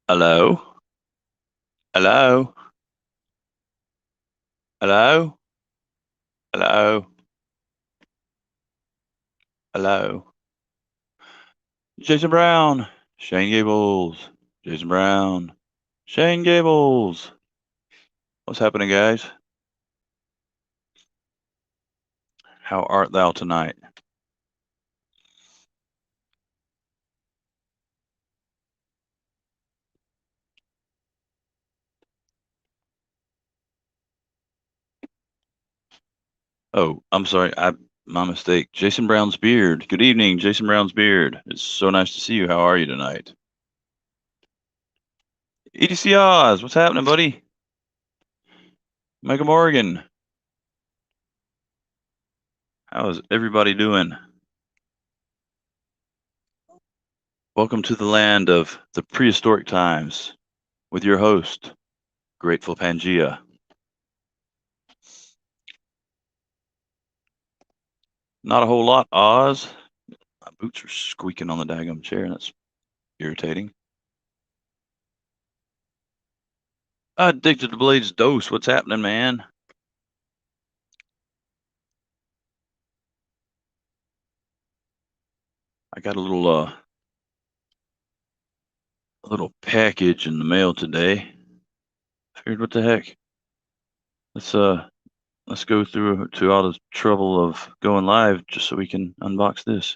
Hello? Hello? Hello? Hello? Hello? Jason Brown. Shane Gables. Jason Brown. Shane Gables. What's happening, guys? How art thou tonight? Oh, I'm sorry. My mistake. Jason Brown's beard. Good evening, Jason Brown's beard. It's so nice to see you. How are you tonight? EDC Oz, what's happening, buddy? Mega Morgan. How is everybody doing? Welcome to the land of the prehistoric times with your host, Grateful Pangea. Not a whole lot, Oz. My boots are squeaking on the daggum chair, and that's irritating. Addicted to Blades Dose. What's happening, man? I got a little package in the mail today. Figured, what the heck? Let's go through to all the trouble of going live just so we can unbox this.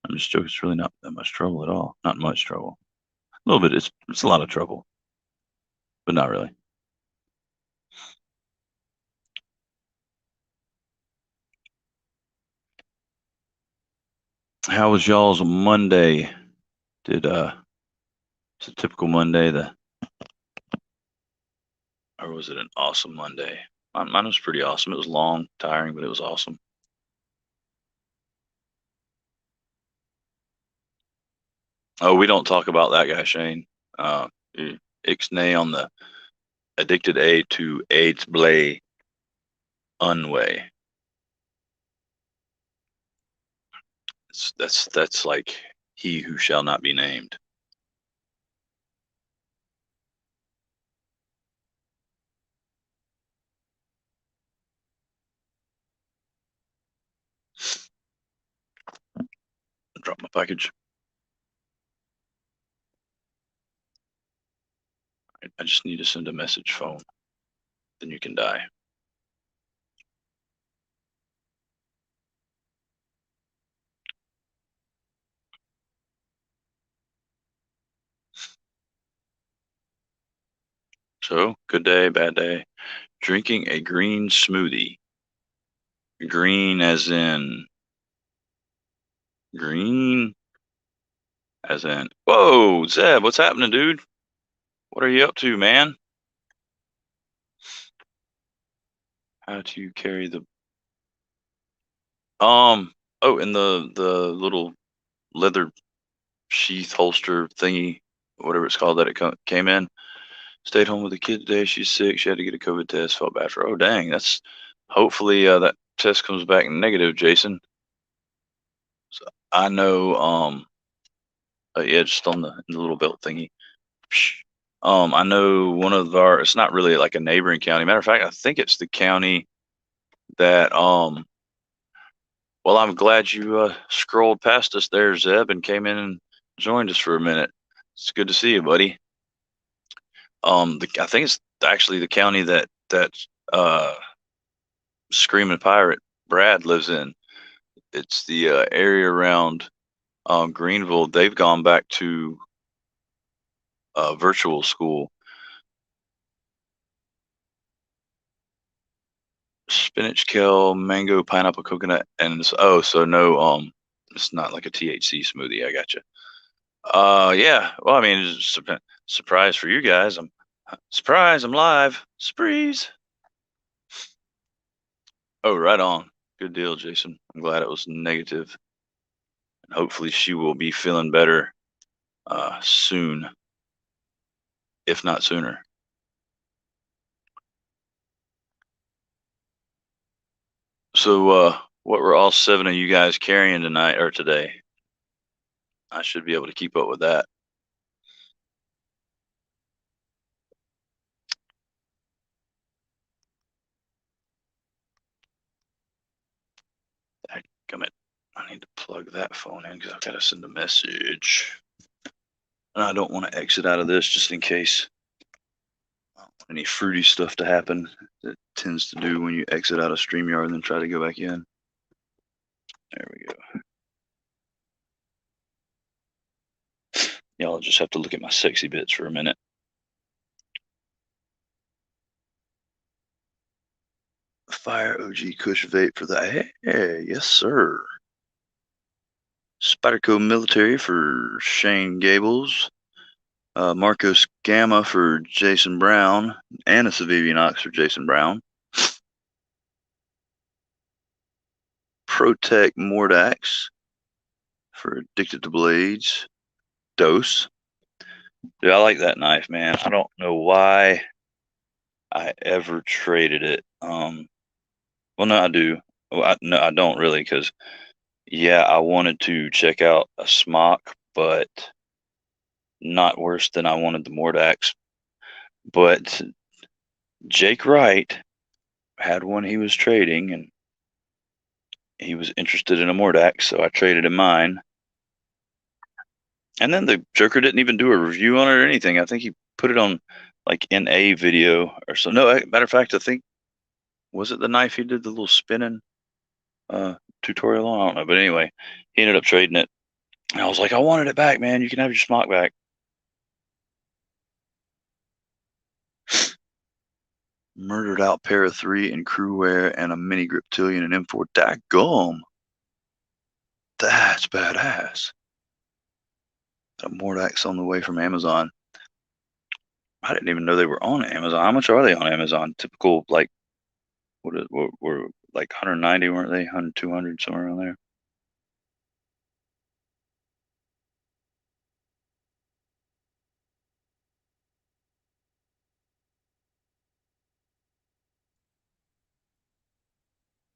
I'm just joking. It's really not that much trouble at all. Not much trouble. A little bit. It's a lot of trouble, but not really. How was y'all's Monday? It's a typical Monday, or was it an awesome Monday? Mine was pretty awesome. It was long, tiring, but it was awesome. Oh, we don't talk about that guy, Shane. Ixnay on the addicted A to AIDS Blay Unway. That's like he who shall not be named. Drop my package. I just need to send a message phone. Then you can die. So, good day, bad day. Drinking a green smoothie. Green as in green as in. Whoa, Zeb, what's happening, dude? What are you up to, man? How do you carry the oh, in the little leather sheath holster thingy, whatever it's called that it came in. Stayed home with the kid today. She's sick. She had to get a COVID test. Felt bad for her. Oh, dang. That's hopefully that test comes back negative, Jason. So I know. Yeah, just on the little belt thingy. I know one of our. It's not really like a neighboring county. Matter of fact, I think it's the county that. Well, I'm glad you scrolled past us there, Zeb, and came in and joined us for a minute. It's good to see you, buddy. I think it's actually the county that uh Screaming Pirate Brad lives in. It's the area around Greenville. They've gone back to virtual school. Spinach, kale, mango, pineapple, coconut, and so no it's not like a THC smoothie. I got you. Yeah. Well, I mean, it's surprise for you guys. I'm surprise. I'm live. Surprise. Oh, right on. Good deal, Jason. I'm glad it was negative. And hopefully she will be feeling better soon, if not sooner. So, what were all seven of you guys carrying tonight or today? I should be able to keep up with that. plug that phone in because I've got to send a message. And I don't want to exit out of this just in case I don't want any fruity stuff to happen. That tends to do when you exit out of StreamYard and then try to go back in. There we go. Y'all just have to look at my sexy bits for a minute. Fire OG Kush Vape for the hey, yes sir. Spyderco Military for Shane Gables. Marcos Gamma for Jason Brown. And a Savivian Ox for Jason Brown. Protect Mordax for Addicted to Blades. Dose. Dude, I like that knife, man. I don't know why I ever traded it. Well, no, I do. Well, no, I don't really, because yeah, I wanted to check out a smock, but not worse than I wanted the Mordax. But Jake Wright had one he was trading, and he was interested in a Mordax, so I traded him mine. And then the Joker didn't even do a review on it or anything. I think he put it on like in a video or so. No, matter of fact, I think, was it the knife he did the little spinning tutorial on? I don't know, but anyway, he ended up trading it. And I was like, I wanted it back, man. You can have your smock back. Murdered out pair of 3 in crew wear and a mini Griptilian and M4. Daggum. That's badass. A Mordax on the way from Amazon. I didn't even know they were on Amazon. How much are they on Amazon? Typical, like, what were like 190, weren't they? 100, 200, somewhere around there.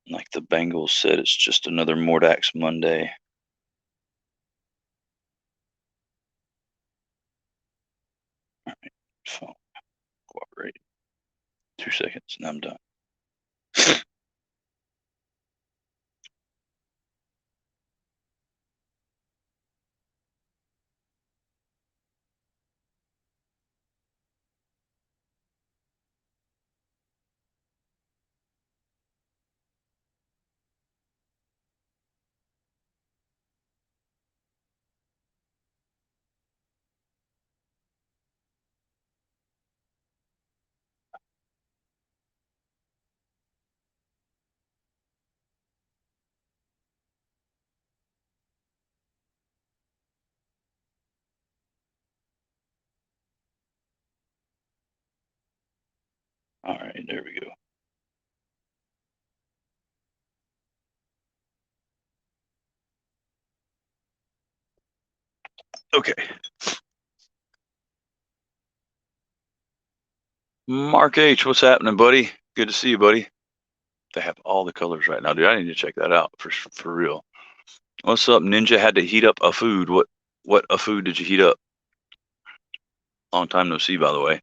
Like the Bengals said, it's just another Mordax Monday. All right, phone, cooperate. 2 seconds, and I'm done. All right, there we go. Okay. Mark H, what's happening, buddy? Good to see you, buddy. They have all the colors right now, dude. I need to check that out for real. What's up, Ninja? Had to heat up a food. What a food did you heat up? Long time no see, by the way.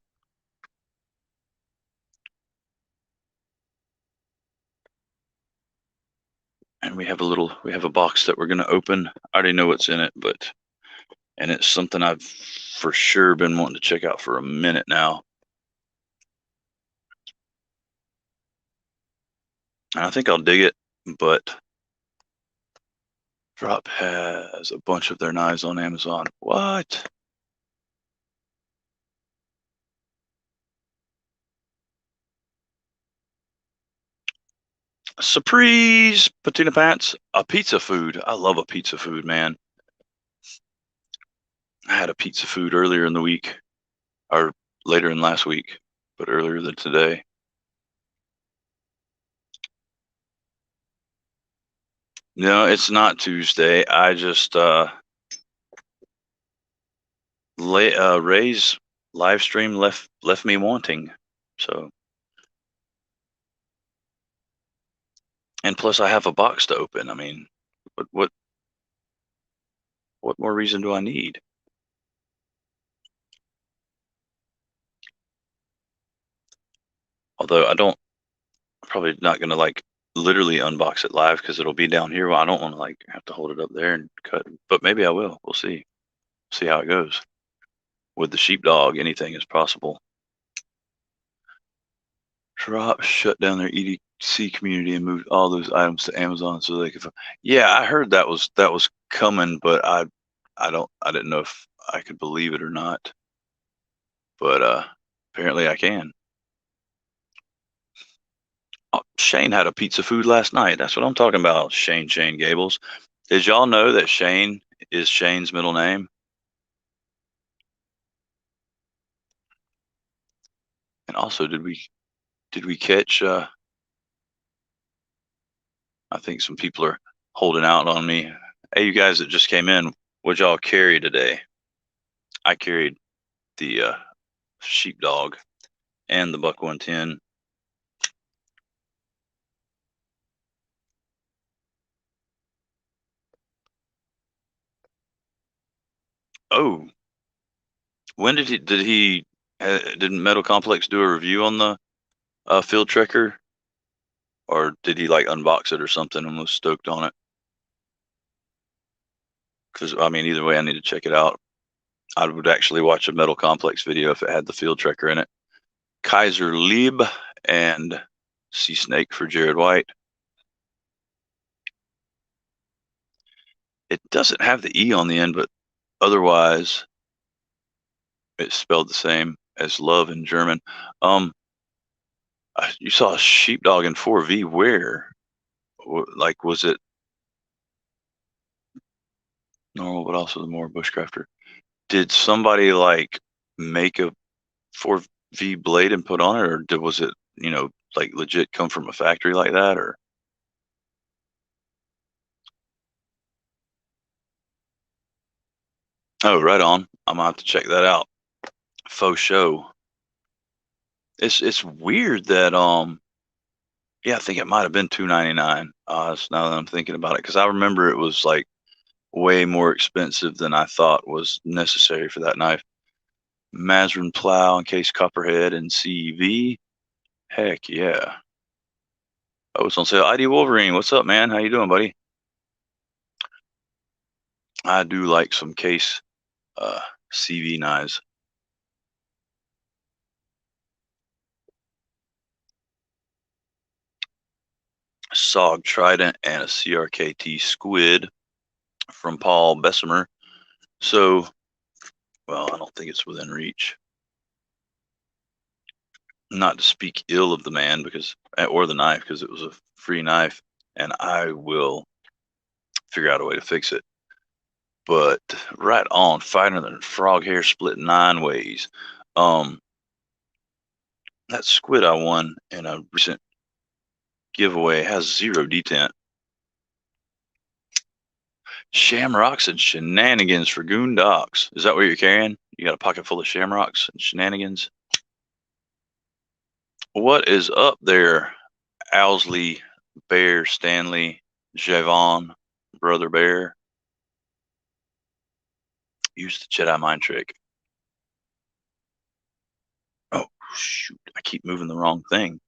And we have a box that we're gonna open. I already know what's in it, and it's something I've for sure been wanting to check out for a minute now. And I think I'll dig it, but Drop has a bunch of their knives on Amazon. What? Surprease patina pants, a pizza food. I love a pizza food, man. I had a pizza food earlier in the week, or later in last week, but earlier than today. No, it's not Tuesday. I just Ray's live stream left me wanting. So, and plus I have a box to open. I mean, what more reason do I need? Although I don't, probably not gonna like literally unbox it live because it'll be down here. Well, I don't want to like have to hold it up there and cut, but maybe I will. We'll see. See how it goes. With the sheepdog, anything is possible. Drop shut down their EDC community and moved all those items to Amazon so they could. Yeah, I heard that was coming, but I didn't know if I could believe it or not. But apparently I can. Oh, Shane had a pizza food last night. That's what I'm talking about. Shane Gables. Did y'all know that Shane is Shane's middle name? And also, did we catch? I think some people are holding out on me. Hey, you guys that just came in, what y'all carry today? I carried the sheepdog and the buck 110. Oh, when did Metal Complex do a review on the field trekker, or did he like unbox it or something and was stoked on it? Because I mean, either way, I need to check it out. I would actually watch a Metal Complex video if it had the field trekker in it. Kaiser Lieb and Sea Snake for Jared White. It doesn't have the E on the end, but otherwise it's spelled the same as love in German. You saw a sheepdog in 4V. Where? Like, was it normal, but also the more bushcrafter? Did somebody like make a 4V blade and put on it, or was it like legit come from a factory like that, or? Oh, right on. I'm gonna have to check that out. Faux show. It's weird that yeah, I think it might have been 299. Now that I'm thinking about it, because I remember it was like way more expensive than I thought was necessary for that knife. Mazrin plow encased copperhead and CEV. Heck yeah. Oh, it's on sale. ID Wolverine, what's up, man? How you doing, buddy? I do like some case uh CV knives. SOG Trident and a CRKT Squid from Paul Bessemer. So, well, I don't think it's within reach. Not to speak ill of the man or the knife, because it was a free knife, and I will figure out a way to fix it. But right on, finer than frog hair split 9 ways. Um, that squid I won in a recent giveaway has 0 detent. Shamrocks and shenanigans for Goondocks. Is that what you're carrying? You got a pocket full of shamrocks and shenanigans? What is up there, Owsley, Bear, Stanley, Javon, Brother Bear? Use the Jedi mind trick. Oh, shoot. I keep moving the wrong thing.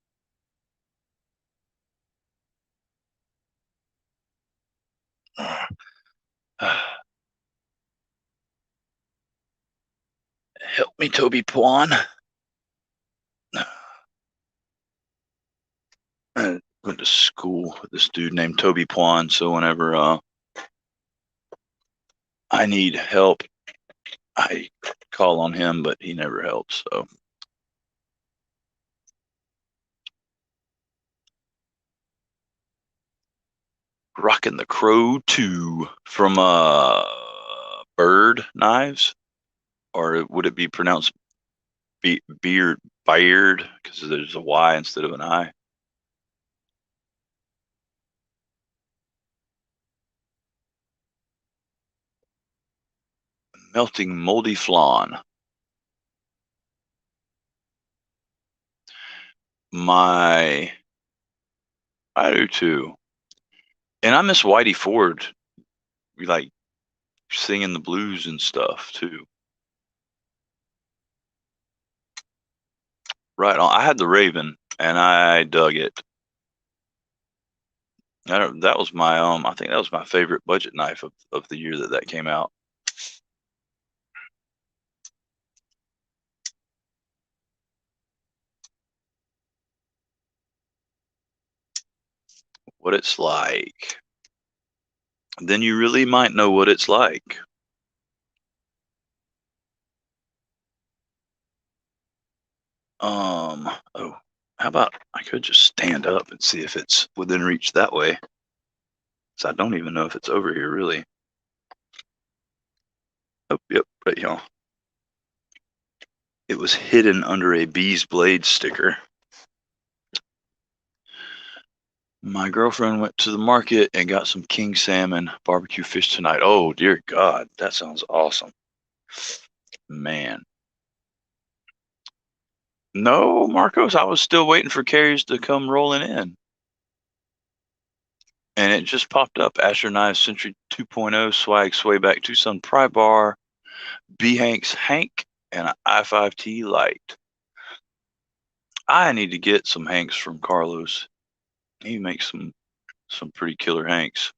Help me, Toby Pwan. I went to school with this dude named Toby Pwan, so whenever I need help, I call on him, but he never helps. So rocking the Crow 2 from Bird Knives, or would it be pronounced Beard because there's a Y instead of an I? Melting moldy flan. I do too. And I miss Whitey Ford, like singing the blues and stuff too. Right on. I had the Raven and I dug it. That was my I think that was my favorite budget knife of the year that came out. What it's like. Then you really might know what it's like. Oh, how about I could just stand up and see if it's within reach that way. So I don't even know if it's over here really. Oh, yep, right here. It was hidden under a bee's blade sticker. My girlfriend went to the market and got some king salmon barbecue fish tonight. Oh dear God, that sounds awesome. Man. No, Marcos, I was still waiting for carriers to come rolling in. And it just popped up. Asher Knives Century 2.0 swag swayback Tucson pry bar, B Hank's Hank, and an I5T light. I need to get some Hanks from Carlos. He makes some pretty killer Hanks.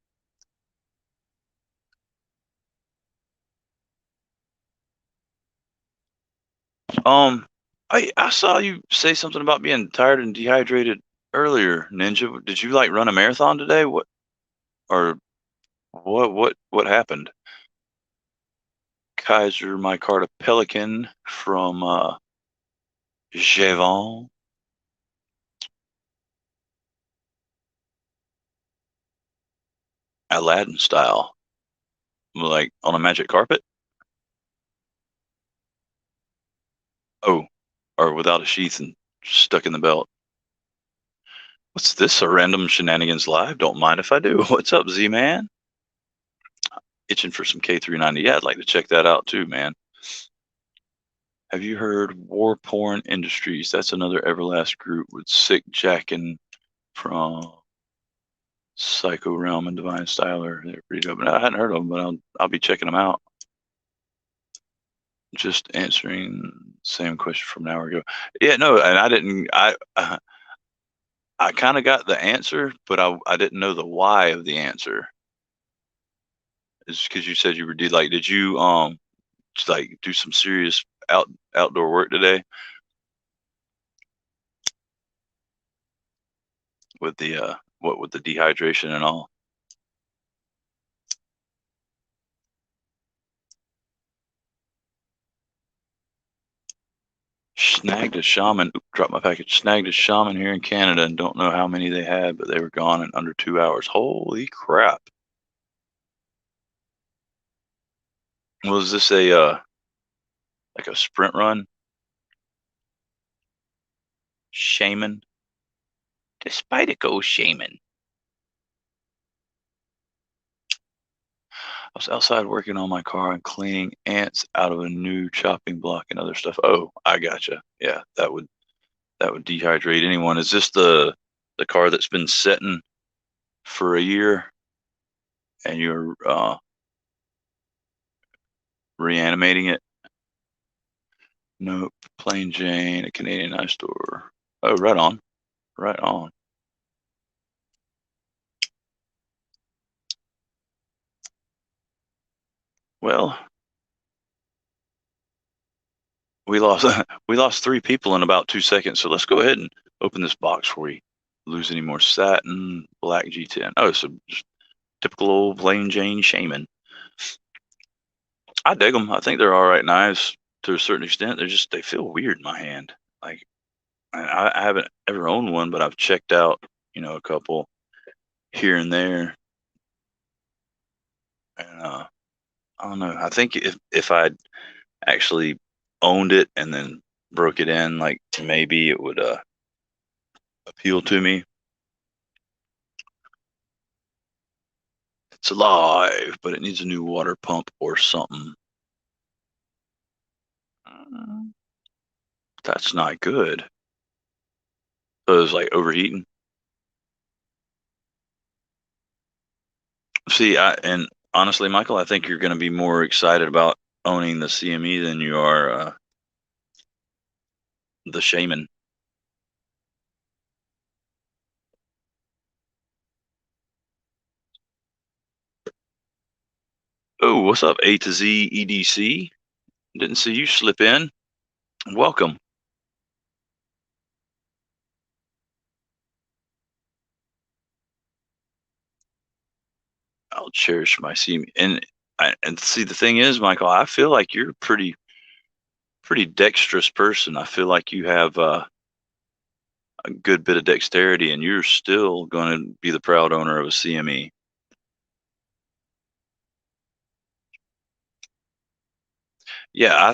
Um, I saw you say something about being tired and dehydrated earlier, Ninja. Did you like run a marathon today? What or what happened? Kaiser Micarta Pelican from Javon, Aladdin style, like on a magic carpet. Oh, or without a sheath and stuck in the belt. What's this? A random shenanigans live? Don't mind if I do. What's up, Z man? Itching for some K390. Yeah, I'd like to check that out too, man. Have you heard War Porn Industries? That's another Everlast group with Sick Jackin from Psycho Realm and Divine Styler. They're pretty dope. And I hadn't heard of them, but I'll be checking them out. Just answering same question from an hour ago. Yeah, no, and I didn't. I kind of got the answer, but I didn't know the why of the answer. It's because you said you were did you just, like do some serious outdoor work today with the what with the dehydration and all? Snagged a shaman. Oop, dropped my package. Snagged a shaman here in Canada and don't know how many they had, but they were gone in under 2 hours. Holy crap! Was this a like a sprint run? Shaman, despite it goes shaman. I was outside working on my car and cleaning ants out of a new chopping block and other stuff. Oh, I gotcha. Yeah, that would dehydrate anyone. Is this the car that's been sitting for a year and you're reanimating it? Nope. Plain Jane, a Canadian ice store. Oh, right on. Right on. Well, we lost we lost 3 people in about 2 seconds. So let's go ahead and open this box before we lose any more satin. Black G10. Oh, so just typical old plain Jane shaman. I dig them. I think they're all right knives to a certain extent. They feel weird in my hand. Like I haven't ever owned one, but I've checked out, a couple here and there, and I don't know. I think if I'd actually owned it and then broke it in, like maybe it would appeal to me. It's alive, but it needs a new water pump or something. Uh, that's not good. So it's like overheating. See, and honestly, Michael, I think you're going to be more excited about owning the CME than you are the Shaman. Oh, what's up, A to Z EDC? Didn't see you slip in. Welcome. I'll cherish my see and see the thing is, Michael, I feel like you're a pretty dexterous person. I feel like you have a good bit of dexterity, and you're still going to be the proud owner of a CME. Yeah,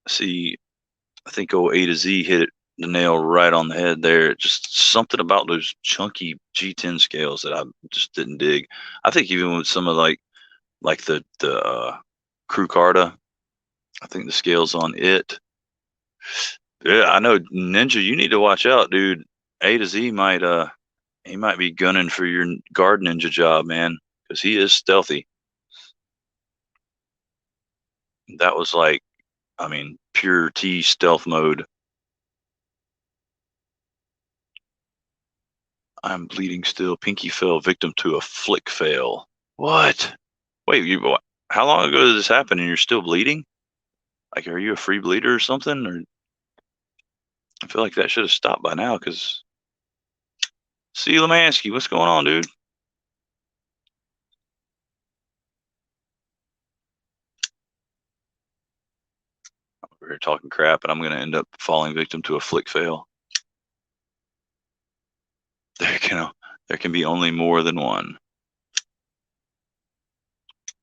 See, I think old A to Z hit it the nail right on the head there. Just something about those chunky G10 scales that I just didn't dig. I think even with some of like the Crew Carta, I think the scales on it. Yeah, I know Ninja. You need to watch out, dude. A to Z might he might be gunning for your guard ninja job, man, because he is stealthy. That was like, I mean, pure T stealth mode. I'm bleeding still. Pinky fell victim to a flick fail. What? Wait, how long ago did this happen and you're still bleeding? Like, are you a free bleeder or something? Or I feel like that should have stopped by now. Cause see, Lemansky, what's going on, dude? We're here talking crap, and I'm gonna end up falling victim to a flick fail. There can there can be only more than one.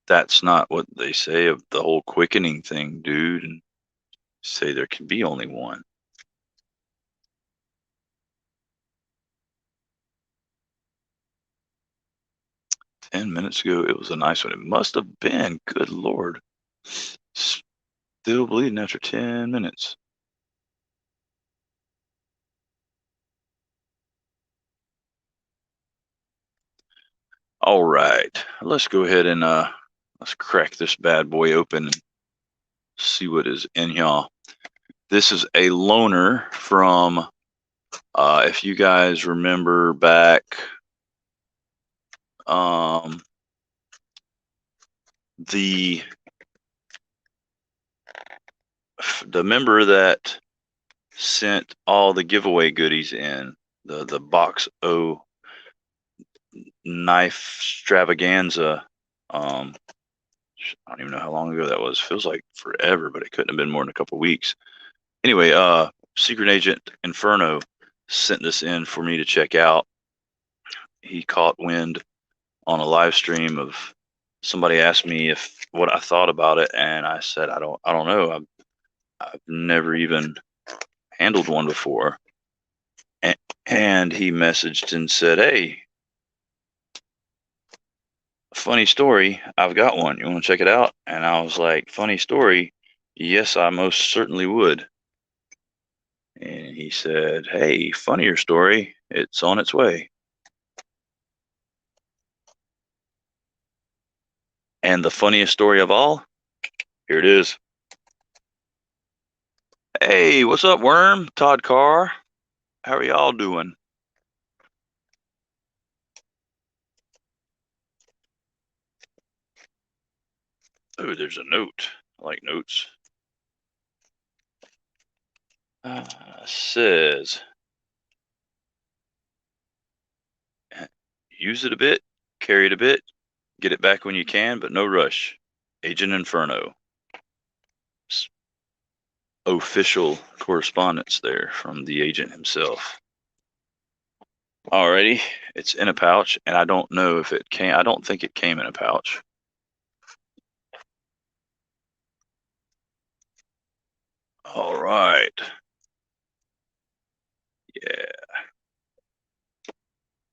That's not what they say of the whole quickening thing, dude. And say there can be only one. 10 minutes ago, it was a nice one. It must have been. Good lord. Still bleeding after 10 minutes. All right, let's go ahead and let's crack this bad boy open and see what is in here. This is a loaner from if you guys remember back um the the member that sent all the giveaway goodies in the box O knife extravaganza. um I don't even know how long ago that was. Feels like forever, but it couldn't have been more than a couple weeks. Anyway, Secret Agent Inferno sent this in for me to check out. He caught wind on a live stream of somebody asked me if what I thought about it, and I said I don't know. I've never even handled one before. And he messaged and said, "Hey, funny story. I've got one. You want to check it out?" And I was like, "Funny story? Yes, I most certainly would." And he said, "Hey, funnier story. It's on its way." And the funniest story of all, here it is. Hey, what's up, Worm? Todd Carr. How are y'all doing? Oh, there's a note. I like notes. Says, use it a bit, carry it a bit, get it back when you can, but no rush. Agent Inferno. Official correspondence there from the agent himself. Alrighty, it's in a pouch, and I don't know if it came. I don't think it came in a pouch. All right. Yeah.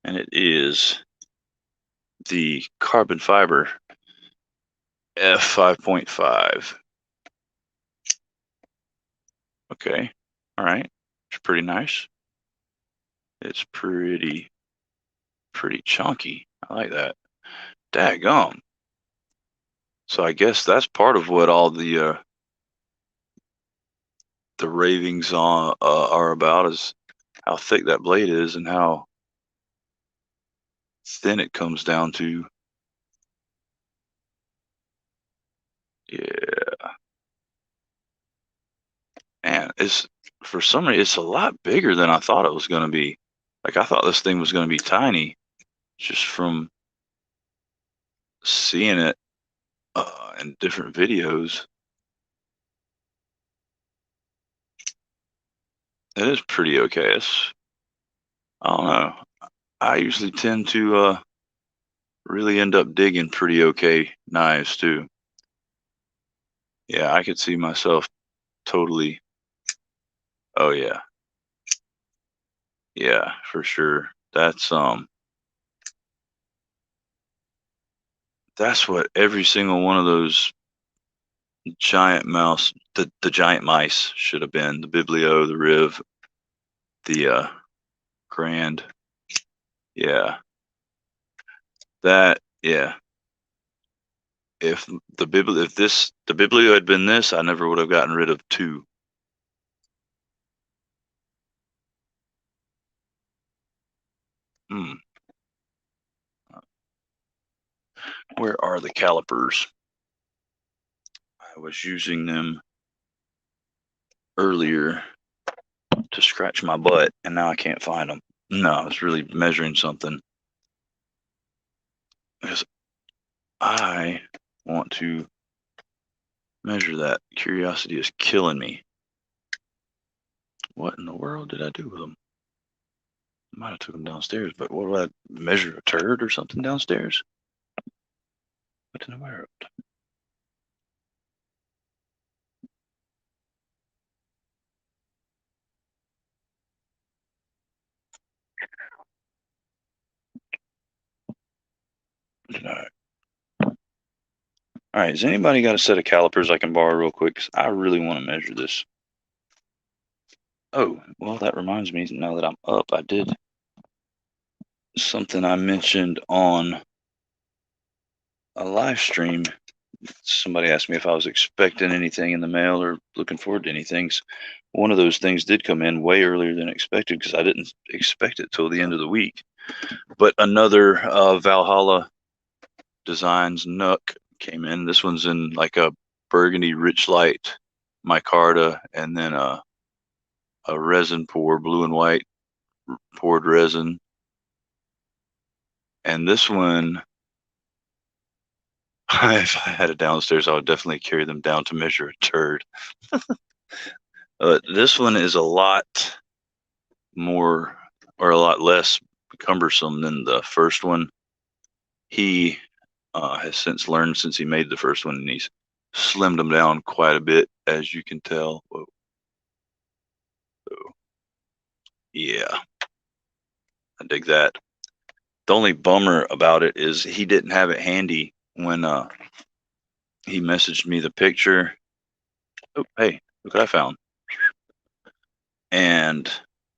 And it is the carbon fiber F5.5. Okay. All right. It's pretty nice. It's pretty chunky. I like that. Daggum. So I guess that's part of what all the ravings on are about is how thick that blade is and how thin it comes down to. Yeah, and it's for some reason it's a lot bigger than I thought it was gonna be. Like I thought this thing was gonna be tiny, just from seeing it in different videos. It is pretty okay. I don't know. I usually tend to really end up digging pretty okay knives too. Yeah, I could see myself totally. Oh yeah, yeah, for sure. That's what every single one of those the giant mice should have been. The Biblio, the Riv, the Grand. Yeah, yeah. If the Biblio had been this, I never would have gotten rid of two. Hmm. Where are the calipers? I was using them earlier to scratch my butt, and now I can't find them. No, I was really measuring something because I want to measure that. Curiosity is killing me. What in the world did I do with them? I might have took them downstairs, but what do I measure? A turd or something downstairs? What in the world? Did I? All right, has anybody got a set of calipers I can borrow real quick? 'Cause I really want to measure this. Oh, well, that reminds me. Now that I'm up, I did something I mentioned on a live stream. Somebody asked me if I was expecting anything in the mail or looking forward to anything. One of those things did come in way earlier than expected because I didn't expect it till the end of the week. But another Valhalla Designs Nook came in. This one's in like a burgundy rich light micarta, and then a resin pour, blue and white poured resin. And this one, if I had it downstairs, I would definitely carry them down to measure a turd. This one is a lot more or a lot less cumbersome than the first one. He has since learned since he made the first one, and he's slimmed them down quite a bit, as you can tell. Whoa, whoa. Yeah, I dig that. The only bummer about it is he didn't have it handy when he messaged me the picture. Oh, hey, look what I found. And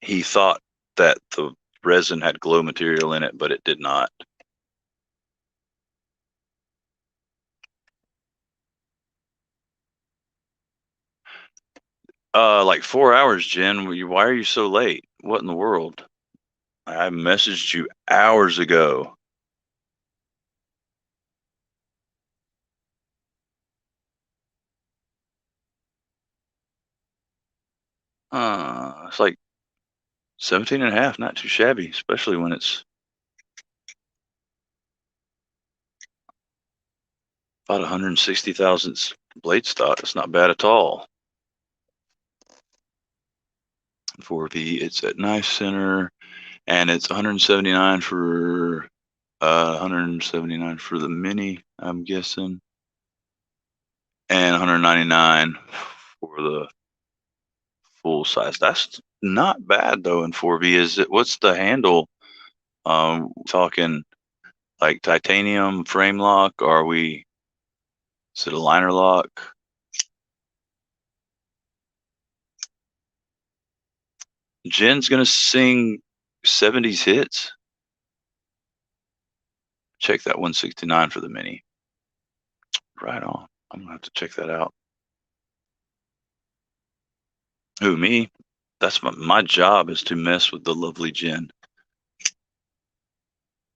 he thought that the resin had glow material in it, but it did not. Like 4 hours, Jen. Why are you so late? What in the world? I messaged you hours ago. It's like 17 and a half, not too shabby, especially when it's about 160 thousandths blade stock. It's not bad at all. 4V, it's at Knife Center, and it's 179 for 179 for the mini, I'm guessing, and 199 for the full size. That's not bad though in 4V. Is it? What's the handle? Talking like titanium frame lock? Or are we? Is it a liner lock? Jen's gonna sing 70s hits. Check that 169 for the mini. Right on. I'm gonna have to check that out. Who, me? That's my job is to mess with the lovely Jen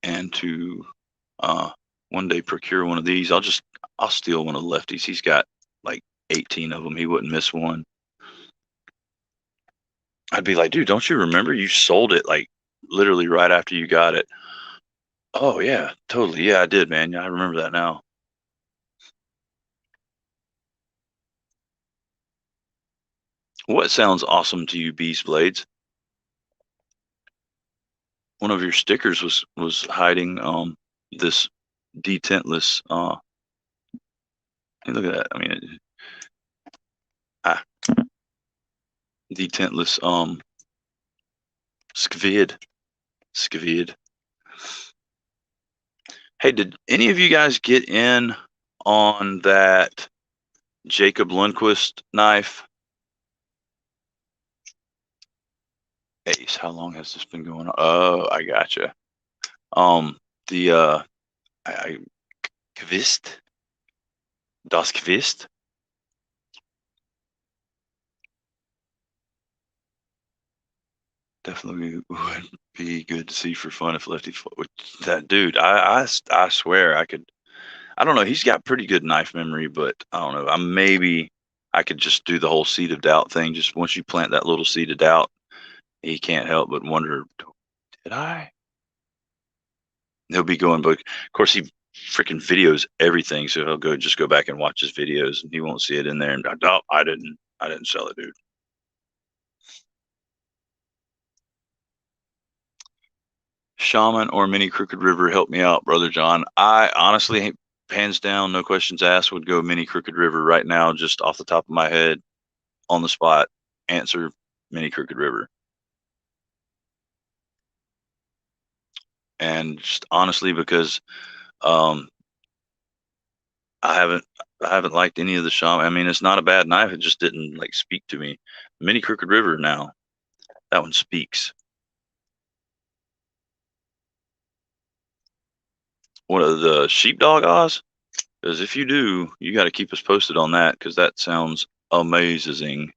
and to uh one day procure one of these. I'll steal one of the lefties. He's got like 18 of them. He wouldn't miss one. I'd be like, dude, don't you remember you sold it like literally right after you got it? Oh yeah, totally. Yeah, I did, man. Yeah, I remember that now. What sounds awesome to you, Beast Blades? One of your stickers was hiding this detentless hey, look at that. I mean ah detentless skvid. Skvid. Hey, did any of you guys get in on that Jacob Lundquist knife? Ace, how long has this been going on? Oh, I gotcha. The I Kvist, Das Kvist. Definitely would be good to see for fun if Lefty that dude. I swear I could. I don't know. He's got pretty good knife memory, but I don't know. Maybe I could just do the whole seed of doubt thing. Just once you plant that little seed of doubt, he can't help but wonder, did I? He'll be going, but of course he freaking videos everything, so he'll go back and watch his videos, and he won't see it in there. And oh, I didn't sell it, dude. Shaman or Mini Crooked River, help me out, brother John. I honestly, hands down, no questions asked, would go Mini Crooked River right now, just off the top of my head, on the spot. Answer Mini Crooked River, and just honestly because um, I haven't I haven't liked any of the Shaman. I mean, it's not a bad knife. It just didn't like speak to me. Mini Crooked River now, that one speaks. What of the Sheepdog Oz? Because if you do, you got to keep us posted on that because that sounds amazing.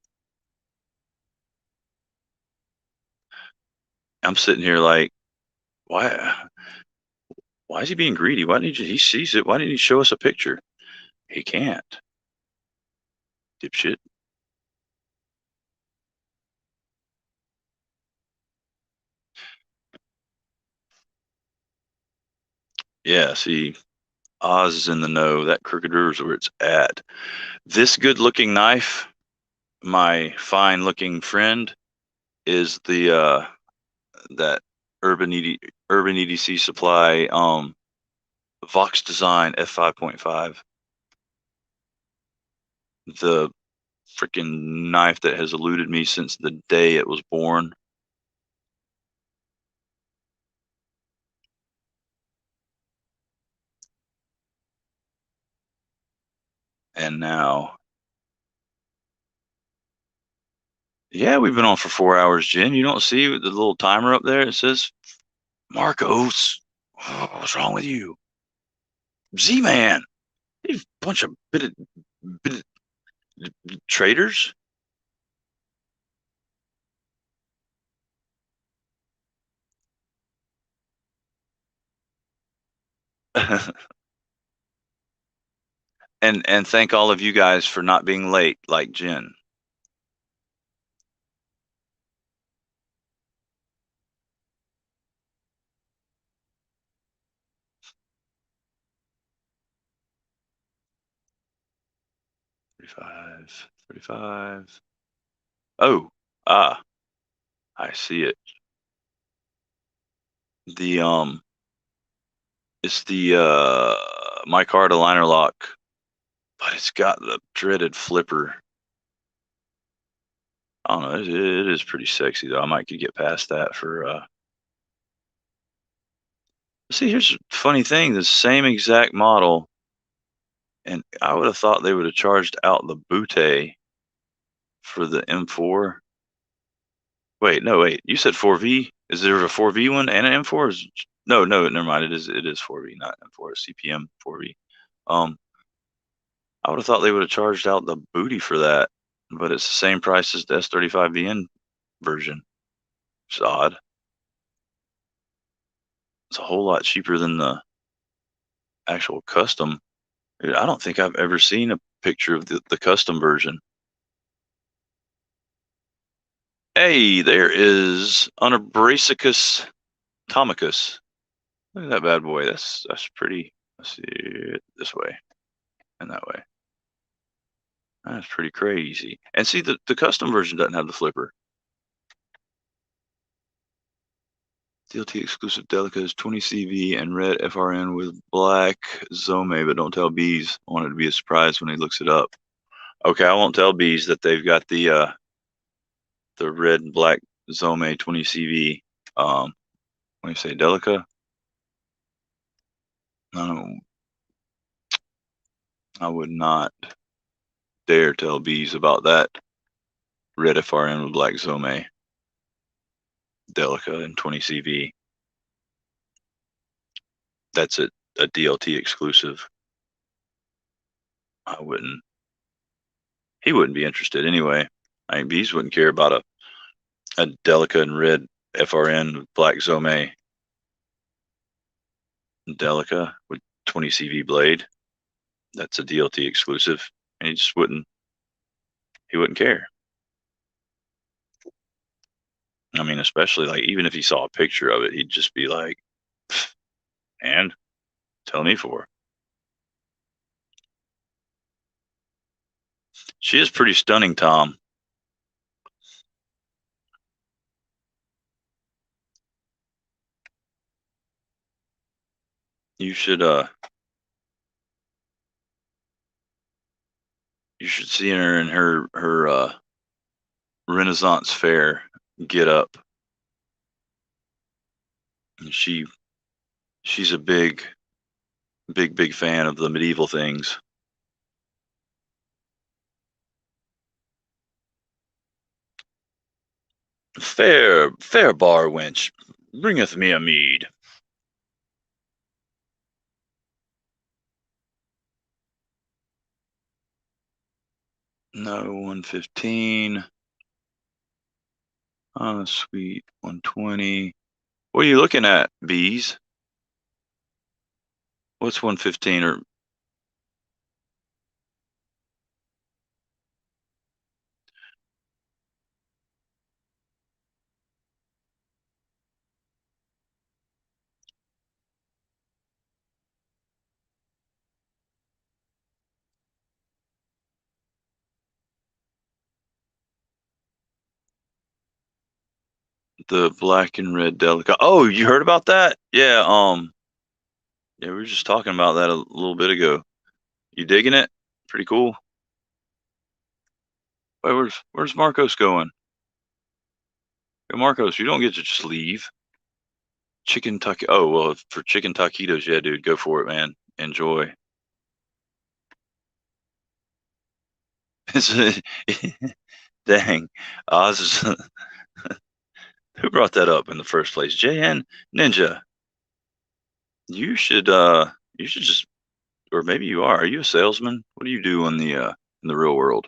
I'm sitting here like, why? Why is he being greedy? Why didn't he sees it? Why didn't he show us a picture? He can't. Dipshit. Yeah, see, Oz is in the know. That Crooked River's where it's at. This good looking knife, my fine looking friend, is the that Urban EDC Supply Vox Design F5.5. The freaking knife that has eluded me since the day it was born. And now, yeah, we've been on for 4 hours, Jen. You don't see the little timer up there? It says, Marcos, oh, what's wrong with you? Z-Man, you bunch of bit of traitors. And thank all of you guys for not being late like Jen. Thirty-five, 35. Oh, ah, I see it. The it's the micarta liner lock, but it's got the dreaded flipper. I don't know. It is pretty sexy though. I might could get past that for. See, here's a funny thing. The same exact model, and I would have thought they would have charged out the Butte for the M4. Wait, no, wait. You said 4V. Is there a 4V one and an M4? No, no, never mind. It is 4V, not M4. It's CPM 4V. I would have thought they would have charged out the booty for that, but it's the same price as the S35VN version. It's odd. It's a whole lot cheaper than the actual custom. Dude, I don't think I've ever seen a picture of the custom version. Hey, there is Unabrasicus Tomicus. Look at that bad boy. That's pretty. Let's see it this way and that way. That's pretty crazy. And see, the custom version doesn't have the flipper. DLT exclusive Delicas 20 CV and red FRN with black Zome, but don't tell Bees. I want it to be a surprise when he looks it up. Okay, I won't tell Bees that they've got the red and black Zome 20 CV. When you say Delica, no, I would not dare tell Bees about that red FRN with black Zome Delica and 20 CV. That's a DLT exclusive. I wouldn't. He wouldn't be interested anyway. I mean, Bees wouldn't care about a Delica and red FRN with black Zome Delica with 20 CV blade. That's a DLT exclusive, and he just wouldn't. He wouldn't care. I mean, especially like even if he saw a picture of it, he'd just be like, "And tell me for." She is pretty stunning, Tom. You should you should see her in her Renaissance fair get up. She's a big fan of the medieval things. Fair bar wench, bringeth me a mead. No 115. Sweet 120. What are you looking at, Bees? What's 115 or the black and red Delica? Oh, you heard about that? Yeah, yeah, we were just talking about that a little bit ago. You digging it? Pretty cool. Wait, where's Marcos going? Hey, Marcos, you don't get to just leave. Chicken taco. Oh, well, for chicken taquitos, yeah, dude, go for it, man. Enjoy. Dang. Who brought that up in the first place? JN Ninja. You should just, or maybe you are. Are you a salesman? What do you do in the real world?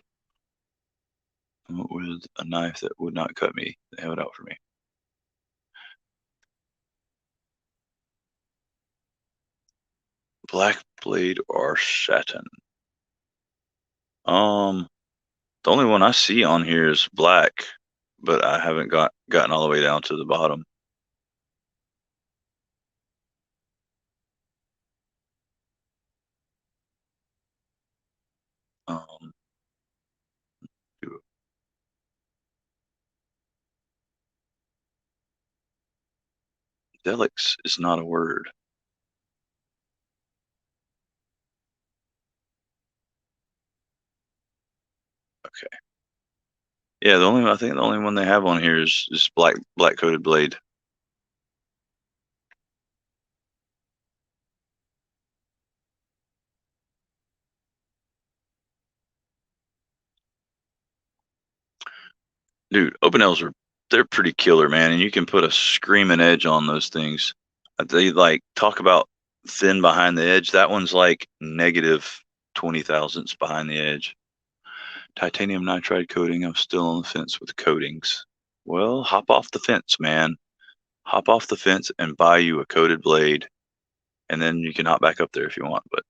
With a knife that would not cut me. They have it out for me. Black blade or satin? Um, the only one I see on here is black, but I haven't gotten all the way down to the bottom. Um, Delix is not a word. Okay. Yeah, I think the only one they have on here is black coated blade. Dude, open L's they're pretty killer, man, and you can put a screaming edge on those things. They like talk about thin behind the edge. That one's like negative 20 thousandths behind the edge. Titanium nitride coating. I'm still on the fence with coatings. Well, hop off the fence, man. Hop off the fence and buy you a coated blade, and then you can hop back up there if you want. But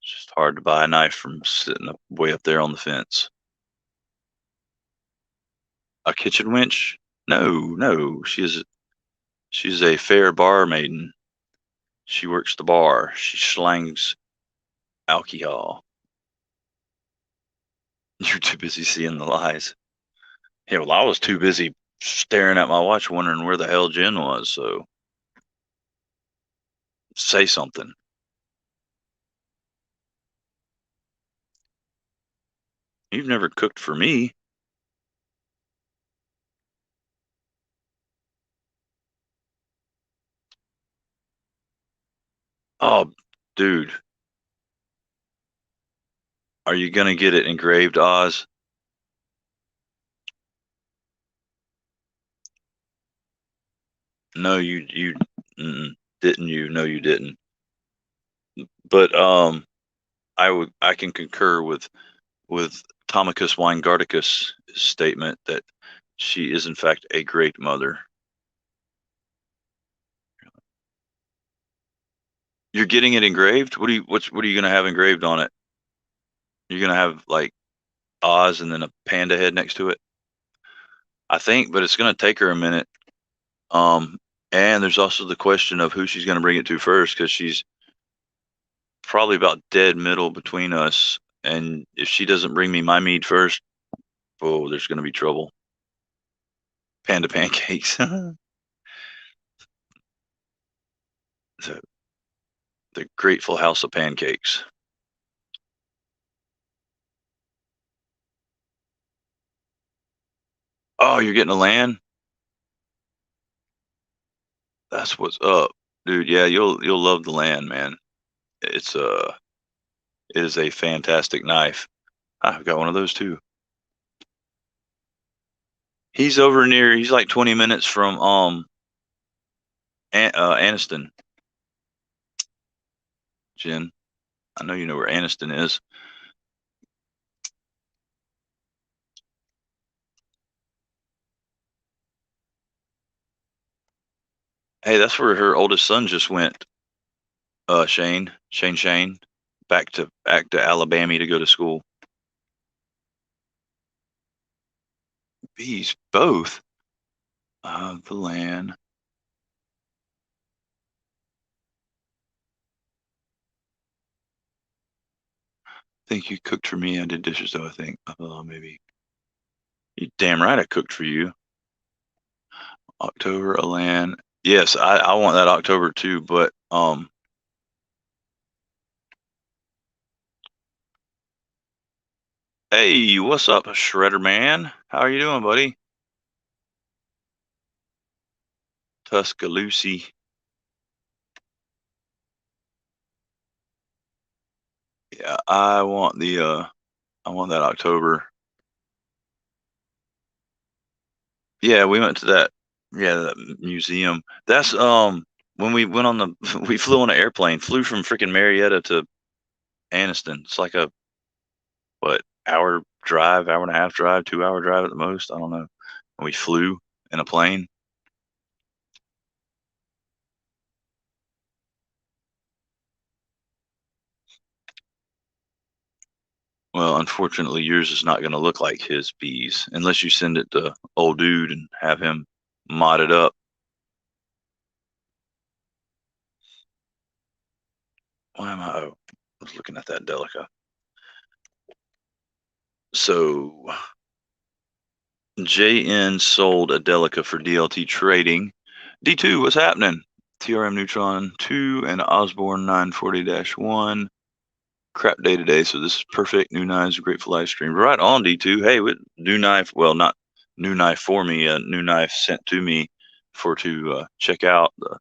It's just hard to buy a knife from sitting up way up there on the fence. A kitchen wench? No, no. She's a fair bar maiden. She works the bar. She slangs alcohol. You're too busy seeing the lies. Yeah, well, I was too busy staring at my watch, wondering where the hell Jen was. So say something. You've never cooked for me. Oh, dude, are you gonna get it engraved, Oz? No, you didn't. You no, you didn't. But I can concur with Tomicus Weingardicus' statement that she is in fact a great mother. You're getting it engraved? What are you gonna have engraved on it? You're gonna have like Oz and then a panda head next to it? I think, but it's gonna take her a minute. Um, and there's also the question of who she's gonna bring it to first, because she's probably about dead middle between us. And if she doesn't bring me my mead first, oh, there's gonna be trouble. Panda pancakes. the, the grateful house of pancakes. Oh, you're getting a land? That's what's up, dude. Yeah, you'll love the land, man. It's it is a fantastic knife. I've got one of those too. He's over near. He's like 20 minutes from Anniston, Jen. I know you know where Anniston is. Hey, that's where her oldest son just went. Shane, back to Alabama to go to school. Bees, both. The land. Think you cooked for me. I did dishes though. I think. Maybe. You damn right I cooked for you. October, Alan. Yes, I want that October too. But hey, what's up, Shredder Man? How are you doing, buddy? Tuscaloosa. Yeah, I want that October. Yeah, we went to that. Yeah, that museum. That's when we went on the we flew on an airplane, flew from freaking Marietta to Anniston. It's like a what hour drive, hour and a half drive, 2 hour drive at the most. I don't know. And we flew in a plane. Well, unfortunately, yours is not going to look like his bees unless you send it to old dude and have him mod it up. Why am I? Oh, I was looking at that Delica. So JN sold a Delica for DLT trading. D2, what's happening? TRM Neutron 2 and Osborne 940-1. Crap day today, so this is perfect. New knives, grateful ice cream. Right on, D2. Hey, with new knife, well, not new knife for me, a new knife sent to me for to check out the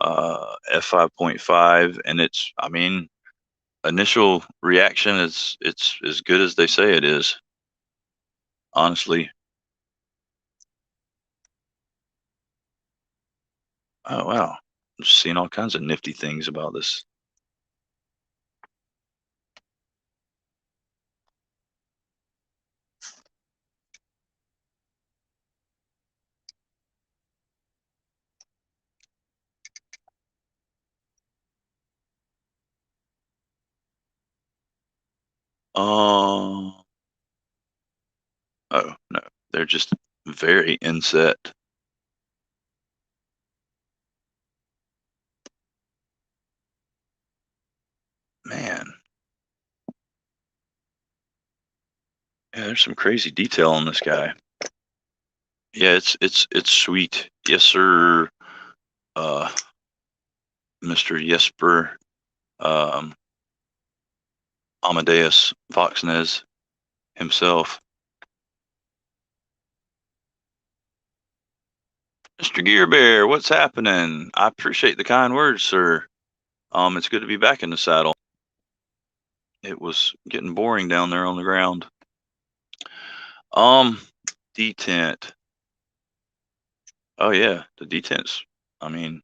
F5.5, and it's, I mean, initial reaction is it's as good as they say it is. Honestly. Oh wow, just seeing all kinds of nifty things about this. Oh, oh no, they're just very inset. Man, yeah, there's some crazy detail on this guy. Yeah, it's sweet. Yes, sir. Uh, Mr. Jesper um, Amadeus Voxnez himself. Mr. Gear Bear, what's happening? I appreciate the kind words, sir. It's good to be back in the saddle. It was getting boring down there on the ground. Um, detent. Oh yeah, the detents. I mean,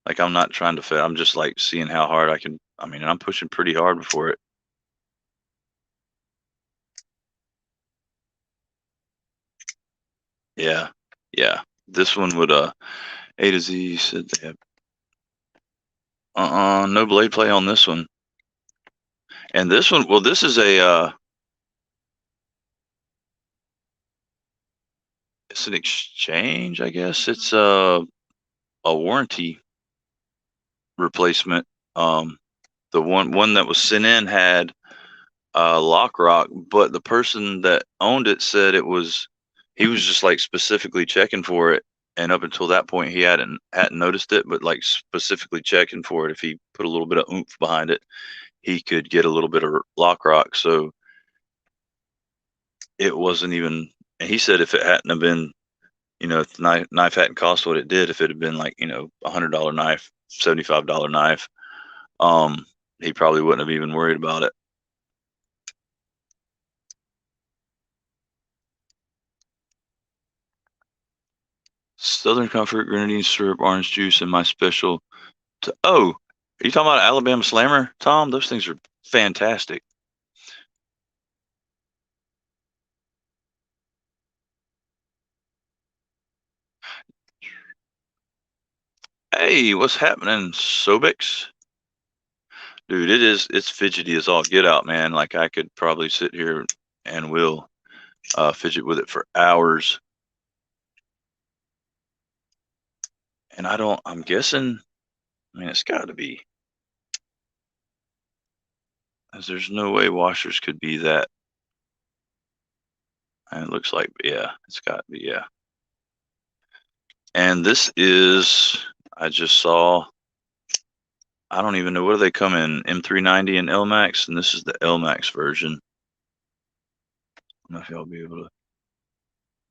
like I'm not trying to fit. I'm just like seeing how hard I can. I mean, I'm pushing pretty hard before it. Yeah, yeah. This one would A to Z said they have no blade play on this one. And this one, well, this is a it's an exchange, I guess. It's a warranty replacement. Um, the one that was sent in had lock rock, but the person that owned it said he was just like specifically checking for it, and up until that point he hadn't noticed it, but like specifically checking for it. If he put a little bit of oomph behind it, he could get a little bit of lock rock. So it wasn't even. And he said if it hadn't have been, if the knife hadn't cost what it did, if it had been like $100 knife, $75 knife, um, he probably wouldn't have even worried about it. Southern Comfort, grenadine syrup, orange juice, and my special. Oh, are you talking about Alabama Slammer, Tom? Those things are fantastic. Hey, what's happening, Sobix? Dude, it's fidgety as all get out, man. Like I could probably sit here and will fidget with it for hours. And I'm guessing, I mean, it's got to be, as there's no way washers could be that. And it looks like, yeah, it's got to be, yeah. And this is, I just saw, I don't even know, what do they come in? M390 and LMAX, and this is the LMAX version. I don't know if y'all be able to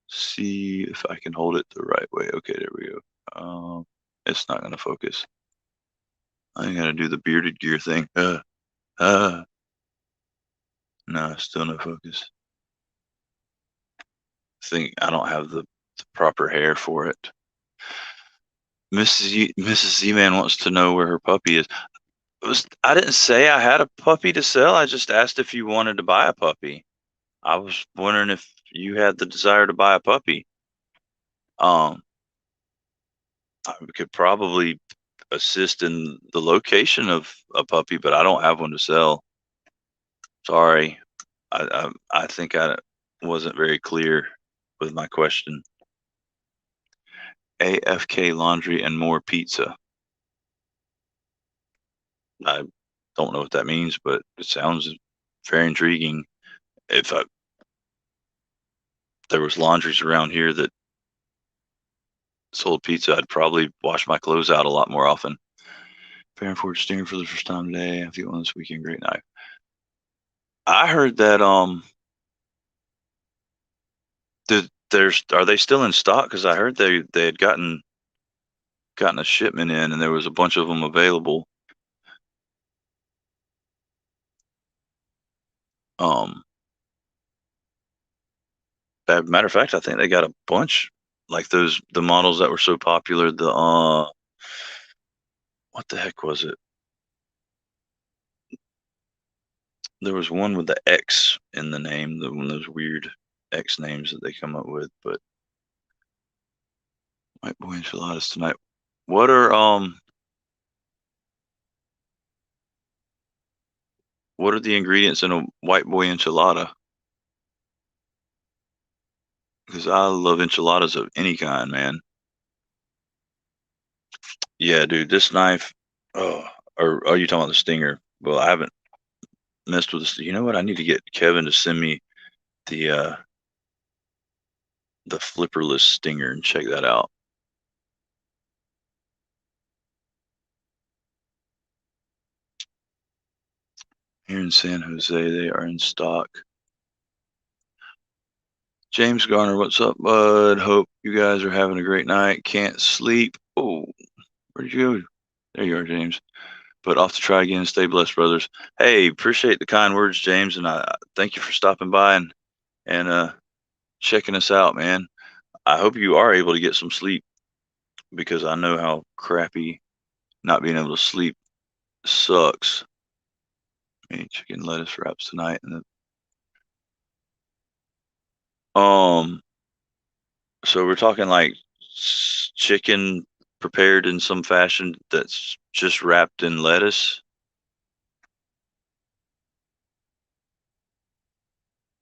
see if I can hold it the right way. Okay, there we go. It's not going to focus. I got to do the bearded gear thing. Uh, no, still no focus. I think I don't have the proper hair for it. Mrs. Z-Man wants to know where her puppy is. I didn't say I had a puppy to sell. I just asked if you wanted to buy a puppy. I was wondering if you had the desire to buy a puppy. Um, I could probably assist in the location of a puppy, but I don't have one to sell. Sorry. I think I wasn't very clear with my question. AFK laundry and more pizza. I don't know what that means, but it sounds very intriguing. If there was laundries around here that sold pizza, I'd probably wash my clothes out a lot more often. Preparing for steering for the first time today. I feel on this weekend. Great night. I heard that are they still in stock? Because I heard they had gotten a shipment in and there was a bunch of them available. Um, Matter of fact, I think they got a bunch like the models that were so popular. The what the heck was it? There was one with the X in the name, one of those weird X names that they come up with. But white boy enchiladas tonight. What are What are the ingredients in a white boy enchilada? Because I love enchiladas of any kind, man. Yeah, dude, this knife. Oh, or are you talking about the stinger? Well, I haven't messed with this. You know what? I need to get Kevin to send me the uh the flipperless stinger and check that out. Here in San Jose, they are in stock. James Garner, what's up, bud? Hope you guys are having a great night. Can't sleep. Oh, where'd you go? There you are, James. But off to try again. Stay blessed, brothers. Hey, appreciate the kind words, James, and I thank you for stopping by and checking us out, man. I hope you are able to get some sleep because I know how crappy not being able to sleep sucks. Hey, chicken lettuce wraps tonight, and so we're talking like chicken prepared in some fashion that's just wrapped in lettuce.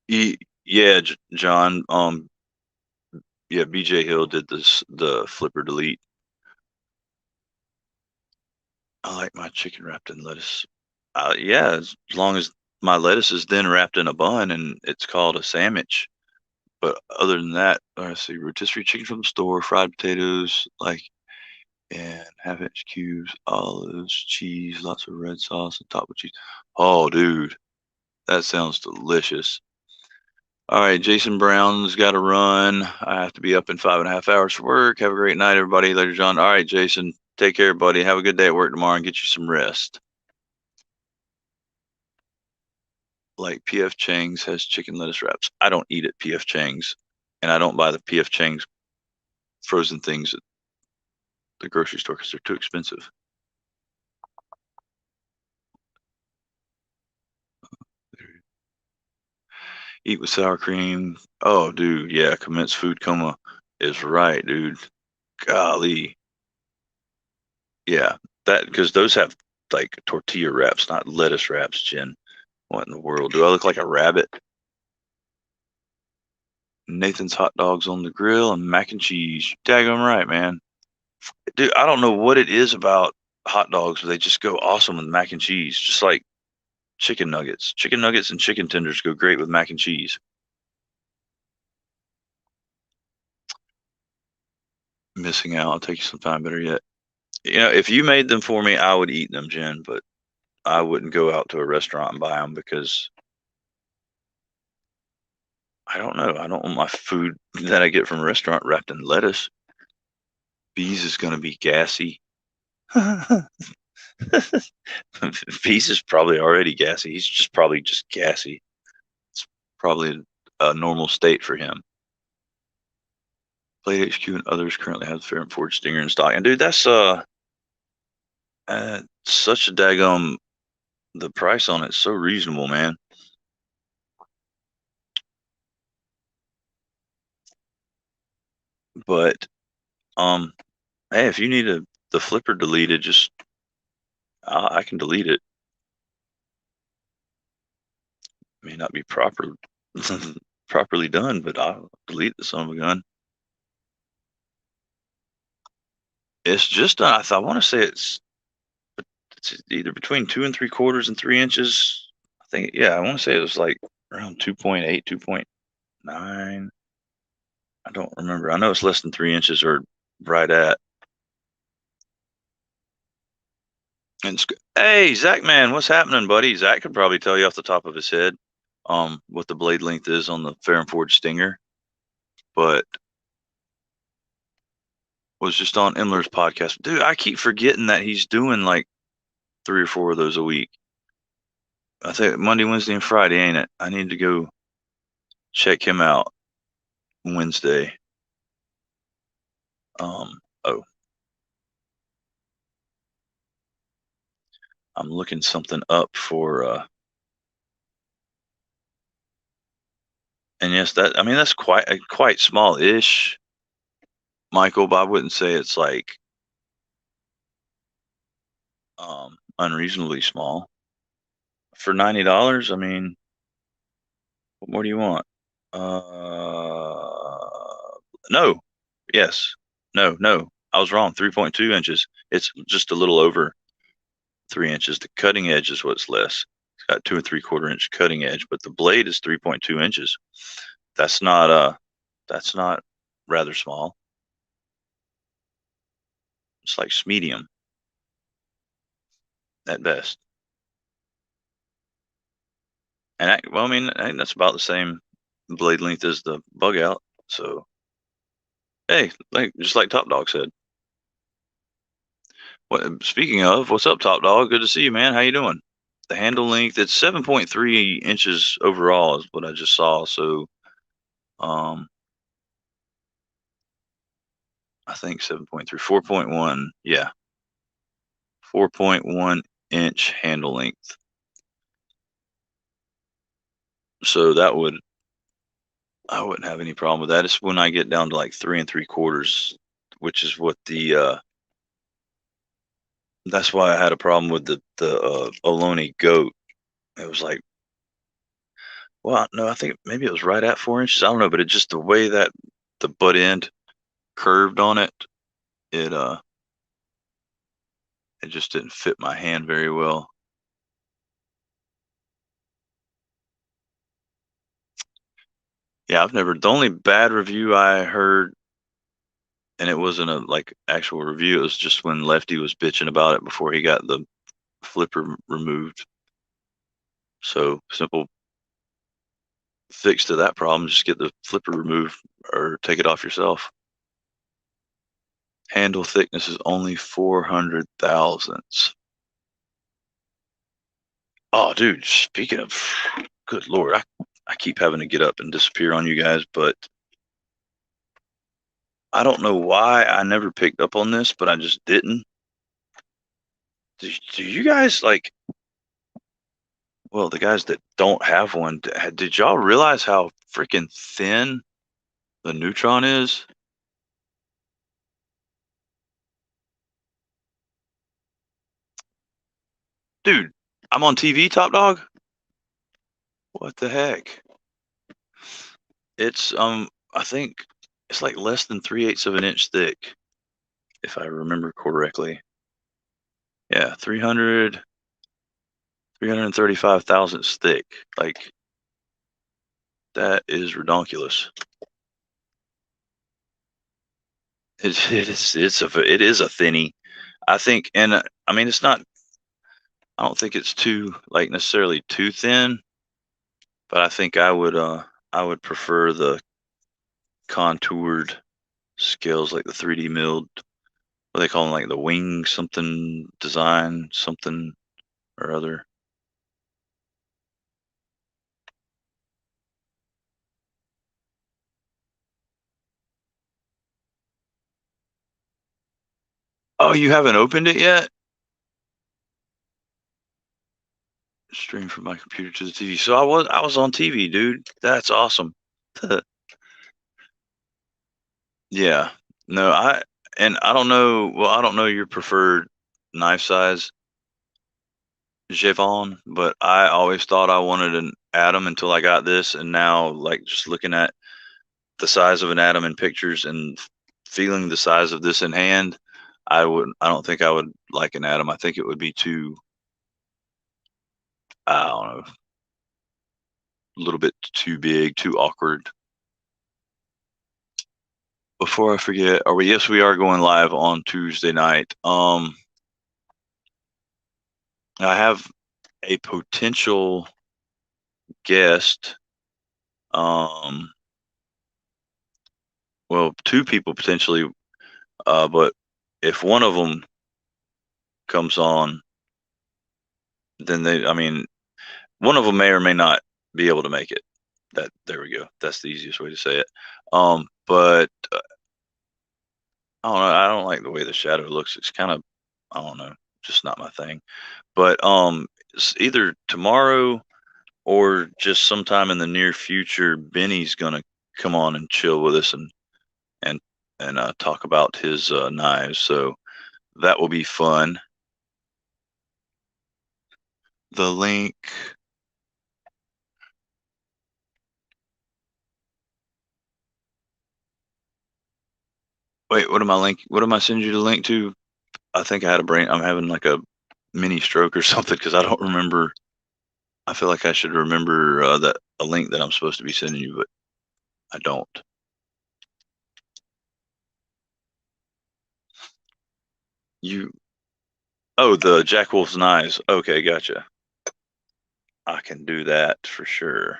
Yeah, John. Yeah, BJ Hill did the flipper delete. I like my chicken wrapped in lettuce. Yeah, as long as my lettuce is then wrapped in a bun and it's called a sandwich. But other than that, let's see, rotisserie chicken from the store, fried potatoes, like, and half-inch cubes, olives, cheese, lots of red sauce, and top with cheese. Oh, dude, that sounds delicious. All right, Jason Brown's got to run. I have to be up in 5.5 hours for work. Have a great night, everybody. Later, John. All right, Jason, take care, buddy. Have a good day at work tomorrow and get you some rest. Like PF Chang's has chicken lettuce wraps. I don't eat at PF Chang's, and I don't buy the PF Chang's frozen things at the grocery store because they're too expensive. Eat with sour cream. Oh, dude, yeah, commence food coma is right, dude. Golly, yeah, that because those have like tortilla wraps, not lettuce wraps, Jen. What in the world? Do I look like a rabbit? Nathan's hot dogs on the grill and mac and cheese. Daggone right, man. Dude, I don't know what it is about hot dogs, but they just go awesome with mac and cheese. Just like chicken nuggets. Chicken nuggets and chicken tenders go great with mac and cheese. Missing out. I'll take you some time. Better yet. If you made them for me, I would eat them, Jen, but I wouldn't go out to a restaurant and buy them because I don't know. I don't want my food that I get from a restaurant wrapped in lettuce. Bees is going to be gassy. Bees is probably already gassy. He's just probably just gassy. It's probably a normal state for him. Plate HQ and others currently have the Fair and Ford Stinger in stock. And dude, that's such a daggum. The price on it's so reasonable, man. But hey, if you need the flipper deleted, just I can delete it. May not be properly done, but I'll delete the son of a gun. It's just I want to say it's either between 2 3/4 and 3 inches. I think yeah, I want to say it was like around 2.8, 2.9. I don't remember. I know it's less than 3 inches or right at. And hey, Zach, man, what's happening, buddy? Zach could probably tell you off the top of his head, what the blade length is on the Fair and Ford Stinger, but was just on Imler's podcast. Dude, I keep forgetting that he's doing like 3 or 4 of those a week. I think Monday, Wednesday, and Friday, ain't it? I need to go check him out Wednesday. Oh, I'm looking something up for and yes, that's quite small-ish, Michael, but I wouldn't say it's like unreasonably small. for $90, I mean, what more do you want? Uh, no. Yes. No, no. I was wrong. 3.2 inches. It's just a little over 3 inches. The cutting edge is what's less. It's got 2 3/4 inch cutting edge, but the blade is 3.2 inches. That's not that's not rather small. It's like medium at best. And well, I mean, I think that's about the same blade length as the bug out. So hey, like just like Top Dog said. What speaking of, what's up, Top Dog? Good to see you, man. How you doing? The handle length, it's 7.3 inches overall is what I just saw. So um I think 7.3, 4.1, yeah. 4.1 inch handle length. So I wouldn't have any problem with that. It's when I get down to like 3 3/4, which is what that's why I had a problem with the Ohlone goat. It was like, well, no, I think maybe it was right at 4 inches. I don't know, but it just the way that the butt end curved on it, it it just didn't fit my hand very well. Yeah, I've never the only bad review I heard, and it wasn't a like actual review, it was just when Lefty was bitching about it before he got the flipper removed. So simple fix to that problem, just get the flipper removed or take it off yourself. Handle thickness is only 400 thousandths. Oh, dude, speaking of, good Lord, I keep having to get up and disappear on you guys, but I don't know why I never picked up on this, but I just didn't. Do you guys like, well, the guys that don't have one, did y'all realize how freaking thin the Neutron is? Dude, I'm on TV, Top Dog. What the heck? It's I think it's like less than 3/8 of an inch thick, if I remember correctly. Yeah, 335 thousandths thick. Like that is redonkulous. It is a thinny. I think, and I mean it's not. I don't think it's too like necessarily too thin, but I think I would prefer the contoured scales like the 3D milled. What they call them, like the wing something design something or other. Oh, you haven't opened it yet? Stream from my computer to the TV. So I was on TV, dude. That's awesome. Yeah. No, I don't know. Well, I don't know your preferred knife size, Javon, but I always thought I wanted an atom until I got this, and now like just looking at the size of an atom in pictures and feeling the size of this in hand, I don't think I would like an atom. I think it would be too, I don't know, a little bit too big, too awkward. Before I forget, are we? Yes, we are going live on Tuesday night. I have a potential guest. Um, well, two people potentially. But if one of them comes on, then I mean, one of them may or may not be able to make it. There we go. That's the easiest way to say it. But I don't know. I don't like the way the shadow looks. It's kind of, I don't know, just not my thing. But it's either tomorrow or just sometime in the near future, Benny's gonna come on and chill with us and talk about his knives. So that will be fun. The link. Wait, what am I sending you the link to? I think I'm having like a mini stroke or something because I don't remember. I feel like I should remember that a link that I'm supposed to be sending you, but I don't. You Oh, the Jack Wolf's Knives. Okay, gotcha. I can do that for sure.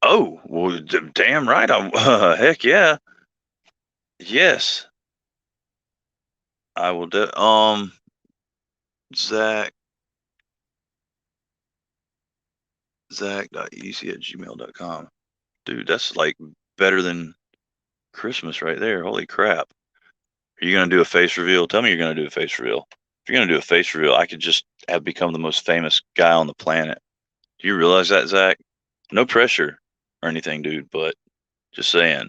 Oh, well, damn right. Heck yeah. Yes, I will do. Zach, Zach.edc@gmail.com. Dude, that's like better than Christmas right there. Holy crap. Are you going to do a face reveal? Tell me you're going to do a face reveal. If you're going to do a face reveal, I could just have become the most famous guy on the planet. Do you realize that, Zach? No pressure or anything, dude, but just saying.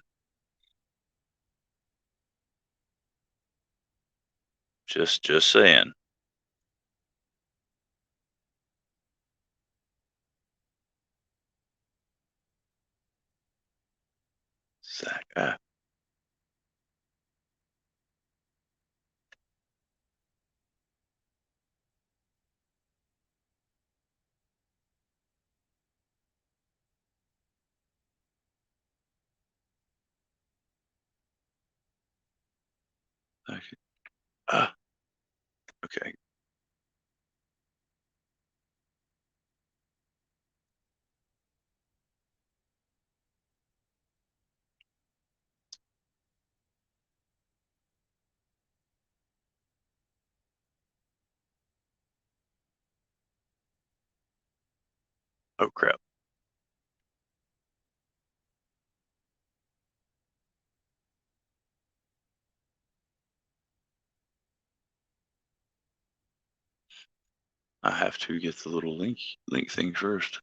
Just saying. Zach. Okay. Ah, okay. Oh crap. I have to get the little link thing first.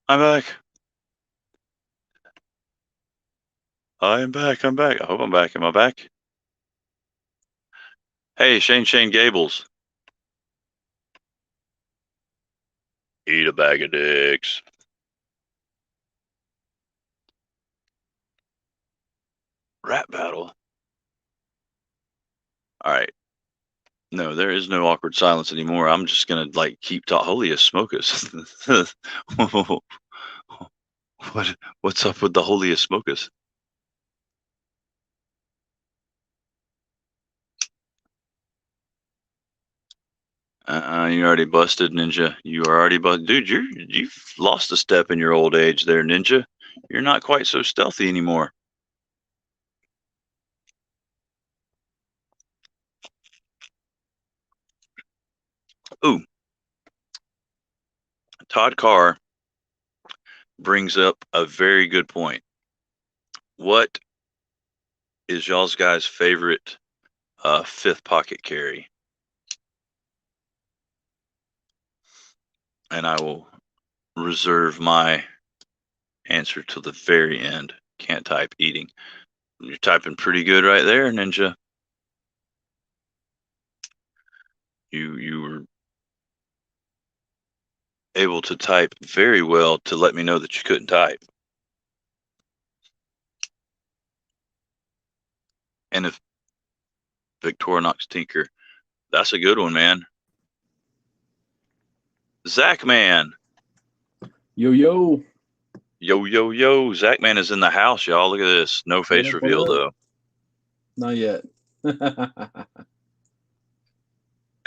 I'm back. I am back. I'm back. I hope I'm back. Am I back? Hey, Shane Gables. Eat a bag of dicks. Rap battle. All right. No, there is no awkward silence anymore. I'm just gonna like keep talking. Holy smokus. What's up with the holy smokus? You already busted, Ninja. You are already busted. Dude, you've lost a step in your old age there, Ninja. You're not quite so stealthy anymore. Ooh, Todd Carr brings up a very good point. What is y'all's guys' favorite fifth pocket carry? And I will reserve my answer till the very end. Can't type eating. You're typing pretty good right there, Ninja. You were able to type very well to let me know that you couldn't type. And if Victorinox Tinker, that's a good one, man. Zach Man. Yo, yo. Yo, yo, yo. Zach Man is in the house, y'all. Look at this. No face reveal, though. Not yet.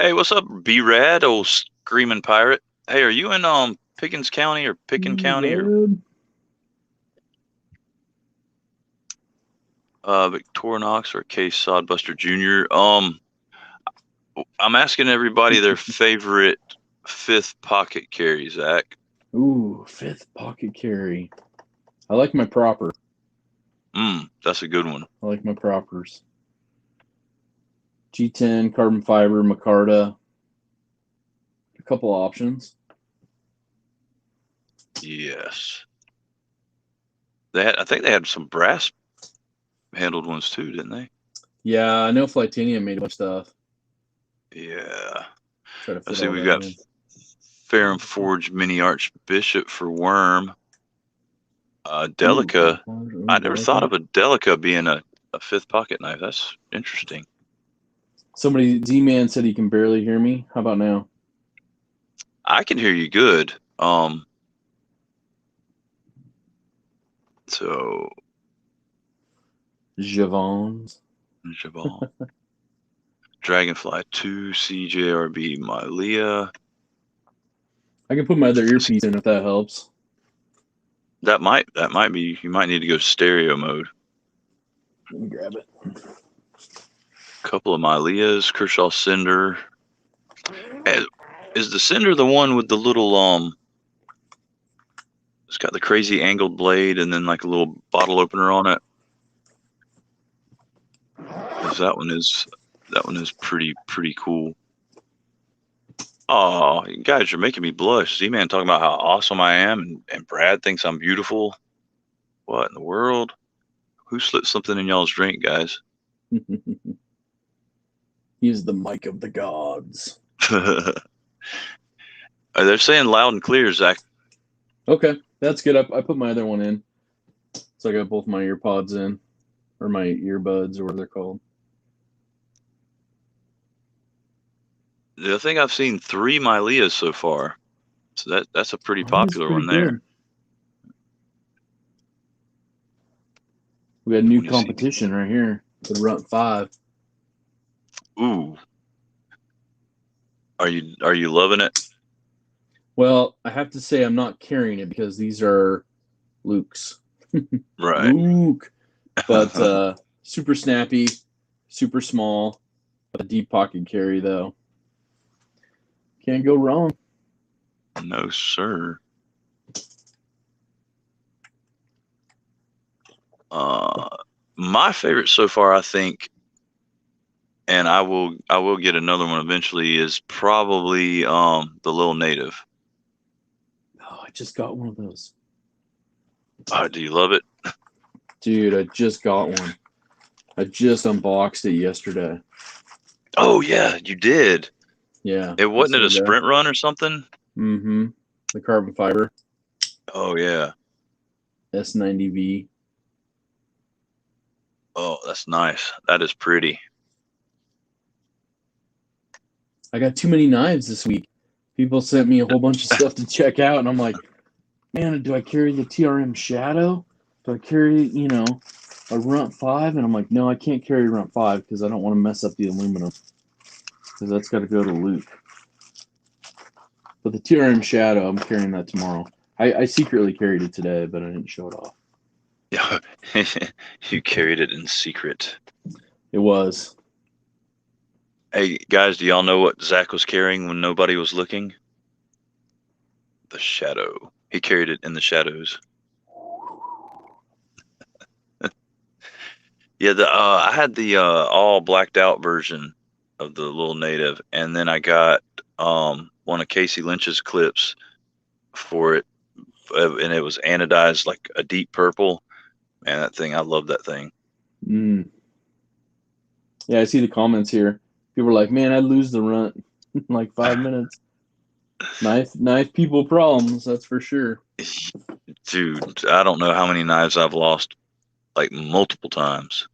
Hey, what's up, B-Rad, old screaming pirate? Hey, are you in Pickens County or Picken County or Victorinox or Case Sodbuster Jr.? I'm asking everybody their favorite fifth pocket carry, Zach. Ooh, fifth pocket carry. I like my proper. That's a good one. I like my propers. G10, carbon fiber, micarta. A couple options. Yes. I think they had some brass handled ones too, didn't they? Yeah, I know Flytanium made a bunch of stuff. Yeah. Let's see, we've got Ferrum Forge Mini Archbishop for Worm. Delica. I never thought of a Delica being a fifth pocket knife. That's interesting. Somebody, Z-Man said he can barely hear me. How about now? I can hear you good. So Javon. Dragonfly 2, CJRB, Mylea. I can put my other earpiece in if that helps. That might be. You might need to go stereo mode. Let me grab it. Couple of Myleas, Kershaw Cinder. Is the Cinder the one with the little it's got the crazy angled blade and then like a little bottle opener on it? Because that one is pretty cool. Oh, you guys are making me blush. Z-Man talking about how awesome I am, and Brad thinks I'm beautiful. What in the world? Who slipped something in y'all's drink, guys? He's the mic of the gods. They're saying loud and clear, Zach. Okay, that's good. I put my other one in. So I got both my earpods in, or my earbuds, or what they're called. I think I've seen 3 Myleas so far. So that's a pretty popular one there. Good. We got new competition right here. The Runt 5. Ooh. Are you loving it? Well, I have to say I'm not carrying it because these are Luke's. Right. Luke. But super snappy, super small, a deep pocket carry though. Can't go wrong. No, sir. My favorite so far, I think, and I will get another one eventually, is probably the Little Native. Oh, I just got one of those. Do you love it? Dude, I just got one. I just unboxed it yesterday. Oh yeah, you did. Yeah. It wasn't a sprint run or something? Mm-hmm. The carbon fiber. Oh yeah. S90V. Oh, that's nice. That is pretty. I got too many knives this week. People sent me a whole bunch of stuff to check out, and I'm like, man, do I carry the TRM Shadow? Do I carry, a Runt 5? And I'm like, no, I can't carry Runt 5 because I don't want to mess up the aluminum. Because that's got to go to Luke. But the TRM Shadow, I'm carrying that tomorrow. I secretly carried it today, but I didn't show it off. Yeah, you carried it in secret. It was. Hey, guys, do y'all know what Zach was carrying when nobody was looking? The Shadow. He carried it in the shadows. Yeah, I had the all blacked out version of the little native, and then I got one of Casey Lynch's clips for it, and it was anodized like a deep purple. Man, that thing, I love that thing. Mm. Yeah, I see the comments here. People are like, "Man, I'd lose the runt in like 5 minutes." Knife people problems, that's for sure. Dude, I don't know how many knives I've lost, like multiple times.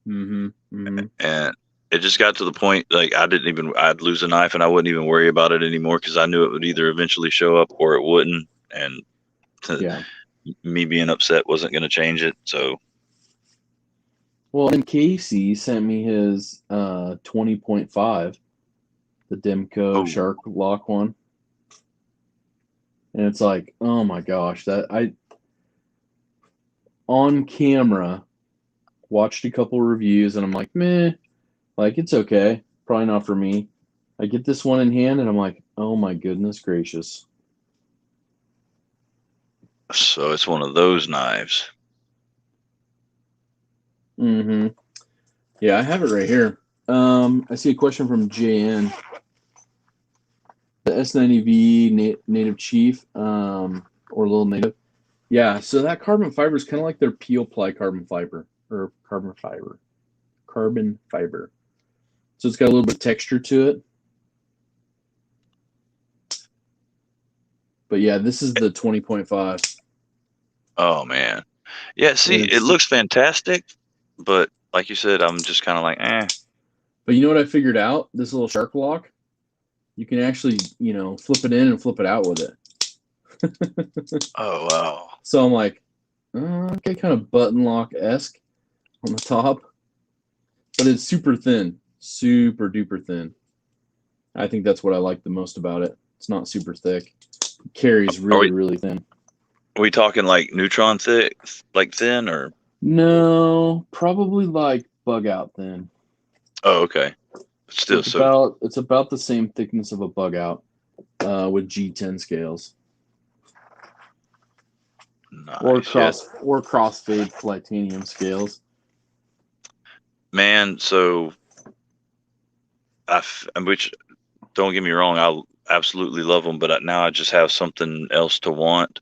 Mm-hmm. Mm-hmm. And it just got to the point like I'd lose a knife and I wouldn't even worry about it anymore because I knew it would either eventually show up or it wouldn't. And Yeah. me being upset wasn't going to change it. So, Well, and Casey sent me his 20.5, the Demco oh, Shark Lock one. And it's like, oh my gosh, that I on camera watched a couple reviews and I'm like, meh, like it's okay. Probably not for me. I get this one in hand and I'm like, oh my goodness gracious. so it's one of those knives. Mm-hmm. Yeah, I have it right here. I see a question from JN. The S90V Native Chief, or Little Native. Yeah, so that carbon fiber is kind of like their peel ply carbon fiber, or carbon fiber. Carbon fiber. So it's got a little bit of texture to it. But yeah, this is the 20.5. Oh man. Yeah, And see, it it's looks fantastic, but like you said, I'm just kind of like, eh. but you know what I figured out? This little shark lock, you can actually, flip it in and flip it out with it. Oh wow. So I'm like, okay, kind of button lock esque on the top, but it's super thin, super duper thin. I think that's what I like the most about it. It's not super thick. It carries Are really, we really thin. are we talking like neutron thick, like thin, or? No, probably like bug out thin. Oh, okay. So Still, it's so about the same thickness of a bug out with G10 scales or nice. Yeah, crossfade titanium scales. man. So which don't get me wrong, I absolutely love them, but now I just have something else to want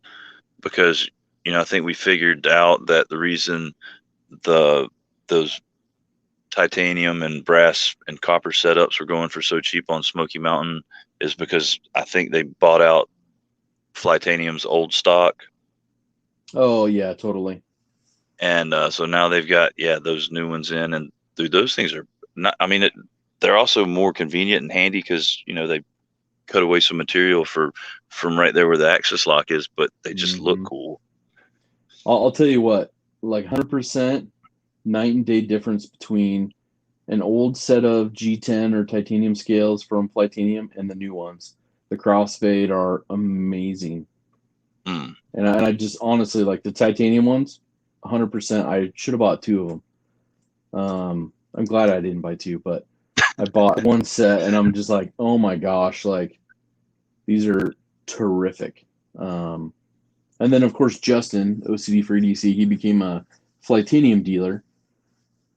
because I think we figured out that the reason the those titanium and brass and copper setups were going for so cheap on Smoky Mountain is because I think they bought out Flytanium's old stock, Oh yeah, totally. and so now they've got those new ones in, and dude, those things are not. I mean, they're also more convenient and handy because they cut away some material from right there where the axis lock is, but they just look Hmm. cool. I'll tell you what, like 100% night and day difference between an old set of G10 or titanium scales from Titanium and the new ones. The crossfade are amazing. Mm. And I just honestly like the titanium ones, 100%. I should have bought two of them. I'm glad I didn't buy two, but I bought one set and I'm just like, oh my gosh, like these are terrific. And then of course Justin, OCD for EDC, he became a Flytanium dealer,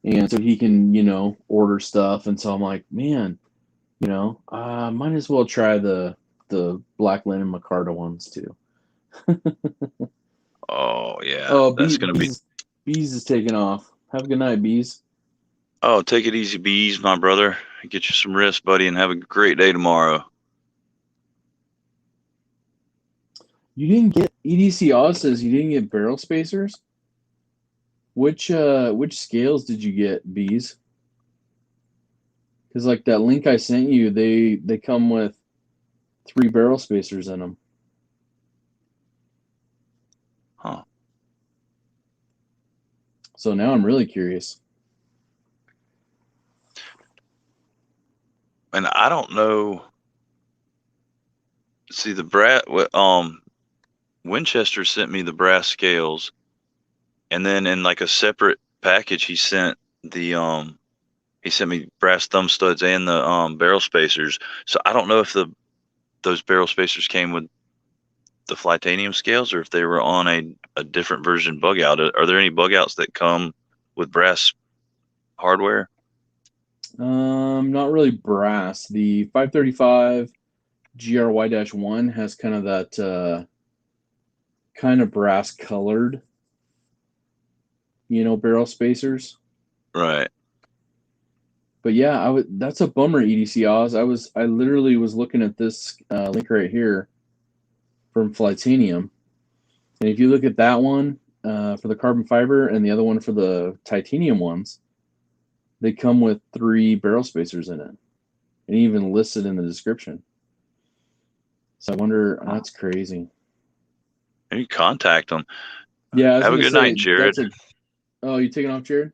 and so he can order stuff. And so I'm like, man, might as well try the Black Linen Micarta ones too. Oh yeah, Oh, that's gonna be. Bees is taking off. Have a good night, Bees. Oh, take it easy, bees, my brother. Get you some rest, buddy, and have a great day tomorrow. You didn't get EDC Oz says you didn't get barrel spacers. Which scales did you get, Bees? Because like that link I sent you, they come with 3 barrel spacers in them. Huh. So now I'm really curious. And I don't know. See the brass. Winchester sent me the brass scales, and then in like a separate package, he sent me brass thumb studs and the barrel spacers. So I don't know if those barrel spacers came with the Flytanium scales, or if they were on a different version bug out. Are there any bug outs that come with brass hardware? Not really brass. The 535 GRY-1 has kind of that kind of brass colored, barrel spacers. Right. But yeah, that's a bummer, EDC Oz. I literally was looking at this link right here from Flytanium, and if you look at that one for the carbon fiber and the other one for the titanium ones, they come with 3 barrel spacers in it, and even listed in the description. So I wonder, that's crazy. Maybe contact them. Yeah, I was Have a gonna good say night, Jared. Oh, you taking off, Jared?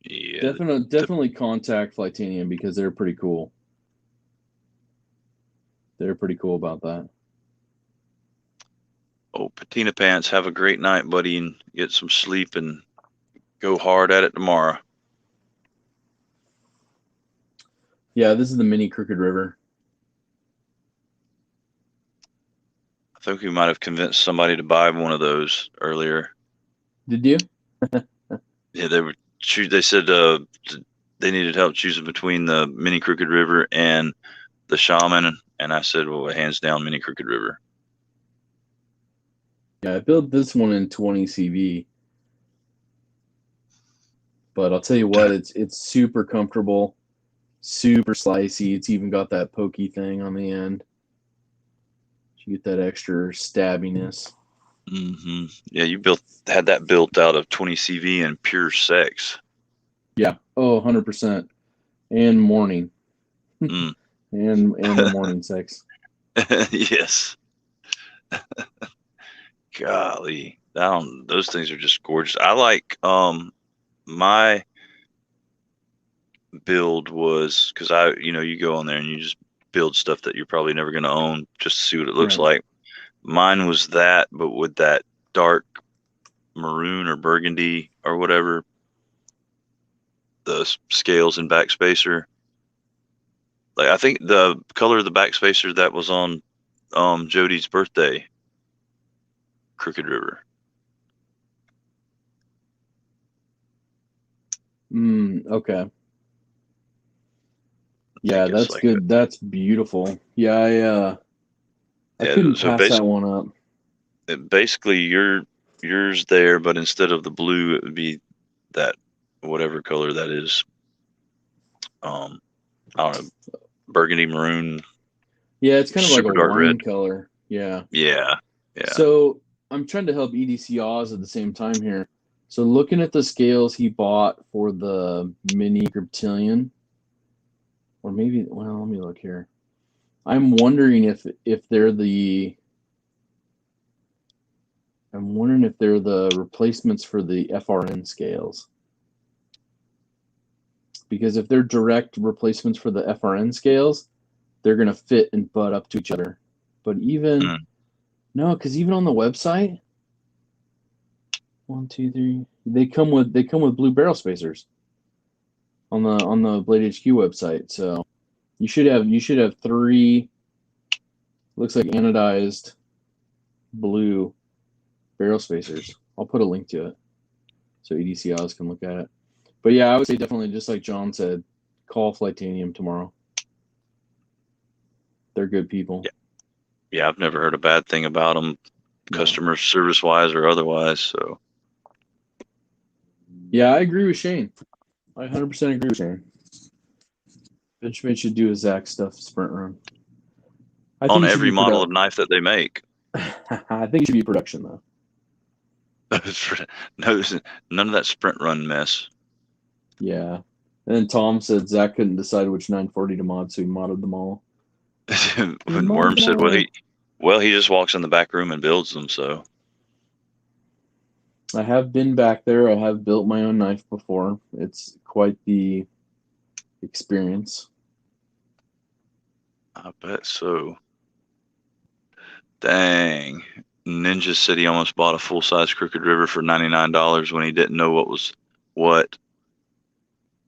Yeah. Definitely contact Flytanium because they're pretty cool. They're pretty cool about that. Oh, Patina Pants, have a great night, buddy, and get some sleep and go hard at it tomorrow. Yeah, this is the mini Crooked River. I think we might have convinced somebody to buy one of those earlier. Did you? Yeah, they said they needed help choosing between the mini Crooked River and the Shaman, and I said, well, hands down, mini Crooked River. Yeah, I built this one in 20 CV. But I'll tell you what, it's super comfortable, super slicey. It's even got that pokey thing on the end. You get that extra stabbiness. Mm-hmm. Yeah, you had that built out of 20 CV and pure sex. Yeah. Oh, 100%. And morning. Mm. and the morning sex. Yes. Golly, those things are just gorgeous. I like my build was because you go on there and you just build stuff that you're probably never going to own just to see what it looks Right. like. Mine was that, but with that dark maroon or burgundy or whatever, the scales and backspacer. Like I think the color of the backspacer that was on Jody's birthday, Crooked River. Okay. I Yeah, think it's that's like good. That's beautiful. Yeah, I couldn't so pass that one up. basically yours there, but instead of the blue, it would be that whatever color that is. I don't know, burgundy maroon, Yeah, it's kind of like a super dark red. wine color. Yeah. Yeah. So I'm trying to help EDC Oz at the same time here. So looking at the scales he bought for the mini Griptilian, or maybe, well, let me look here. I'm wondering if they're the replacements for the FRN scales. Because if they're direct replacements for the FRN scales, they're gonna fit and butt up to each other. But no, because even on the website, 1, 2, 3, they come with blue barrel spacers on the Blade HQ website. So you should have 3. Looks like anodized blue barrel spacers. I'll put a link to it so EDC Oz can look at it. But yeah, I would say definitely, just like John said, call Flytanium tomorrow. They're good people. Yeah, I've never heard a bad thing about them, No. customer service wise or otherwise. So Yeah, I agree with Shane. I 100% agree with Shane. Benjamin should do a Zach stuff sprint run. I think on it should every be model of knife that they make. I think it should be production though. No, none of that sprint run mess. Yeah. And then Tom said Zach couldn't decide which 940 to mod, so he modded them all. When Worm said, he just walks in the back room and builds them. So I have been back there. I have built my own knife before. It's quite the experience. I bet so. Dang. Ninja said he almost bought a full-size Crooked River for $99 when he didn't know what was what.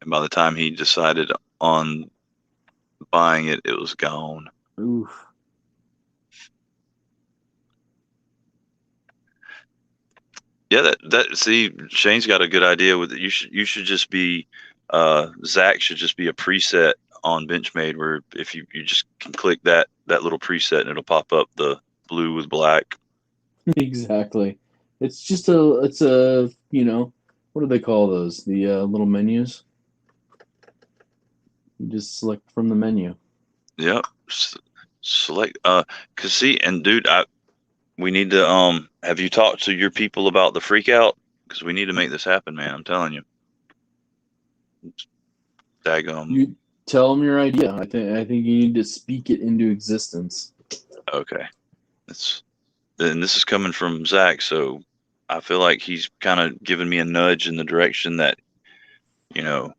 And by the time he decided on buying it, it was gone. Oof. Yeah, that see, Shane's got a good idea with it. You should just be Zach should just be a preset on Benchmade where if you just can click that little preset and it'll pop up the blue with black. Exactly. It's a what do they call those? The little menus. You just select from the menu. Yep. Select 'cause see, and dude, we need to have you talked to your people about the freak out? Because we need to make this happen, man. I'm telling you. Daggum. You tell them your idea. I think you need to speak it into existence. Okay. It's and this is coming from Zach, so I feel like he's kind of giving me a nudge in the direction that, you know,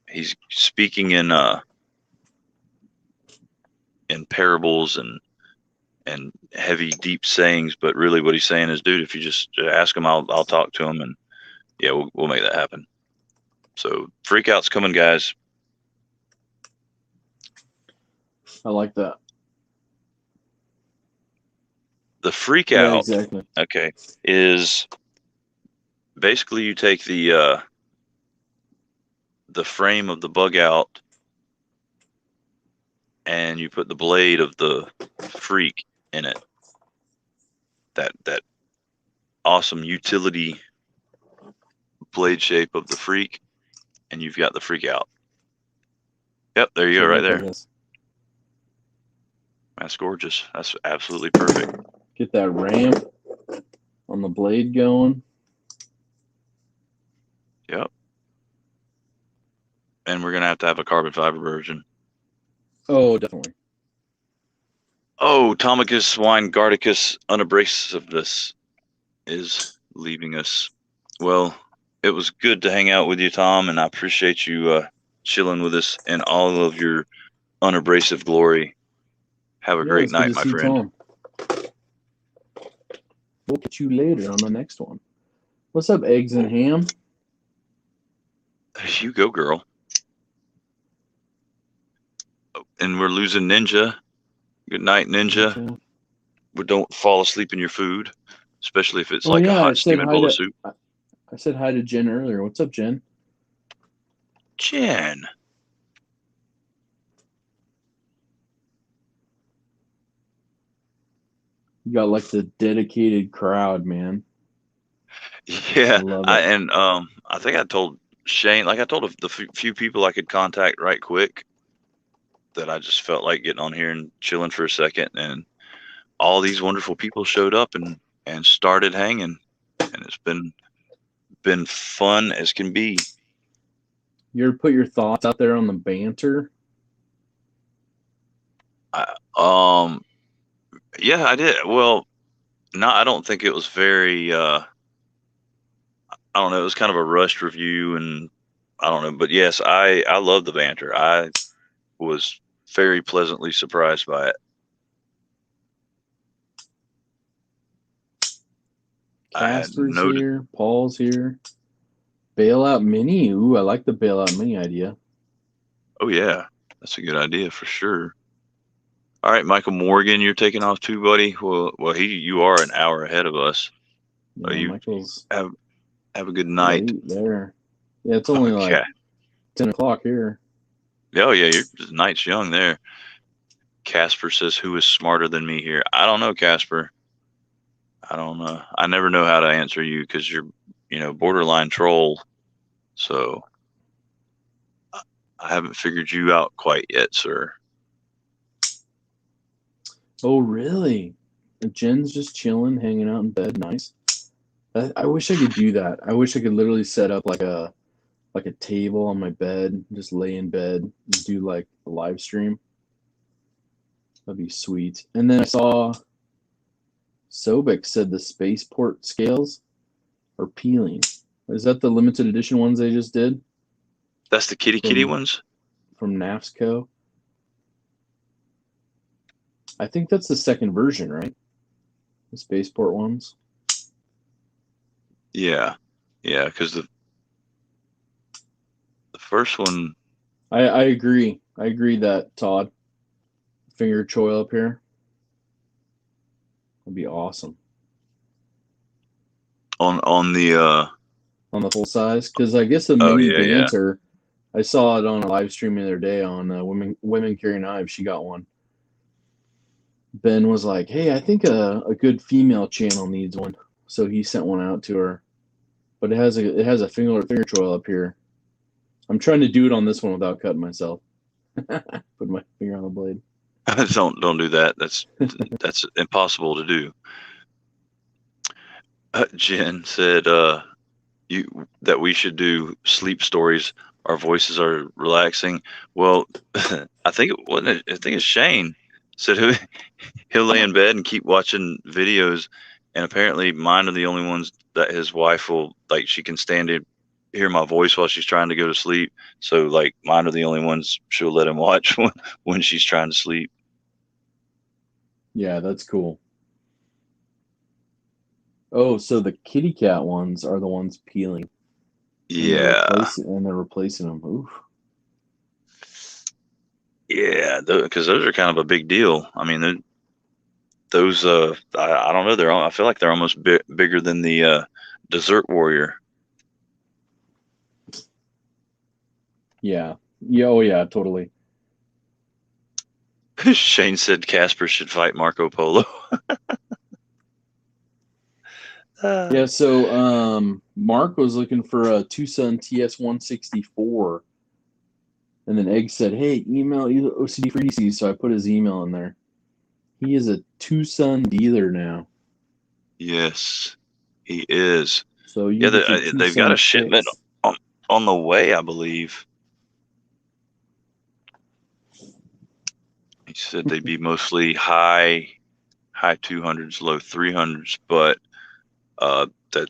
he's speaking in parables and heavy deep sayings, but really what he's saying is, dude, if you just ask him, I'll talk to him, and yeah, we'll make that happen. So freak out's coming, guys. I like that. The freak Yeah, out, exactly. okay, is basically you take the frame of the bug out and you put the blade of the freak in it. That awesome utility blade shape of the freak, and you've got the freak out. Yep, there you So go, right look at there. this. That's gorgeous. That's absolutely perfect. Get that ramp on the blade going. Yep. And we're gonna have to have a carbon fiber version. Oh, definitely. Oh, Tomicus Weingardicus unabrasiveness is leaving us. Well, it was good to hang out with you, Tom, and I appreciate you chilling with us in all of your unabrasive glory. Have a Yeah, great it's good night, to my see friend. Tom. We'll catch you later on the next one. What's up, eggs and ham? You go, girl. And we're losing Ninja. Good night, Ninja. Okay. But don't fall asleep in your food, especially if it's Oh like a yeah, hot steaming bowl of soup. I said hi to Jen earlier. What's up, Jen? Jen. You got like the dedicated crowd, man. I Yeah, love it. I think I told Shane, like I told the few people I could contact right quick that I just felt like getting on here and chilling for a second, and all these wonderful people showed up and started hanging, and it's been fun as can be. You ever put your thoughts out there on the banter? I, yeah, I did. Well, no, I don't think it was very. I don't know. It was kind of a rushed review, and I don't know, but yes, I love the banter. I was very pleasantly surprised by it. I had Casper's no. here. Paul's here. Bailout mini. Ooh, I like the bailout mini idea. Oh yeah, that's a good idea for sure. All right, Michael Morgan, you're taking off too, buddy. Well, you are an hour ahead of us. Yeah, You Michael's have a good night. late there. Yeah, it's only like Okay. 10 o'clock here. Oh yeah, your night's young there. Casper says, "Who is smarter than me here?" I don't know, Casper. I don't know. I never know how to answer you because you're, borderline troll. So I haven't figured you out quite yet, sir. Oh, really? Jen's just chilling, hanging out in bed. Nice. I wish I could do that. I wish I could literally set up like a table on my bed, just lay in bed and do like a live stream. That'd be sweet. And then I saw Sobek said the spaceport scales are peeling. Is that the limited edition ones they just did That's the kitty kitty from ones. from NAFSCO? I think that's the second version, right? The spaceport ones. Yeah, yeah. Because the first one, I agree. I agree that Todd finger choil up here would be awesome. On the on the full size? Because I guess the oh mini yeah, yeah. banter, I saw it on a live stream the other day on Women Carry Knives. She got one. Ben was like, "Hey, I think a good female channel needs one," so he sent one out to her. But it has a finger choil up here. I'm trying to do it on this one without cutting myself. Put my finger on the blade. Don't do that. That's impossible to do. Jen said you that we should do sleep stories. Our voices are relaxing. Well, I think it wasn't. I think it's Shane said he'll lay in bed and keep watching videos, and apparently mine are the only ones that his wife will like. She can stand to hear my voice while she's trying to go to sleep. So like mine are the only ones she'll let him watch when she's trying to sleep. Yeah, that's cool. Oh, so the kitty cat ones are the ones peeling, and Yeah, they're replacing them. Oof. yeah, because those are kind of a big deal. I mean, those I don't know. I feel like they're almost bigger than the Desert Warrior. Yeah. Yeah. Oh, yeah. Totally. Shane said Casper should fight Marco Polo. Yeah. So, Mark was looking for a Tucson TS-164, and then Egg said, "Hey, email OCD for EC." So I put his email in there. He is a Tucson dealer now, Yes, he is. so you Yeah, can get your they've got Tucson a shipment fix. on on the way, I believe. He said they'd be mostly high 200s, low 300s, but that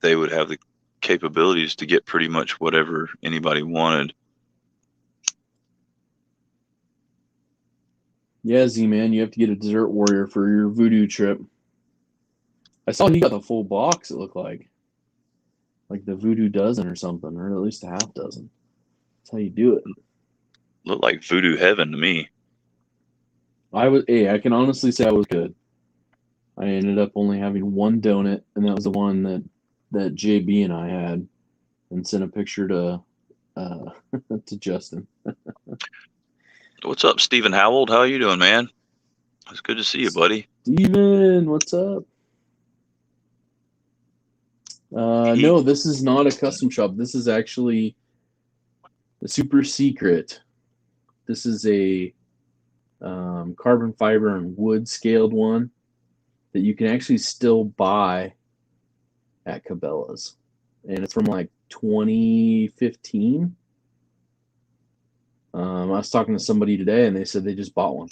they would have the capabilities to get pretty much whatever anybody wanted. Yeah, Z-Man, you have to get a Desert Warrior for your voodoo trip. I saw he got the full box. It looked like the voodoo dozen or something, or at least a half dozen. That's how you do it. Looked like voodoo heaven to me. I can honestly say I was good. I ended up only having one donut, and that was the one that JB and I had, and sent a picture to uh, to Justin. What's up, Stephen Howell? How you doing, man? It's good to see you, buddy. Steven, what's up? He No, this is not a custom shop. This is actually a super secret. This is a carbon fiber and wood scaled one that you can actually still buy at Cabela's, and it's from like 2015. I was talking to somebody today, and they said they just bought one.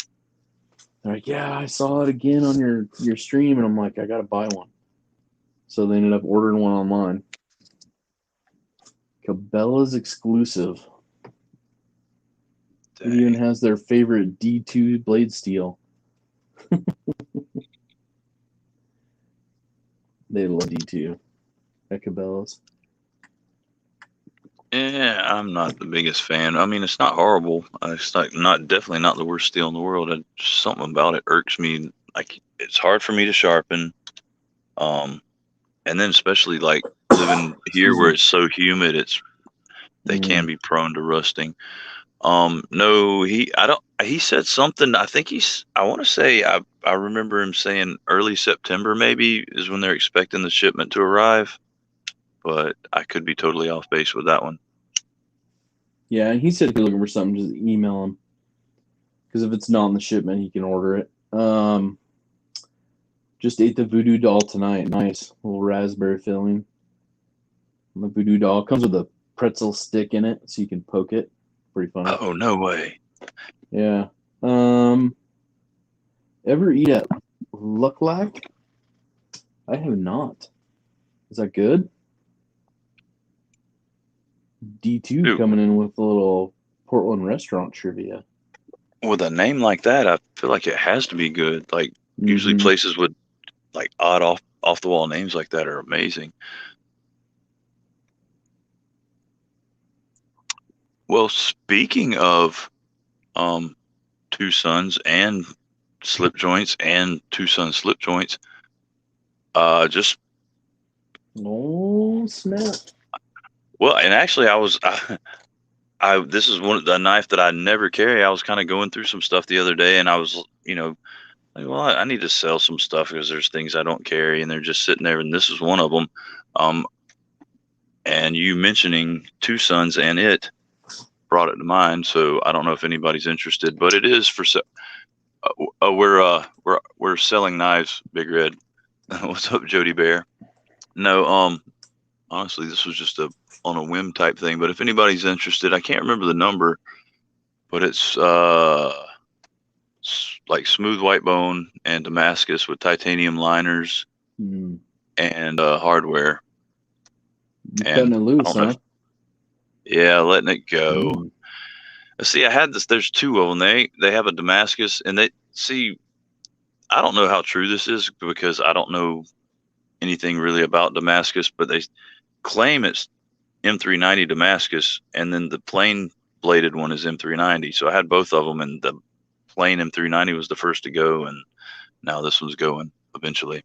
They're like, "Yeah, I saw it again on your stream," and I'm like, "I gotta buy one." So they ended up ordering one online. Cabela's exclusive. It even dang. has their favorite D2 blade steel. They love D2 at Cabela's. Yeah, I'm not the biggest fan. I mean, it's not horrible. It's not definitely not the worst steel in the world. Something about it irks me. Like it's hard for me to sharpen. Um, and then especially like living here Excuse where me. it's so humid, they can Mm. be prone to rusting. No, I don't. He said something. I think I want to say I remember him saying early September maybe is when they're expecting the shipment to arrive, but I could be totally off base with that one. Yeah, and he said if you're looking for something, just email him. Because if it's not in the shipment, he can order it. Just ate the voodoo doll tonight. Nice little raspberry filling. The voodoo doll comes with a pretzel stick in it, so you can poke it. Pretty funny. Oh, no way. Yeah. Ever eat at Luck Lack? I have not. Is that good? D2 Dude, coming in with a little Portland restaurant trivia. with a name like that, I feel like it has to be good. Like usually Mm-hmm. places with like odd off the wall names like that are amazing. Well, speaking of um two sons and slip joints and two sons slip joints, just Oh, snap. Well, and actually, this is the knife that I never carry. I was kind of going through some stuff the other day, and I was, like, well, I need to sell some stuff because there's things I don't carry, and they're just sitting there, and this is one of them. And you mentioning Two Sons and it brought it to mind. So I don't know if anybody's interested, but it is for sale. We're selling knives, Big Red. What's up, Jody Bear? No, honestly, this was just on a whim type thing. But if anybody's interested, I can't remember the number, but it's like smooth white bone and Damascus with titanium liners Mm. and hardware. You And cutting it I loose, don't know. huh? Yeah, letting it go. Mm. See, I had this. There's two of them. They have a Damascus, and they see. I don't know how true this is because I don't know anything really about Damascus, but they claim it's M390 Damascus, and then the plain bladed one is M390. So I had both of them, and the plain M390 was the first to go, and now this one's going eventually.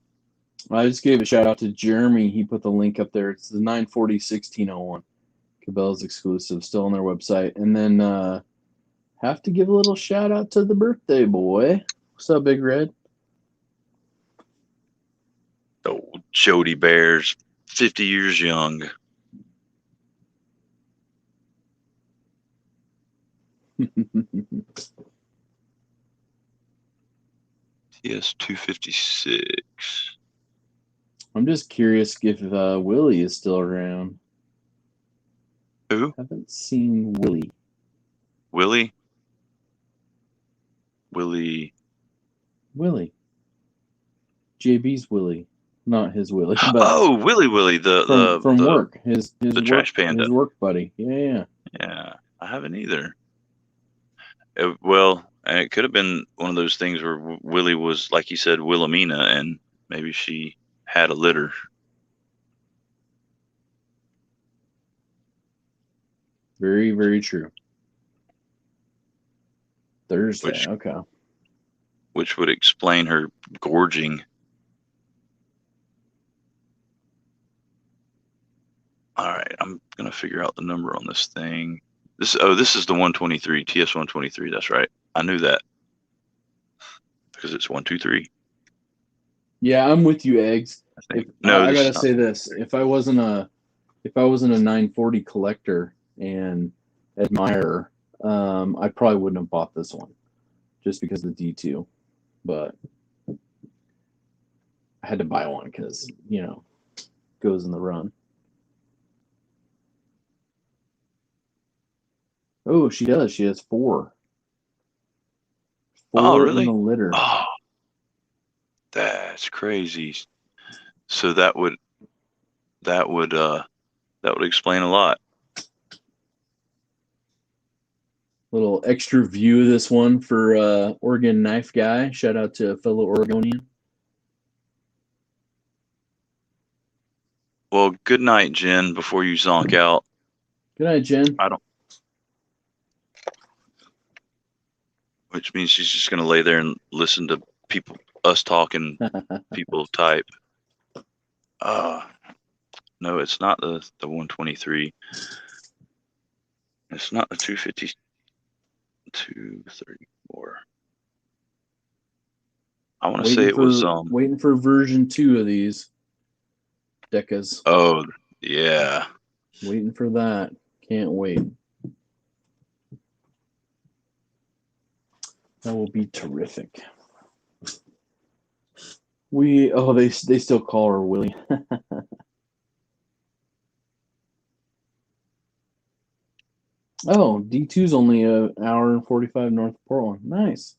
I just gave a shout out to Jeremy. He put the link up there. It's the 940 1601. Cabela's exclusive, still on their website. And then have to give a little shout out to the birthday boy. What's up, Big Red? Old Jody Bear's 50 years young. TS 256. I'm just curious if Willie is still around. Who? Haven't seen Willie. Willie? Willie. JB's Willie, not his Willie, but Oh, Willie, from work. His the work, trash panda. his work buddy. Yeah. Yeah, I haven't either. Well, and it could have been one of those things where Willie was, like you said, Wilhelmina, and maybe she had a litter. Very, very true. Thursday. Okay. Which would explain her gorging. All right, I'm gonna figure out the number on this thing. This is the 123 TS 123. That's right. I knew that because it's 123. Yeah, I'm with you, Eggs. I think. I gotta say this: if I wasn't a 940 collector and admirer, I probably wouldn't have bought this one, just because of the D2. But I had to buy one because goes in the run. Oh, she does. She has four. Oh, Four really? in the litter. Oh, that's crazy. So that would explain a lot. Little extra view of this one for Oregon Knife Guy. Shout out to a fellow Oregonian. Well, good night, Jen. Before you zonk out. Good night, Jen. Which means she's just gonna lay there and listen to us talking, people type. No, it's not the 123. It's not the 250. 234. I want to say it was waiting for version 2 of these Decas. Oh yeah. Waiting for that. Can't wait. That will be terrific. They still call her Willie. Oh, D2's only an hour and 45 north of Portland. Nice.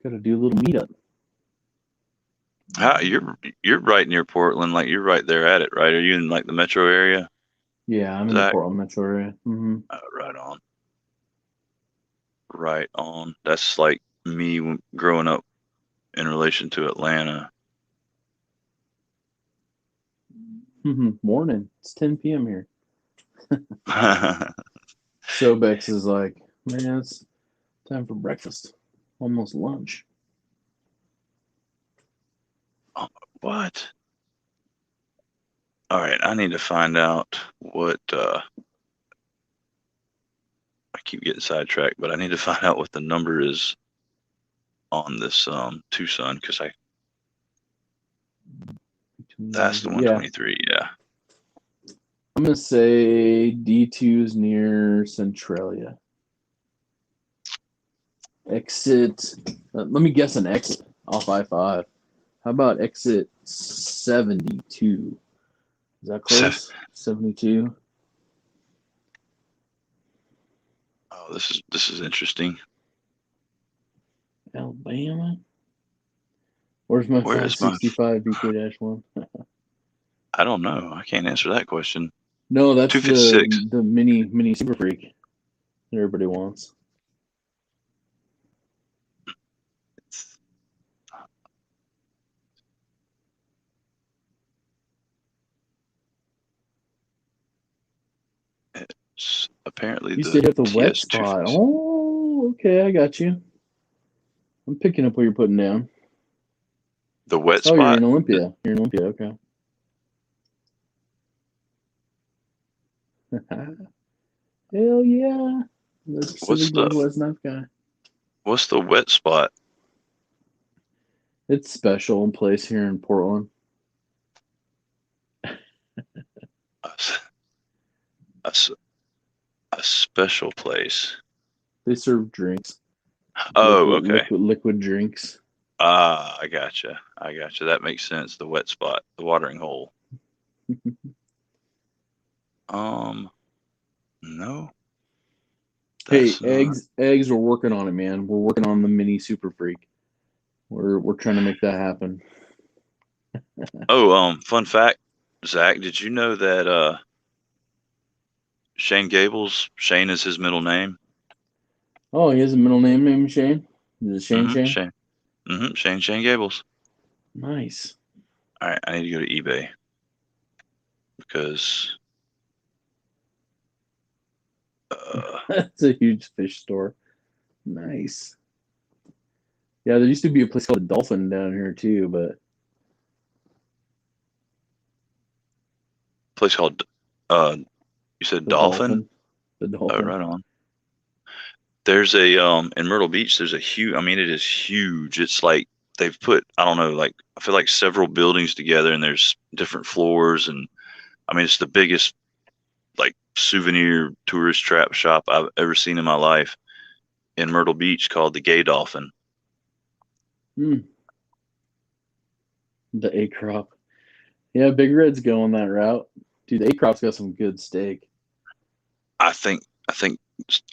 Got to do a little meetup. You're right near Portland, like you're right there at it, right? Are you in like the metro area? Yeah, I'm in the Portland metro area. Mm-hmm. Right on. Right on. That's like me growing up in relation to Atlanta. Morning. It's 10 p.m. here. Sobex is like, man, it's time for breakfast. Almost lunch. What? All right, I need to find out what. I keep getting sidetracked, but I need to find out what the number is on this Tucson because that's the Yeah, 123. Yeah. I'm gonna say D2's near Centralia. Exit. Let me guess an exit off I-5. How about exit 72? Is that So, close? 72. oh, this is interesting. Alabama. Where's my Where is my? 565 BK-1? I don't know. I can't answer that question. No, that's 256. the mini Super Freak that everybody wants. It's apparently You the stayed at the wet TS spot. 256. Oh, okay, I got you. I'm picking up what you're putting down. The wet Oh, you're spot. in Olympia. You're in Olympia, okay. Hell yeah. The What's Pacific the Northwest knife guy. what's the wet spot? It's special in place here in Portland. A, s- a s- a special place. They serve drinks, Oh, okay. liquid drinks. Ah, I gotcha. I gotcha. That makes sense. The wet spot, the watering hole. Um, no, Hey, that's not. eggs. We're working on it, man. We're working on the mini Super Freak. We're trying to make that happen. Oh, fun fact, Zach, did you know that Shane Gables, Shane is his middle name? Oh, he has a middle name named Shane. Is it Shane Mm-hmm. Shane? Shane. Mm-hmm. Shane Gables. Nice. All right, I need to go to eBay because That's a huge fish store. Nice. Yeah, there used to be a place called the Dolphin down here too, but place called you said the Dolphin? Dolphin, the Oh, Dolphin. right on. There's a in Myrtle Beach, there's a huge, I mean it is huge. It's like they've put, I don't know, like I feel like several buildings together and there's different floors and I mean it's the biggest like souvenir tourist trap shop I've ever seen in my life in Myrtle Beach called the Gay Dolphin. Hmm. The A crop. Yeah, Big Red's going that route. Dude, the A crop's got some good steak. I think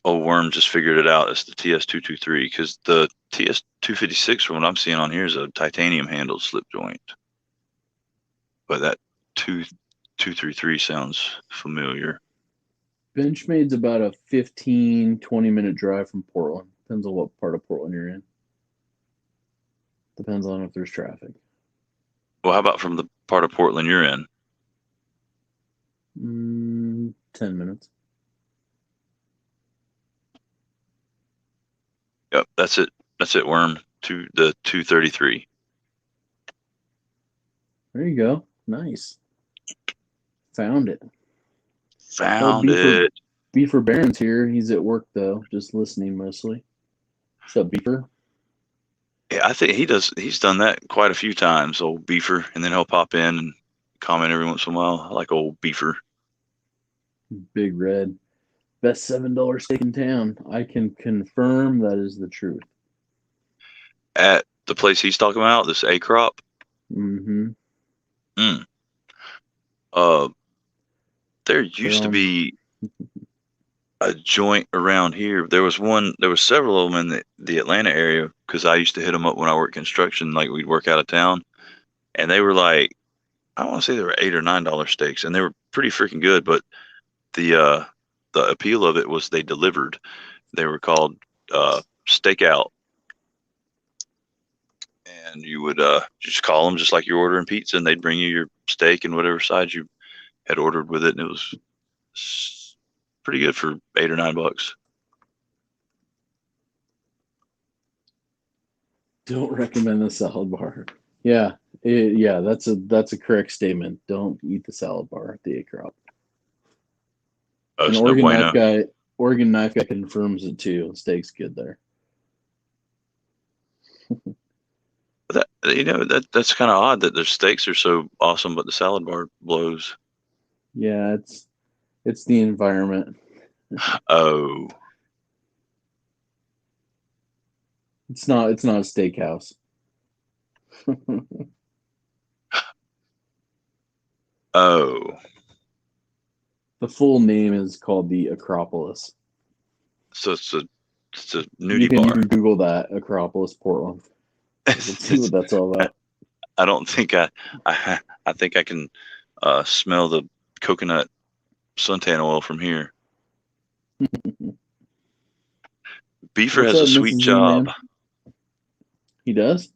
old Worm just figured it out. It's the TS223 because the TS256 from what I'm seeing on here is a titanium handled slip joint. But that 233 sounds familiar. Benchmade's about a 15-20 minute drive from Portland. Depends on what part of Portland you're in. Depends on if there's traffic. Well, how about from the part of Portland you're in? 10 minutes. Yep, that's it. That's it, Worm. To the 233. There you go. Nice. Found it. Oh, Found it. Beefer Barron's here. He's at work though, just listening mostly. What's up, Beefer? Yeah, I think he does. He's done that quite a few times, old Beefer, and then he'll pop in and comment every once in a while. I like old Beefer. Big Red. Best $7 steak in town. I can confirm that is the truth. At the place he's talking about, this A crop. Mm-hmm. Mm. Uh, there They're used to on. be a joint around here. There was one. There was several of them in the Atlanta area because I used to hit them up when I worked construction. Like we'd work out of town, and they were like, I want to say they were $8 or $9 steaks, and they were pretty freaking good. But the appeal of it was they delivered. They were called stakeout, and you would just call them just like you're ordering pizza, and they'd bring you your steak and whatever side you had ordered with it, and it was pretty good for $8 or $9. Don't recommend the salad bar. Yeah, Yeah, that's a correct statement. Don't eat the salad bar at the A crop. Oh, An it's no bueno. Oregon knife guy confirms it too. Steak's good there. That that's kind of odd that their steaks are so awesome, but the salad bar blows. Yeah, it's the environment. Oh, It's not a steakhouse. oh, The full name is called the Acropolis. so it's a You nudie can bar. Google that Acropolis Portland. Let's see what that's all about. I don't think I think I can smell the coconut suntan oil from here. Beaver What's has a up, sweet Mrs. Z job. man? He does?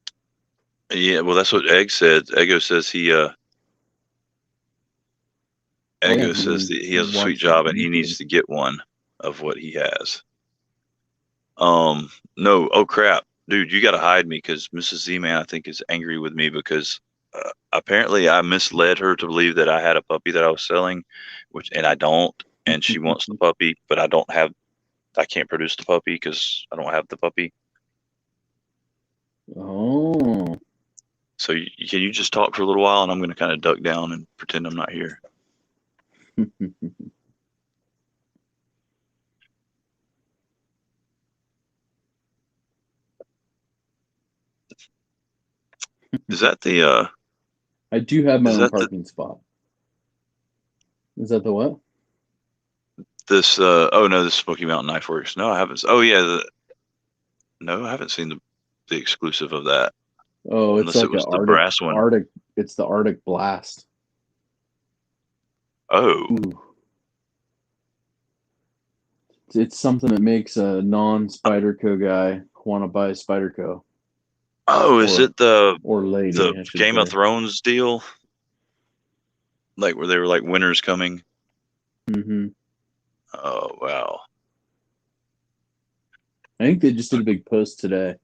Yeah, well, that's what Egg said. Eggo says Oh yeah, Eggo says that he he has a sweet watches job and he YouTube. needs to get one of what he has. No, oh crap, dude, you got to hide me because Mrs. Z-Man I think is angry with me because apparently I misled her to believe that I had a puppy that I was selling, and I don't, and she wants the puppy, but I can't produce the puppy because I don't have the puppy. Oh. So can you just talk for a little while and I'm going to kind of duck down and pretend I'm not here. Is that the I do have my is own that the parking spot. Is that the what? this oh no, this is Smoky Mountain Knife Works. No, I haven't. Oh yeah, no, I haven't seen the exclusive of that Oh, it's unless it like a was the brass one. Arctic. It's the Arctic Blast. Oh, Ooh. It's something that makes a non-Spyderco guy want to buy a Spyderco oh, is it or the lady, I should Game of say. Thrones deal? Like where they were like winter's coming. Hmm. Oh wow. I think they just did a big post today.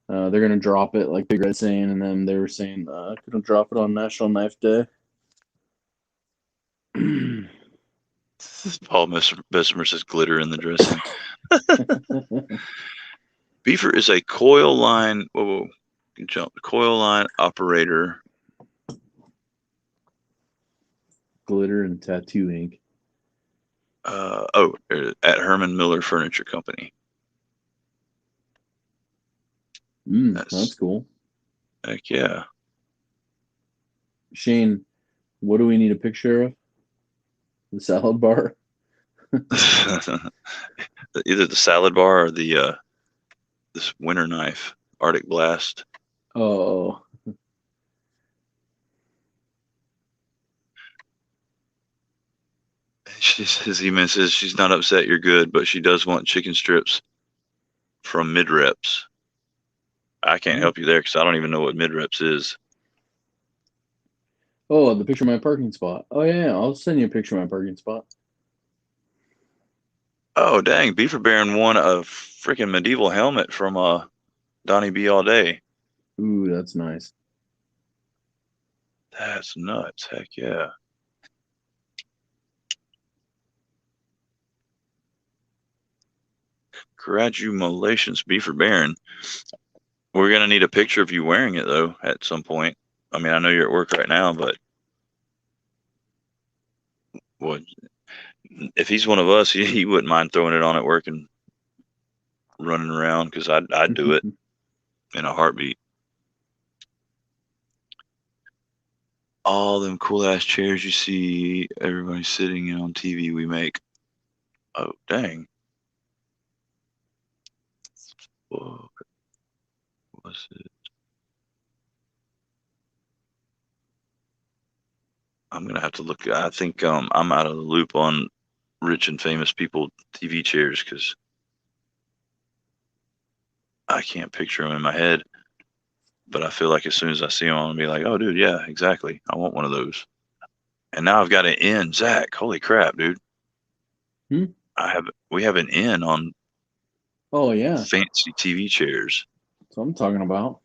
They're gonna drop it like Big Red saying, and then they were saying, "Gonna drop it on National Knife Day." Paul Bessemer says glitter in the dressing. Beaver is a coil line. Whoa, jump. Coil line operator. Glitter and tattoo ink. At Herman Miller Furniture Company. That's cool. Heck yeah. Shane, what do we need a picture of? The salad bar. Either the salad bar or the this winter knife, Arctic Blast. Oh, She says, he says she's not upset you're good, but she does want chicken strips from mid reps. I can't help you there because I don't even know what mid reps is. oh, the picture of my parking spot. Oh yeah, I'll send you a picture of my parking spot. Oh dang, Beaver Baron won a freaking medieval helmet from Donnie B all day. Ooh, that's nice. That's nuts. Heck yeah. Congratulations, Beaver Baron. We're gonna need a picture of you wearing it though at some point. I mean, I know you're at work right now, but well, if he's one of us, he wouldn't mind throwing it on at work and running around because I'd do it in a heartbeat. All them cool ass chairs you see everybody sitting in on TV we make. Oh dang. Whoa, what's it? I'm gonna have to look. I think I'm out of the loop on rich and famous people TV chairs because I can't picture them in my head. But I feel like as soon as I see them, I'm gonna be like, oh, dude, yeah, exactly. I want one of those. And now I've got an in, Zach. Holy crap, dude! Hmm? We have an in on Oh yeah, fancy TV chairs. that's what I'm talking about.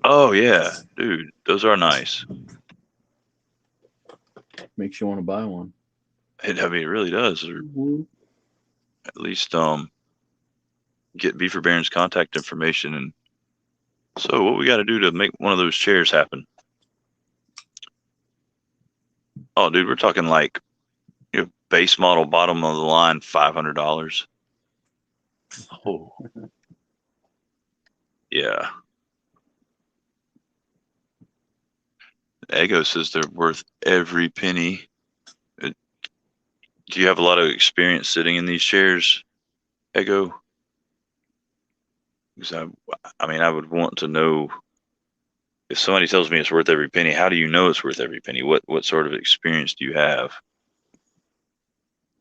Oh yeah, dude, those are nice. Makes you want to buy one. I mean, it really does. Or at least get Beaver Baron's contact information. And so, what we got to do to make one of those chairs happen? Oh, dude, we're talking like base model, bottom of the line, $500. Oh, yeah. Ego says they're worth every penny. Do you have a lot of experience sitting in these chairs, Ego? Because I mean, I would want to know if somebody tells me it's worth every penny. How do you know it's worth every penny? What sort of experience do you have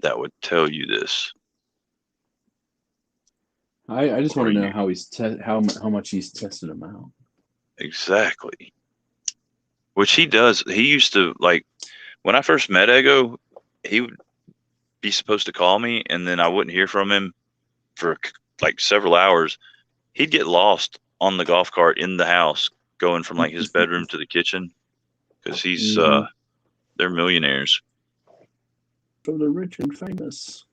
that would tell you this? I just Or want to you know how how much he's tested them out. exactly? Which he does. He used to like when I first met Ego. He would be supposed to call me, and then I wouldn't hear from him for like several hours. He'd get lost on the golf cart in the house, going from like his bedroom to the kitchen, because he's Mhm. they're millionaires. For the rich and famous.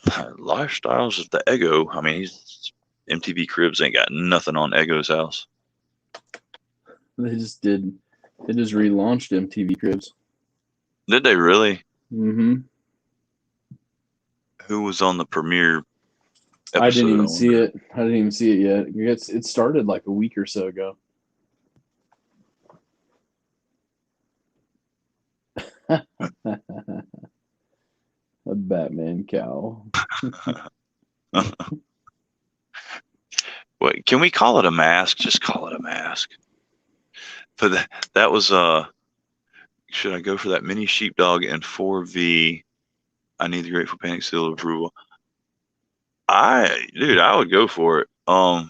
Lifestyles of the Ego. I mean, he's MTV Cribs ain't got nothing on Ego's house. They just relaunched MTV Cribs. Did they really? Mm-hmm. Who was on the premiere I didn't episode? even I see wonder. it. I didn't even see it yet. It started like a week or so ago. A Batman cow. Wait, can we call it a mask? Just call it a mask. But that was should I go for that mini sheepdog and 4V? I need the Grateful Panic seal of approval. Dude, I would go for it. Well,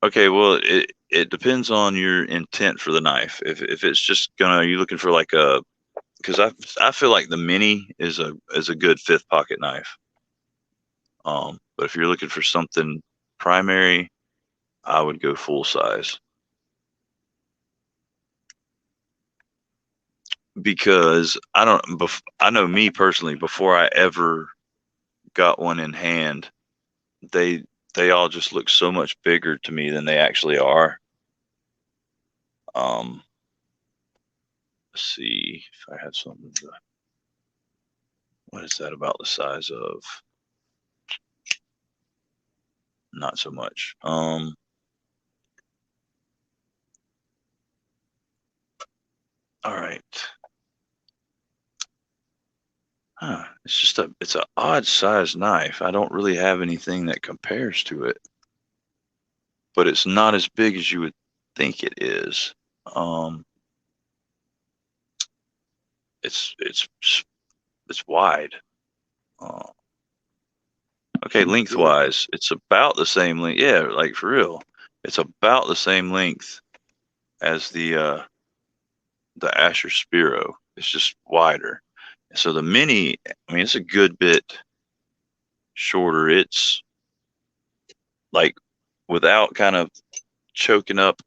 okay, well, it depends on your intent for the knife. If it's just gonna, are you looking for like a? Because I feel like the mini is a good fifth pocket knife. But if you're looking for something primary, I would go full size. Because I know me personally, before I ever got one in hand, they they all just look so much bigger to me than they actually are. Um, let's see if I had something. What is that about the size of? Not so much. All right. Huh. It's an odd size knife. I don't really have anything that compares to it, but it's not as big as you would think it is. Um, it's it's wide. Uh, okay, Pretty thick. lengthwise, it's about the same length. Yeah, like for real, it's about the same length as the Asher Spiro. It's just wider. So the mini, I mean, it's a good bit shorter. It's like without kind of choking up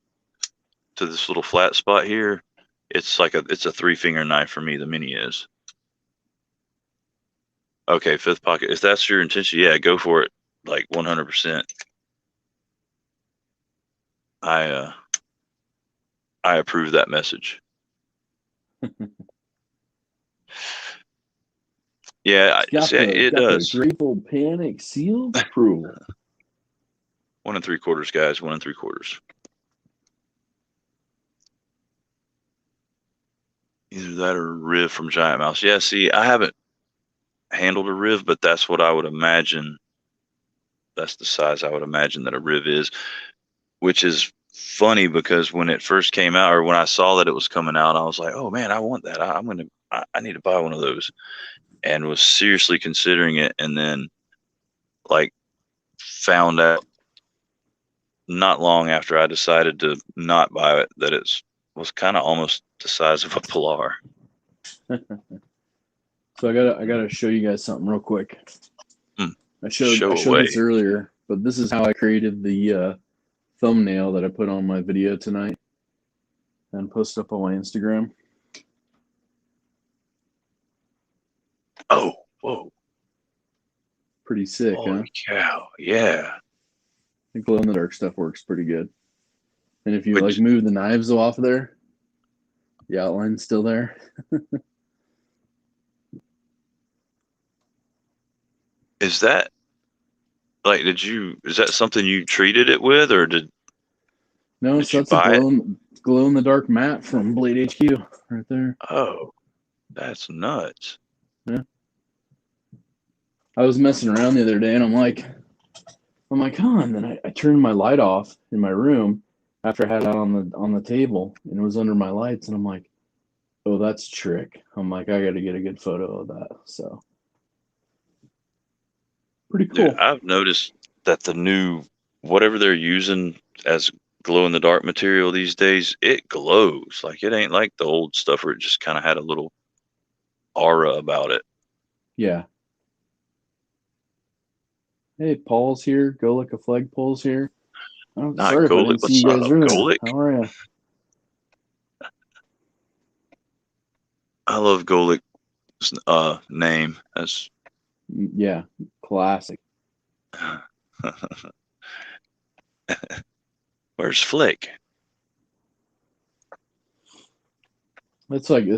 to this little flat spot here. It's a three-finger knife for me. The mini is. Okay, fifth pocket. If that's your intention, yeah, go for it. Like 100%. I uh I approve that message. Yeah, see, it Got the does. Grateful Panic seal of approval. 1 3/4, guys. 1 3/4. Either that or Riv from Giant Mouse. Yeah, see, I haven't handled a Riv, but that's what I would imagine. That's the size I would imagine that a Riv is, which is funny because when it first came out or when I saw that it was coming out, I was like, oh man, I want that. I need to buy one of those, and was seriously considering it, and then like found out not long after I decided to not buy it that it was kind of almost the size of a Pilar. So I gotta show you guys something real quick. Hmm. I Show showed this away. earlier, but this is how I created the thumbnail that I put on my video tonight and post up on my Instagram. Oh, whoa. Pretty sick, huh? Holy cow. Yeah. The glow in the dark stuff works pretty good. And if you like Which move the knives off of there, the outline's still there. is that like is that something you treated it with, or No, did so you that's a buy it? glow in the dark mat from Blade HQ right there. Oh, that's nuts. Yeah. I was messing around the other day and I'm like, huh, and then I turned my light off in my room after I had it on the table and it was under my lights and I'm like, oh, that's trick. I'm like, I gotta get a good photo of that. So pretty Dude, cool. I've noticed that the new whatever they're using as glow in the dark material these days, it glows. Like it ain't like the old stuff where it just kind of had a little aura about it. Yeah. Hey, Paul's here. Go like a flagpole's here. Oh, Not sorry if I Golic. didn't see What's you guys up, earlier. Golic? How are you? I love Golic's name. That's Yeah, classic. where's Flick? It's like hey,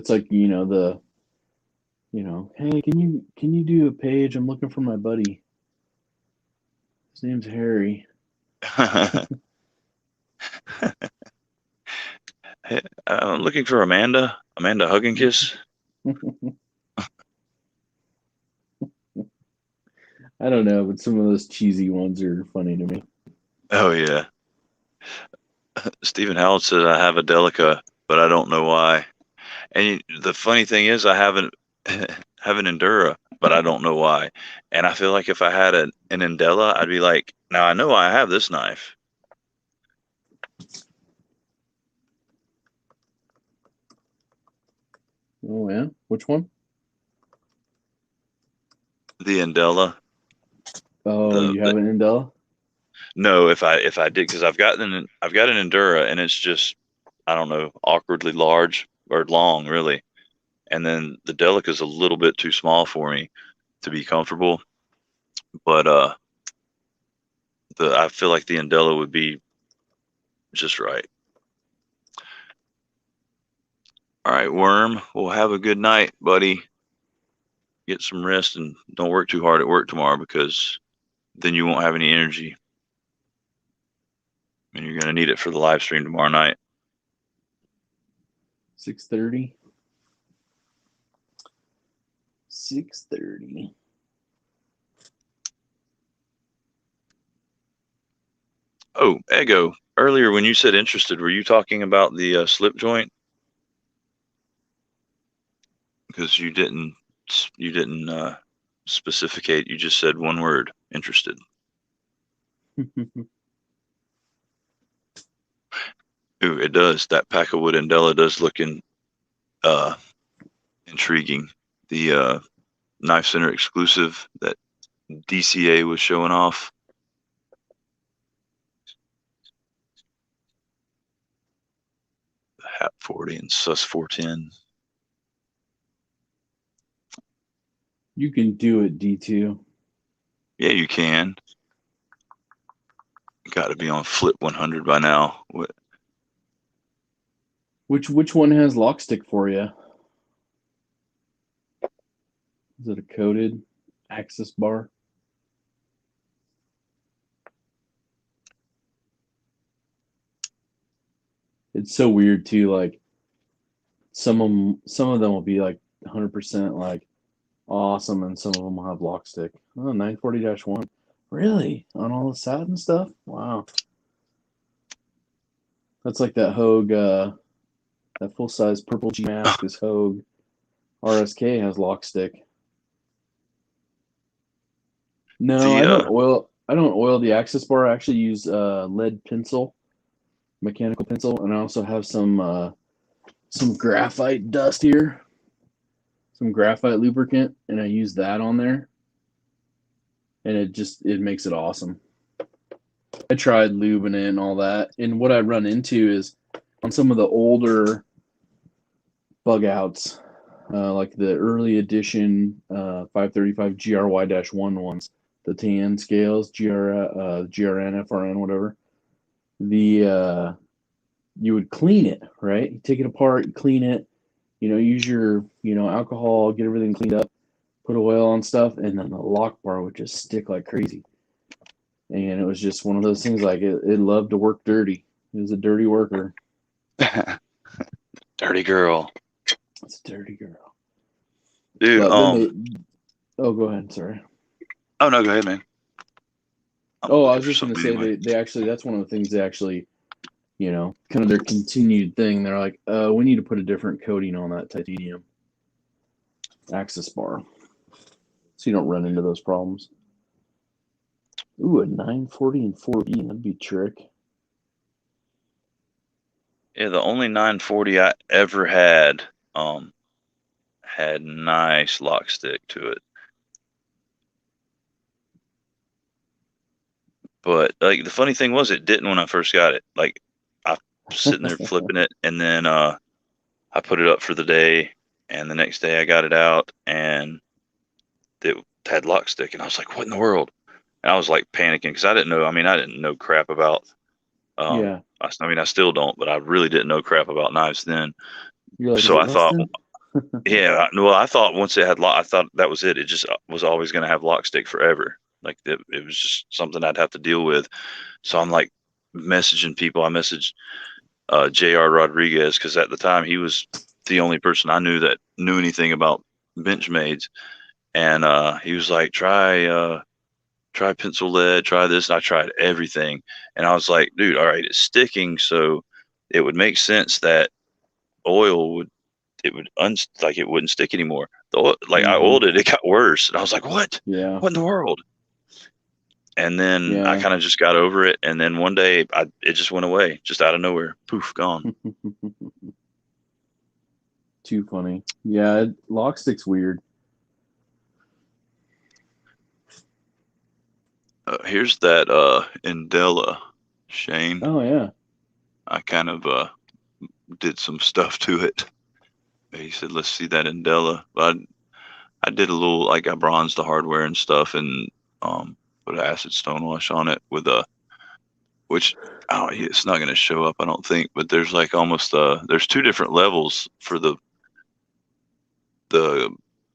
can you do a page? I'm looking for my buddy. His name's Harry. Hey, I'm looking for Amanda. Amanda Hug and Kiss. I don't know, but some of those cheesy ones are funny to me. Oh yeah. Stephen Howard says I have a Delica, but I don't know why. And the funny thing is, I haven't have an Endura, but I don't know why. And I feel like if I had an Endella, I'd be like, now I know I have this knife. Oh yeah, which one? The Endella. Oh, you have an Indella? No, if I did, because I've got an Endura, and it's just I don't know, awkwardly large or long, really. And then the Delica is a little bit too small for me to be comfortable. But I feel like the Endella would be just right. All right, Worm. Well, have a good night, buddy. Get some rest and don't work too hard at work tomorrow, because then you won't have any energy, and you're gonna need it for the live stream tomorrow night. 6:30. 6:30. Oh, Ego. Earlier when you said interested, were you talking about the slip joint? Because you didn't specificate. You just said one word, interested. Ooh, it does. That Packwood Andella does look intriguing. The Knife Center exclusive that DCA was showing off. The HAP 40 and SUS 410. You can do it, D2. Yeah, you can. Got to be on Flip 100 by now. Which one has lock stick for you? Is it a coated access bar? It's so weird too. Like some of them will be like 100% like awesome, and some of them will have lock stick. Oh, 940-1. Really? On all the satin stuff? Wow. That's like that Hogue, that full size purple G mask is Hogue. RSK has lock stick. No, The I don't oil the access bar. I actually use lead pencil, mechanical pencil, and I also have some graphite dust here, some graphite lubricant, and I use that on there, and it makes it awesome. I tried lubing it and all that. And what I run into is on some of the older bug outs, like the early edition 535 GRY-1 ones, the tan scales, GRN, FRN, whatever. You would clean it, right? You take it apart, you clean it, use your, alcohol, get everything cleaned up, put oil on stuff, and then the lock bar would just stick like crazy. And it was just one of those things like it loved to work dirty. It was a dirty worker. Dirty girl. It's a dirty girl. Dude, But then oh, go ahead. Sorry. Oh, no, go ahead, man. I was just going to say they actually, that's one of the things they actually, kind of their continued thing. They're like, we need to put a different coating on that titanium access bar so you don't run into those problems. Ooh, a 940 and 4E, that'd be a trick. Yeah, the only 940 I ever had nice lock stick to it. But like the funny thing was it didn't when I first got it. Like I was sitting there flipping it, and then I put it up for the day, and the next day I got it out and it had lock stick, and I was like, what in the world? And I was like panicking because I didn't know. I mean, I didn't know crap about Yeah. I mean, I still don't, but I really didn't know crap about knives then. You're like, So I thought, rusting? yeah, well, I thought once it had lock, I thought that was it. It just was always going to have lock stick forever. Like it was just something I'd have to deal with. So I'm like messaging people. I messaged J.R. Rodriguez because at the time he was the only person I knew that knew anything about Benchmades, and he was like, try pencil lead, try this. And I tried everything, and I was like, dude, all right, it's sticking, so it would make sense that oil would like it wouldn't stick anymore. The oil, like I oiled it, it got worse, and I was like, what? Yeah. What in the world? And then I Yeah. kind of just got over it, and then one day it just went away, just out of nowhere, poof, gone. Too funny. Yeah, lock stick's weird. Here's that Indela, Shane. Oh yeah. I kind of did some stuff to it. He said, let's see that Indela. But I did a little, like I bronzed the hardware and stuff, and put an acid stonewash on it with which it's not going to show up, I don't think. But there's like almost there's two different levels for the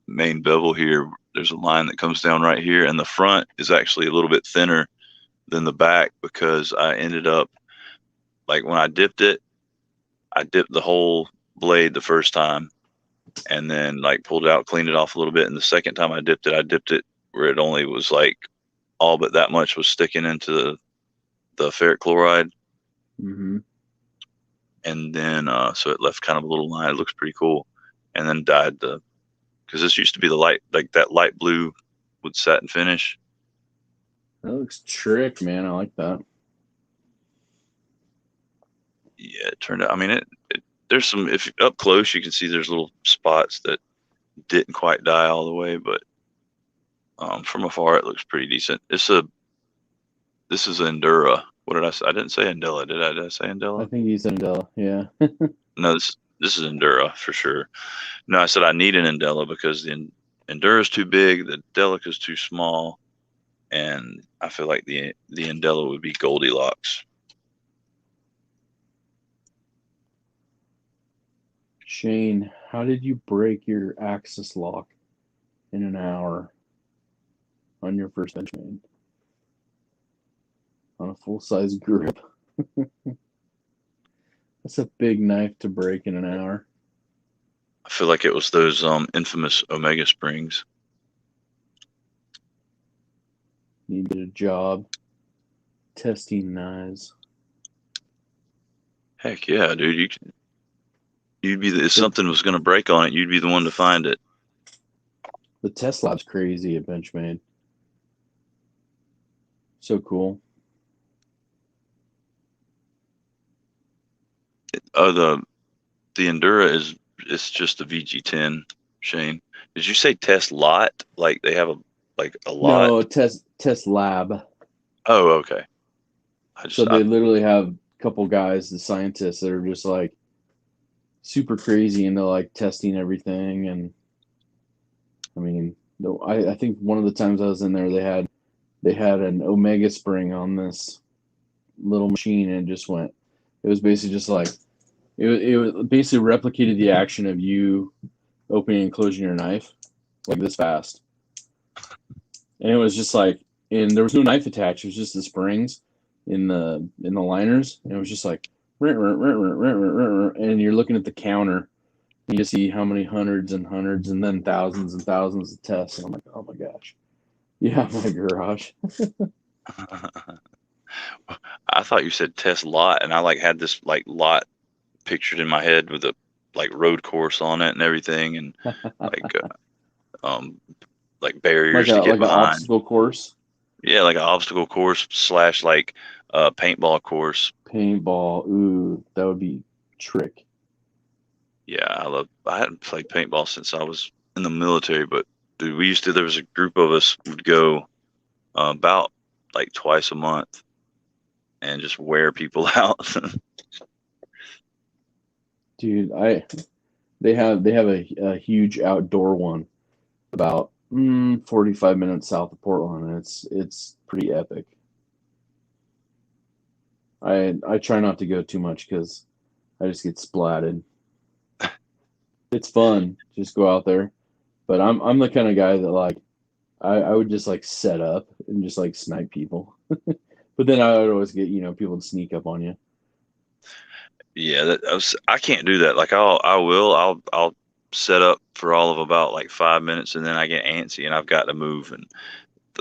main bevel here. There's a line that comes down right here, and the front is actually a little bit thinner than the back because I ended up, like when I dipped the whole blade the first time, and then like pulled it out, cleaned it off a little bit, and the second time I dipped it where it only was like all but that much was sticking into the ferric chloride. Mm-hmm. And then so it left kind of a little line. It looks pretty cool. And then dyed because this used to be the light, like that light blue with satin finish. That looks trick, man. I like that. Yeah, it turned out. I mean, there's some, if up close you can see there's little spots that didn't quite dye all the way, but from afar it looks pretty decent. This is Endura. What did I say? I didn't say Indela, did I? Did I say Indela? I think you said Indela, yeah. No, this is Endura for sure. No, I said I need an Indela because the Endura is too big, the Delica is too small, and I feel like the Indela would be Goldilocks. Shane, how did you break your axis lock in an hour on your first Benchmade? On a full-size grip. That's a big knife to break in an hour. I feel like it was those infamous Omega springs. You did a job testing knives. Heck yeah, dude! You'd be if something was going to break on it, you'd be the one to find it. The test lab's crazy at Benchmade. So cool. The Endura it's just a VG10, Shane. Did you say test lot? Like they have a lot? No, test lab. Oh, okay. I So just, they literally have a couple guys, the scientists, that are just like super crazy into like testing everything. And I mean, I think one of the times I was in there, they had an omega spring on this little machine, and it just went. It was basically just like it basically replicated the action of you opening and closing your knife like this fast, and it was just like, and there was no knife attached. It was just the springs in the liners, and it was just like, and you're looking at the counter. You just see how many hundreds and hundreds, and then thousands and thousands of tests. And I'm like, oh my gosh, yeah, my garage. I thought you said test lot, and I like had this like lot pictured in my head with a like road course on it and everything, and like um like like barriers a to get like an behind. obstacle course. Yeah, like an obstacle course slash like paintball course. Paintball, ooh, that would be trick. Yeah, I hadn't played paintball since I was in the military, but dude, there was a group of us would go about like twice a month and just wear people out. Dude, they have a huge outdoor one about 45 minutes south of Portland, and it's pretty epic. I try not to go too much because I just get splatted. It's fun, just go out there, but I'm the kind of guy that like I would just like set up and just like snipe people, but then I would always get people to sneak up on you. Yeah, I can't do that. Like I'll set up for all of about like 5 minutes and then I get antsy and I've got to move. And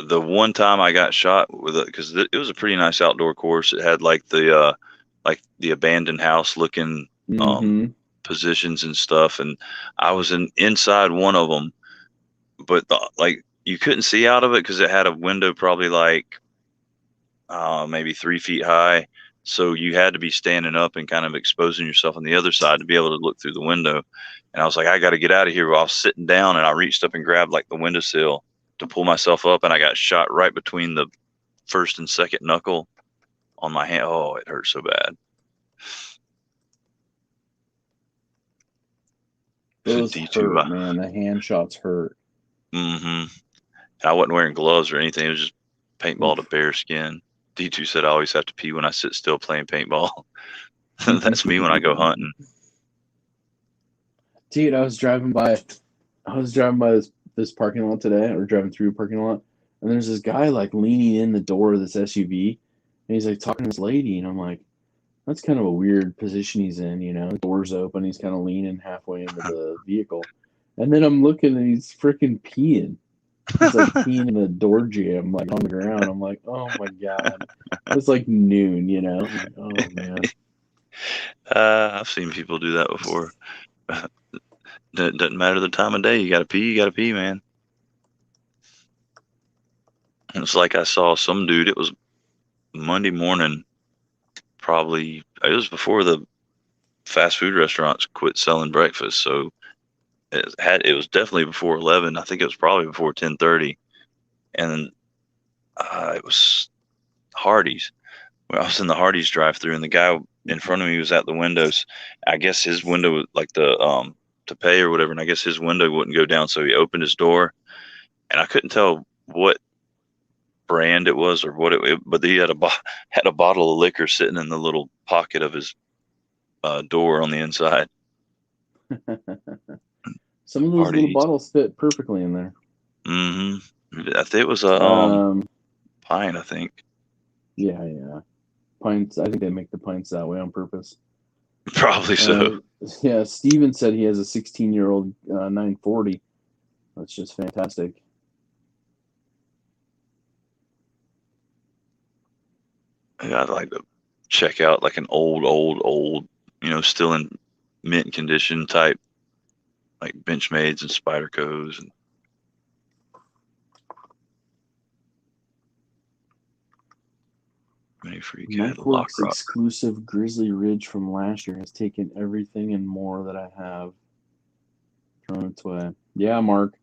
the one time I got shot with it, because it was a pretty nice outdoor course. It had like the abandoned house looking um Mm-hmm. positions and stuff, and I was inside one of them, but like you couldn't see out of it because it had a window probably like maybe 3 feet high. So you had to be standing up and kind of exposing yourself on the other side to be able to look through the window. And I was like, I got to get out of here. Well, I was sitting down and I reached up and grabbed like the windowsill to pull myself up, and I got shot right between the first and second knuckle on my hand. Oh, it hurt so bad. It's in Those D2. hurt, man. The hand shots hurt. Mm-hmm. I wasn't wearing gloves or anything. It was just paintball to Oof. bare skin. D2 said I always have to pee when I sit still playing paintball. That's me when I go hunting. Dude, I was driving by this parking lot today, or driving through a parking lot, and there's this guy like leaning in the door of this SUV, and he's like talking to this lady, and I'm like, that's kind of a weird position he's in, The door's open, he's kind of leaning halfway into the vehicle, and then I'm looking, and he's freaking peeing. He's like peeing in the door jamb, like on the ground. I'm like, oh my god. It's like noon. I'm like, oh man. I've seen people do that before. Doesn't matter the time of day. You gotta pee, man. And it's like I saw some dude. It was Monday morning, probably. It was before the fast food restaurants quit selling breakfast, so it was definitely before 11. I think it was probably before 10:30, and it was Hardee's. Well, I was in the Hardee's drive-through, and the guy in front of me was at the windows. I guess his window, like the to pay or whatever, and I guess his window wouldn't go down, so he opened his door, and I couldn't tell what brand it was or what but he had had a bottle of liquor sitting in the little pocket of his door on the inside. Some of those little Hardee's. bottles fit perfectly in there. I think it was a Um, pint. I think yeah, yeah. Pints. I think they make the pints that way on purpose. probably so. Yeah, Steven said he has a 16-year-old 940. That's just fantastic. I'd like to check out like an old, still in mint condition type, like Benchmades and Spydercos and Mini Freak had a lock Mikeworks rock. exclusive Grizzly Ridge from last year has taken everything and more that I have thrown its way. Yeah, Mark.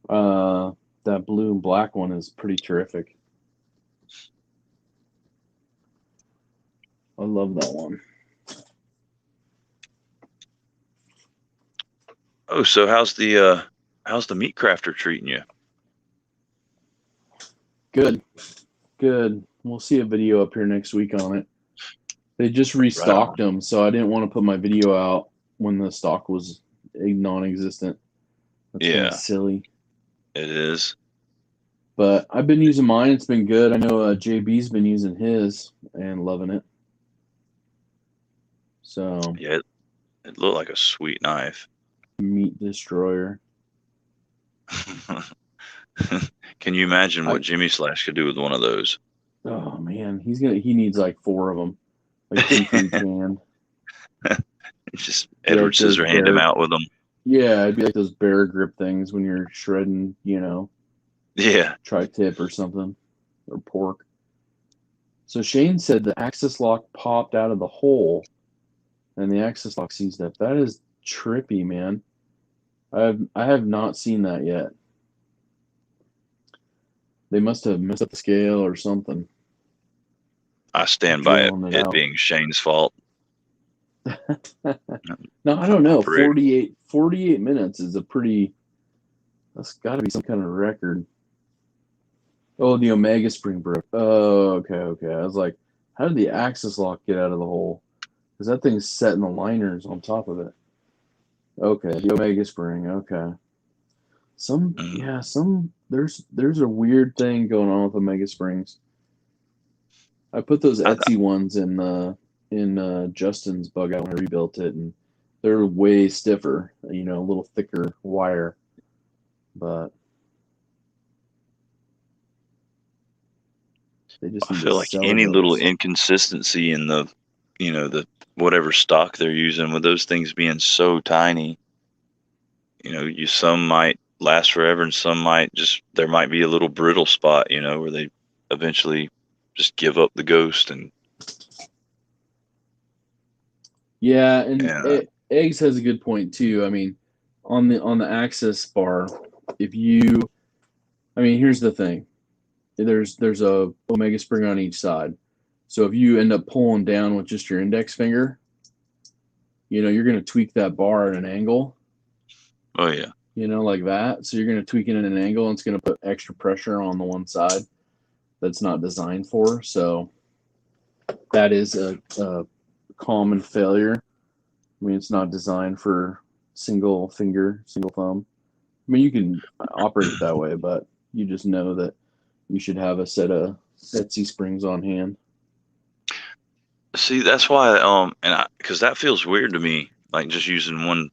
That blue and black one is pretty terrific. I love that one. Oh, so how's the meat crafter treating you? Good. Good. We'll see a video up here next week on it. They just Right restocked on. them, so I didn't want to put my video out when the stock was non-existent. That's kind of Yeah, silly. it is. But I've been using mine. It's been good. I know JB's been using his and loving it. So, Yeah, it looked like a sweet knife. meat destroyer. Can you imagine I what Jimmy Slash could do with one of those? Oh man, he needs like four of them, like two for each hand. It's just Be Edward like those Scissorhand him bear, out with them. yeah, it'd be like those bear grip things when you're shredding, Yeah. tri-tip or something, or pork. So Shane said the axis lock popped out of the hole, and the axis lock seized up. That is trippy, man. I have not seen that yet. They must have messed up the scale or something, I stand by it. drilling it It out. being Shane's fault. No, I don't know. Prick. 48 minutes is a pretty. That's got to be some kind of record. Oh, the Omega spring broke. Oh, okay. I was like, how did the axis lock get out of the hole? Because that thing's set in the liners on top of it. Okay, the Omega spring. Okay. Mm. There's a weird thing going on with Omega springs. I put those I, Etsy ones in Justin's bug out when I rebuilt it, and they're way stiffer. A little thicker wire, but they just I need to feel like sell any little those. inconsistency in the whatever stock they're using with those things being so tiny, some might last forever and some there might be a little brittle spot, where they eventually just give up the ghost Yeah, and and eggs has a good point too. I mean, on the axis bar, if you, I mean, here's the thing. There's a omega spring on each side. So if you end up pulling down with just your index finger, you're going to tweak that bar at an angle, oh yeah. like that. So you're going to tweak it at an angle, and it's going to put extra pressure on the one side that's not designed for. So that is a common failure. I mean, it's not designed for single finger, single thumb. I mean, you can operate it that way, but you just know that you should have a set of Etsy springs on hand. See, that's why because that feels weird to me, like just using one,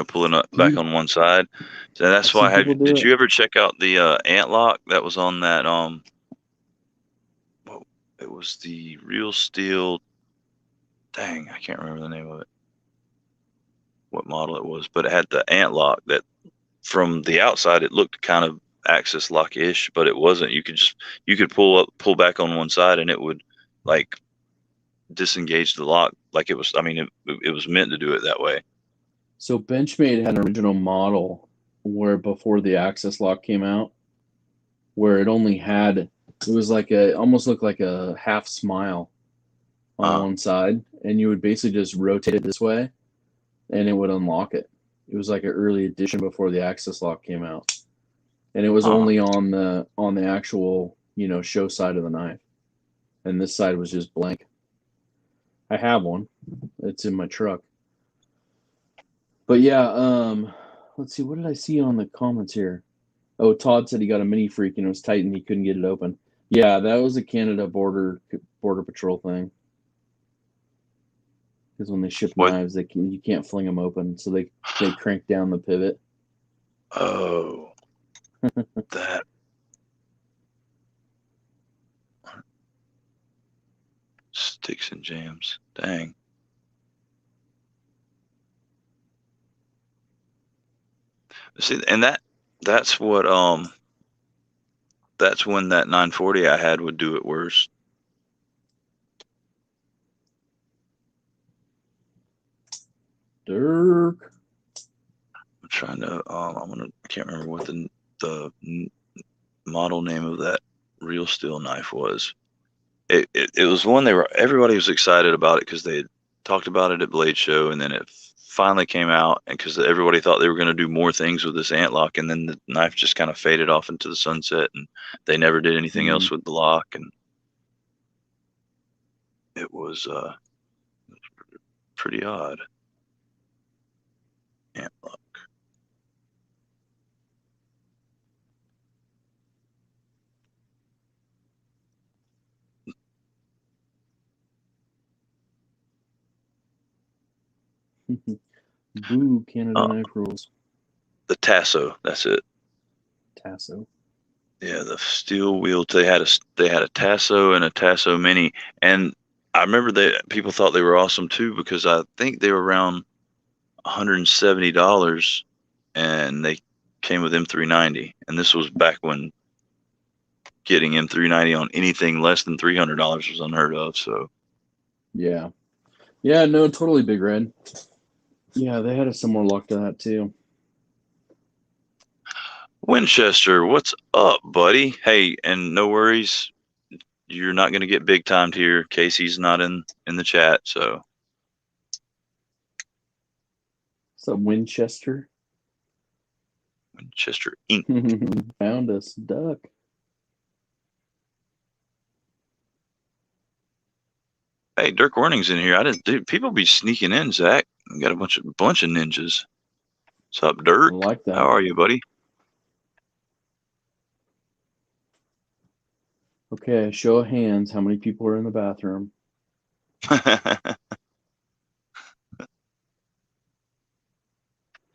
pulling up back Dude, on one side. So that's I've why seen people do did it. you ever check out the ant lock that was on that what, it was the real steel, dang, I can't remember the name of it, what model it was, but it had the ant lock that from the outside it looked kind of axis lock-ish, but it wasn't. You could pull back on one side and it would like disengage the lock like it was, I mean it was meant to do it that way. So Benchmade had an original model where before the Access lock came out, where it was like almost looked like a half smile on Uh, one side, and you would basically just rotate it this way, and it would unlock it. It was like an early edition before the Access lock came out, and it was huh. only on the actual show side of the knife, and this side was just blank. I have one. It's in my truck. But yeah, let's see. What did I see on the comments here? Oh, Todd said he got a mini freak and it was tight and he couldn't get it open. Yeah, that was a Canada border patrol thing. Because when they ship What? knives, you can't fling them open, so they crank down the pivot. Oh, that sticks and jams. Dang. See, and that's when that 940 I had would do it worse. Dirk. I'm trying to I can't remember what the model name of that real steel knife was. It was one everybody was excited about it because they had talked about it at Blade Show, and then it finally came out, and because everybody thought they were going to do more things with this ant lock, and then the knife just kind of faded off into the sunset, and they never did anything else with the lock, and it was pretty odd. Ant lock. Boo, Canada knife rules. The Tasso, that's it. Tasso. Yeah, the steel wheel. They had a Tasso and a Tasso Mini, and I remember that people thought they were awesome too because I think they were around $170, and they came with M390, and this was back when getting M390 on anything less than $300 was unheard of. So yeah, no, totally, Big Red. Yeah, they had a similar lock to that too. Winchester, what's up, buddy? Hey, and no worries, you're not going to get big timed here. Casey's not in the chat, so. What's up, Winchester? Winchester Inc. Found us, duck. Hey, Dirk Warning's in here. Dude, people be sneaking in, Zach. We got a bunch of ninjas. What's up, Dirk? I like that. How are you, buddy? Okay, show of hands. How many people are in the bathroom?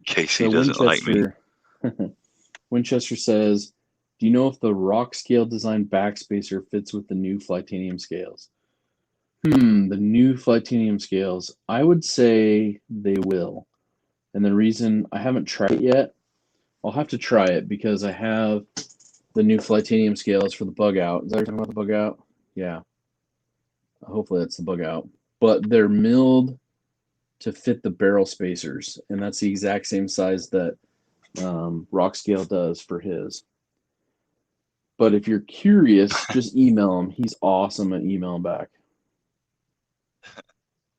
Casey doesn't like me. Winchester says, do you know if the rock scale design backspacer fits with the new Flytanium scales? The new Flytanium scales. I would say they will. And the reason I haven't tried it yet, I'll have to try it because I have the new Flytanium scales for the bug out. Is that what you're talking about, the bug out? Yeah. Hopefully that's the bug out. But they're milled to fit the barrel spacers, and that's the exact same size that Rock Scale does for his. But if you're curious, just email him. He's awesome at emailing back.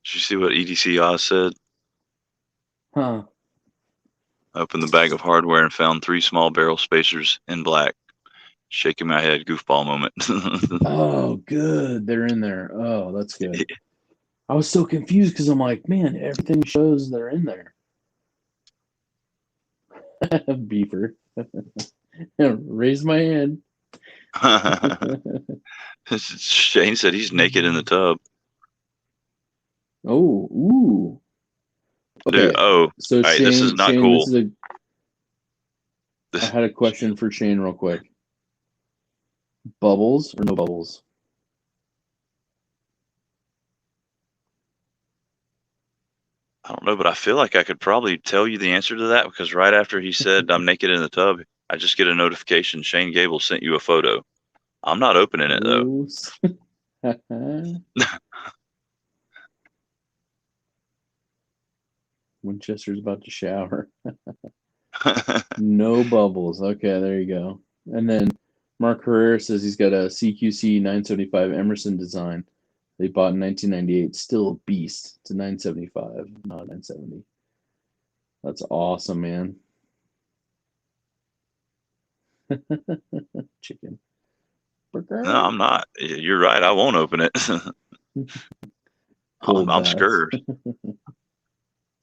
Did you see what EDC Oz said? Huh. I opened the bag of hardware and found 3 small barrel spacers in black. Shaking my head, goofball moment. Oh, good. They're in there. Oh, that's good. I was so confused because I'm like, man, everything shows they're in there. Beaver. Raise my hand. Shane said he's naked in the tub. Oh, ooh. Okay. Dude, so right, Shane, this is not Shane, cool. I had a question for Shane real quick. Bubbles or no bubbles? I don't know, but I feel like I could probably tell you the answer to that because right after he said I'm naked in the tub, I just get a notification. Shane Gable sent you a photo. I'm not opening it though. Winchester's about to shower. No bubbles. Okay, there you go. And then Mark Herrera says he's got a CQC 975 Emerson design they bought in 1998. Still a beast. It's a 975, not a 970. That's awesome, man. Chicken. Burger. No, I'm not. You're right. I won't open it. I'm scared.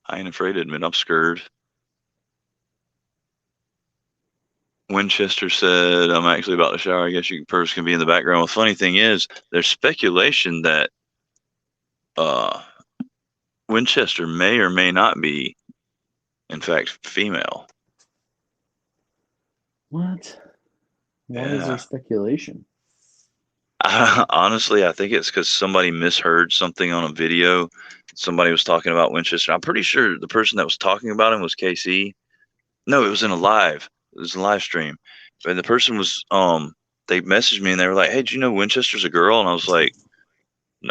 I ain't afraid to admit I'm scared. Winchester said, I'm actually about to shower. I guess you person can be in the background. Well, the funny thing is, there's speculation that Winchester may or may not be, in fact, female. What? Why is there speculation? Honestly, I think it's because somebody misheard something on a video. Somebody was talking about Winchester. I'm pretty sure the person that was talking about him was KC. No, it was in a live. It was a live stream. And the person was, they messaged me and they were like, hey, do you know Winchester's a girl? And I was like,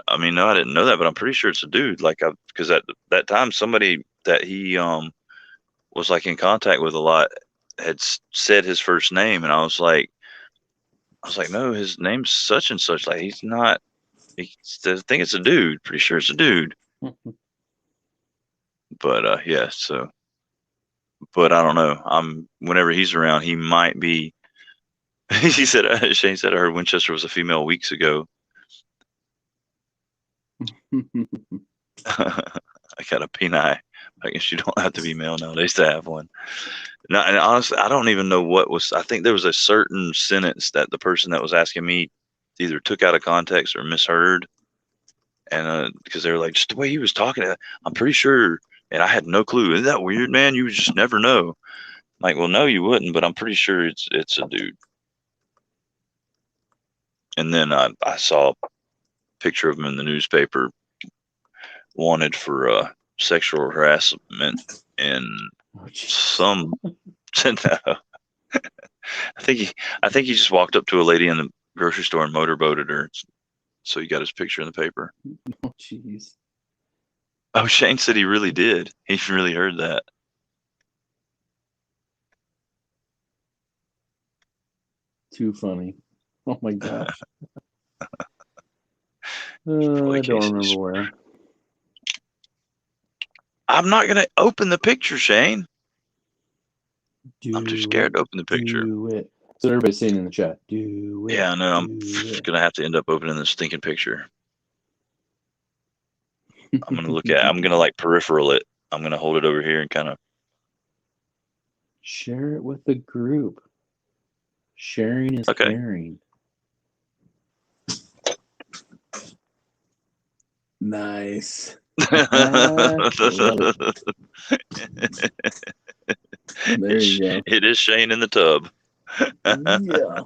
I mean, no, I didn't know that, but I'm pretty sure it's a dude. Like, because at that time, somebody that he was like in contact with a lot had said his first name. And I was like, no, his name's such and such. Like, he's not He says, I think it's a dude. Pretty sure it's a dude. But yeah, so but I don't know. Whenever he's around, he might be. He said Shane said I heard Winchester was a female weeks ago. I got a penile. I guess you don't have to be male nowadays to have one. No, and honestly, I don't even know what was. I think there was a certain sentence that the person that was asking me either took out of context or misheard, and because they were like, just the way he was talking, I'm pretty sure, and I had no clue. Isn't that weird, man? You would just never know. I'm like, well, no, you wouldn't, but I'm pretty sure it's a dude. And then I saw a picture of him in the newspaper, wanted for sexual harassment, and some. No. I think he just walked up to a lady in the grocery store and motorboated her, so he got his picture in the paper. Oh, jeez. Oh, Shane said he really did. He really heard that. Too funny. Oh my gosh. I Probably don't Casey. remember where. I'm not gonna open the picture, Shane. Do I'm too scared to open the picture. Do it. So everybody's saying in the chat, do it. Yeah, I know. I'm it. gonna have to end up opening this stinking picture. I'm gonna look at. I'm gonna like peripheral it. I'm gonna hold it over here and kind of share it with the group. Sharing is okay. caring. Nice. There you go. It is Shane in the tub. Yeah.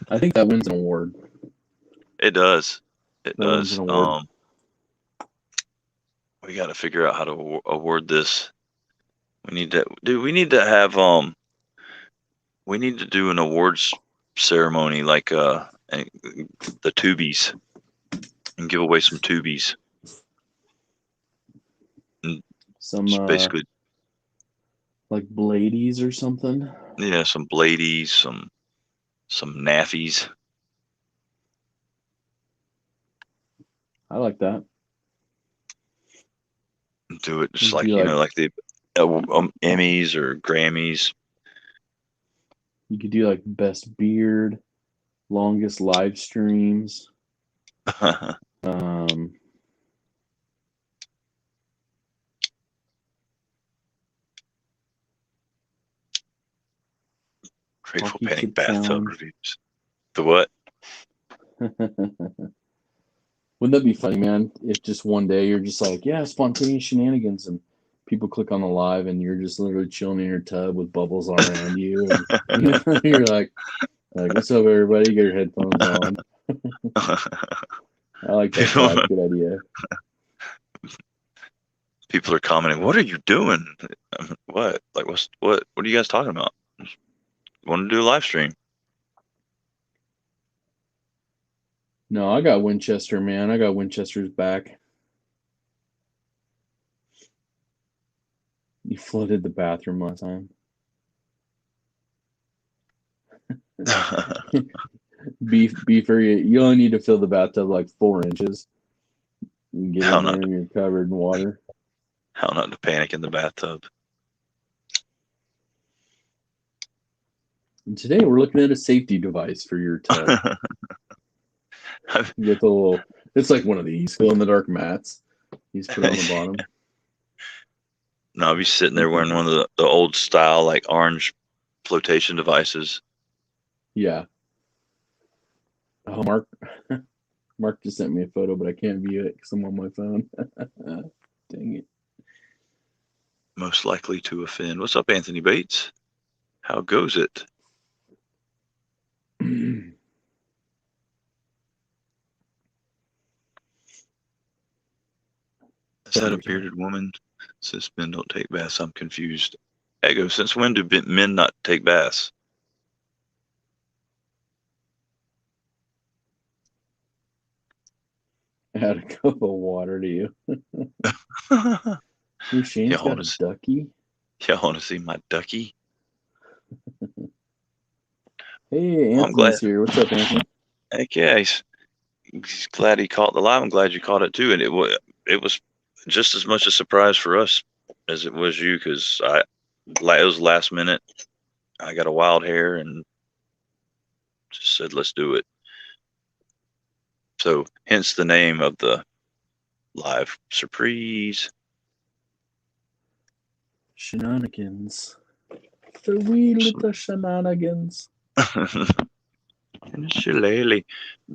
I think that wins an award. It does. It That wins does. an award. We got to figure out how to award this. We need to do. We need to have we need to do an awards ceremony like the Tubies and give away some Tubies. And some basically like Bladies or something. Yeah, some Bladies, some Naffies. I like that. Do it just like like the Emmys or Grammys. You could do like best beard, longest live streams. Grateful Panic bathtub reviews. The what? Wouldn't that be funny, man? If just one day you're just like, yeah, spontaneous shenanigans, and people click on the live, and you're just literally chilling in your tub with bubbles all around you, and you're like, what's up, everybody? Get your headphones on. I like that. Thought. Good idea. People are commenting, "What are you doing? What? Like, what? What are you guys talking about? Want to do a live stream?" No, I got Winchester, man. I got Winchester's back. You flooded the bathroom last time. Beefer, you only need to fill the bathtub like 4 inches. You can get in there and you're covered in water. How not to panic in the bathtub. And today we're looking at a safety device for your tub. With a little, it's like one of these glow-in-the-dark mats. He's put on the bottom. No, I'll be sitting there wearing one of the old style, like orange flotation devices. Yeah. Oh, Mark just sent me a photo, but I can't view it because I'm on my phone. Dang it. Most likely to offend. What's up, Anthony Bates? How goes it? Is that a bearded woman? Since men don't take baths, I'm confused. Ego, since when do men not take baths? Add a cup of water to you. Your Shane's got a ducky? Y'all want to see my ducky? Hey, Well, I'm glad. Anthony's here. What's up, Anthony? Heck yeah, he's glad he caught the live. I'm glad you caught it too. And it was just as much a surprise for us as it was you, because it was last minute. I got a wild hair and just said, let's do it. So hence the name of the live, Surprease. Shenanigans. The wee little shenanigans. And shillelagh.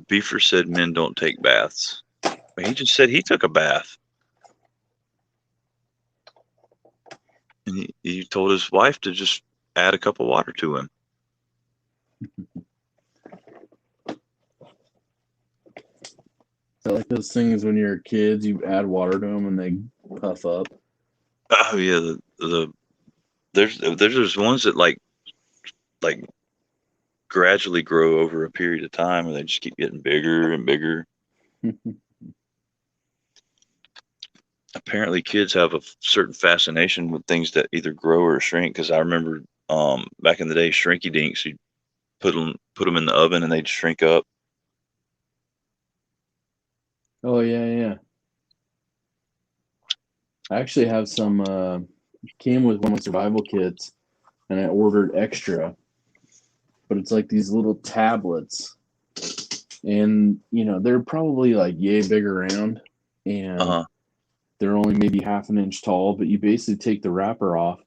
Beefer said men don't take baths. But he just said he took a bath. And he told his wife to just add a cup of water to him. I like those things when you're kids, you add water to them and they puff up. Oh yeah, there's ones that like gradually grow over a period of time, and they just keep getting bigger and bigger. Apparently, kids have a certain fascination with things that either grow or shrink. Because I remember back in the day, Shrinky Dinks, you put them in the oven and they'd shrink up. Oh, yeah, yeah. I actually have some, came with one of my survival kits and I ordered extra, but it's like these little tablets. And, they're probably like yay big around and Uh-huh. they're only maybe half an inch tall, but you basically take the wrapper off.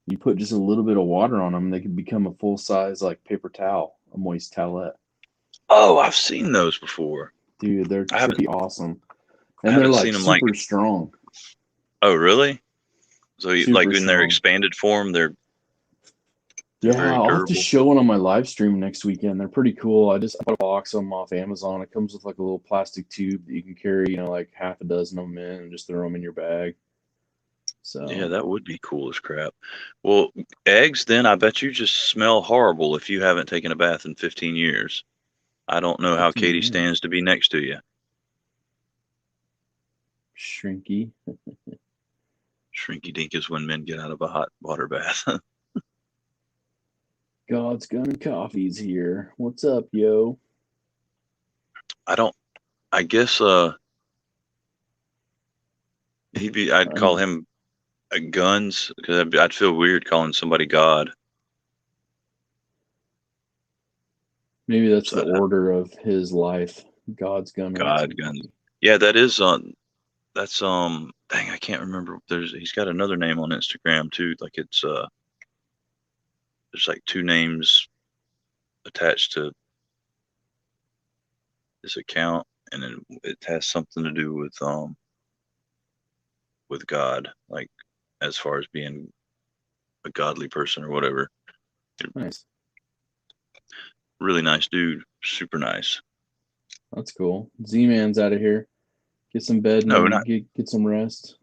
You put just a little bit of water on them, and they can become a full size like paper towel, a moist towelette. Oh, I've seen those before. Dude, they're I haven't pretty awesome, I and they're haven't like seen them like. super strong, Oh, really? So like super in their strong. expanded form, they're Yeah, very I'll have to durable. show one on my live stream next weekend. They're pretty cool. I just bought a box of them off Amazon. It comes with like a little plastic tube that you can carry, like half a dozen of them in and just throw them in your bag. Yeah, So, that would be cool as crap. Well, eggs, then I bet you just smell horrible if you haven't taken a bath in 15 years. I don't know how 15 Katie years. stands to be next to you. Shrinky. Shrinky dink is when men get out of a hot water bath. God's Gun Coffee's here. What's up, yo? I don't, I guess, I'd I call know. him Guns, because I'd feel weird calling somebody God. Maybe that's the So order of his life. God's Gun Rocks God, and Guns. Coffee. Yeah, that's, dang, I can't remember. He's got another name on Instagram too. Like there's like two names attached to his account, and then it has something to do with God, like as far as being a godly person or whatever. Nice. Really nice dude, super nice. That's cool. Z-Man's out of here. Get some bed No, and not get some rest.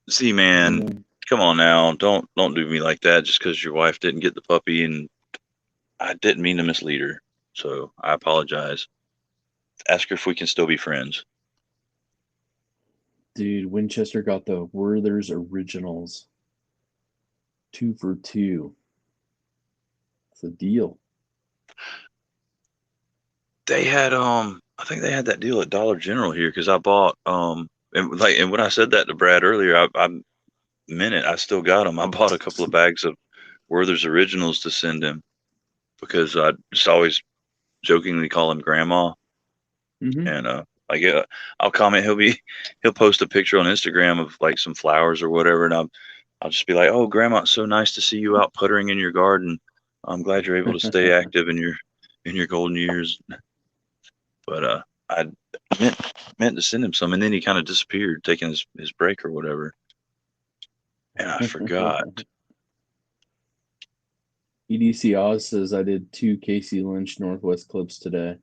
see, man. Z-Man. Come on now, don't do me like that. Just because your wife didn't get the puppy, and I didn't mean to mislead her, so I apologize. Ask her if we can still be friends. Dude, Winchester got the Werther's Originals. 2 for 2. It's a deal. They had I think they had that deal at Dollar General here, because I bought and when I said that to Brad earlier, I meant it. I still got them. I bought a couple of bags of Werther's Originals to send him, because I just always jokingly call him Grandma. Mm-hmm. And like I'll comment. He'll post a picture on Instagram of like some flowers or whatever, and I'll just be like, "Oh, Grandma, it's so nice to see you out puttering in your garden. I'm glad you're able to stay active in your golden years." But I meant meant to send him some, and then he kind of disappeared, taking his break or whatever, and I forgot. EDC Oz says I did 2 Casey Lynch Northwest clips today.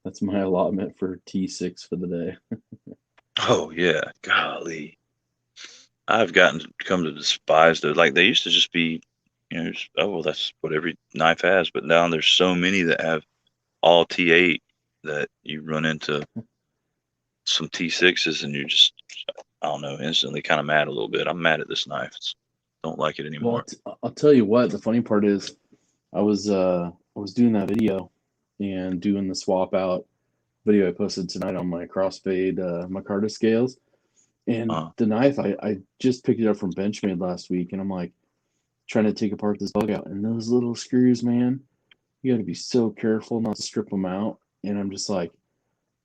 That's my allotment for T6 for the day. Oh yeah, golly, I've come to despise those. Like they used to just be, oh well, that's what every knife has. But now there's so many that have all T8 that you run into some T6s, and you just, I don't know, instantly kind of mad a little bit. I'm mad at this knife. Don't like it Well, anymore. I'll tell you what, the funny part is I was doing that video and doing the swap out video I posted tonight on my crossfade micarta scales. And Uh, the knife, I just picked it up from Benchmade last week, and I'm like trying to take apart this bug out. And those little screws, man, you got to be so careful not to strip them out. And I'm just like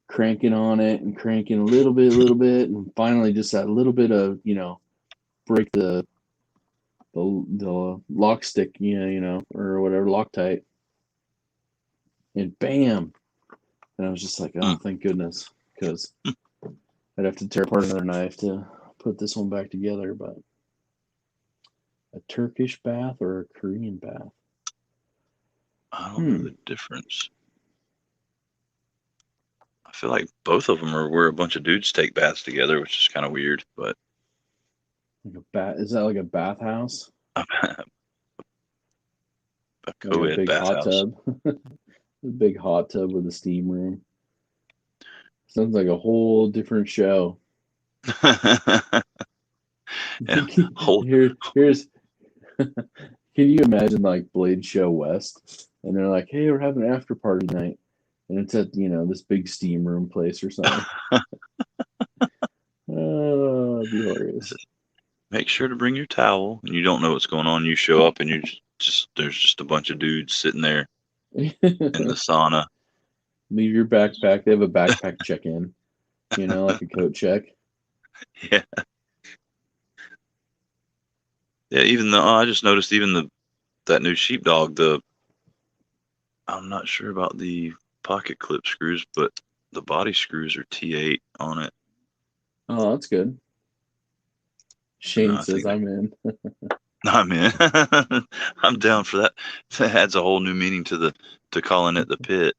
cranking on it and cranking a little bit. And finally, just that little bit of, break the lock stick, or whatever, Loctite. And bam. And I was just like, oh, mm, thank goodness. Because I'd have to tear apart another knife to put this one back together. But a Turkish bath or a Korean bath? I don't know Hmm. the difference. I feel like both of them are where a bunch of dudes take baths together, which is kind of weird. But Like a bath? Is that like a bathhouse? a Like a co-ed big hot bathhouse. tub? A big hot tub with a steam room. Sounds like a whole different show. Yeah, hold. Here's. Can you imagine like Blade Show West, and they're like, "Hey, we're having an after party night," and it's at this big steam room place or something. Oh, that'd be hilarious. Make sure to bring your towel. And you don't know what's going on. You show up and you just there's just a bunch of dudes sitting there in the sauna. Leave your backpack. They have a backpack check-in, like a coat check. Yeah, yeah. Even the I just noticed even that new sheepdog. I'm not sure about the pocket clip screws, but the body screws are T8 on it. Oh, that's good. And Shane I says think I'm in. I'm in. I'm down for that. That adds a whole new meaning to calling it the pit.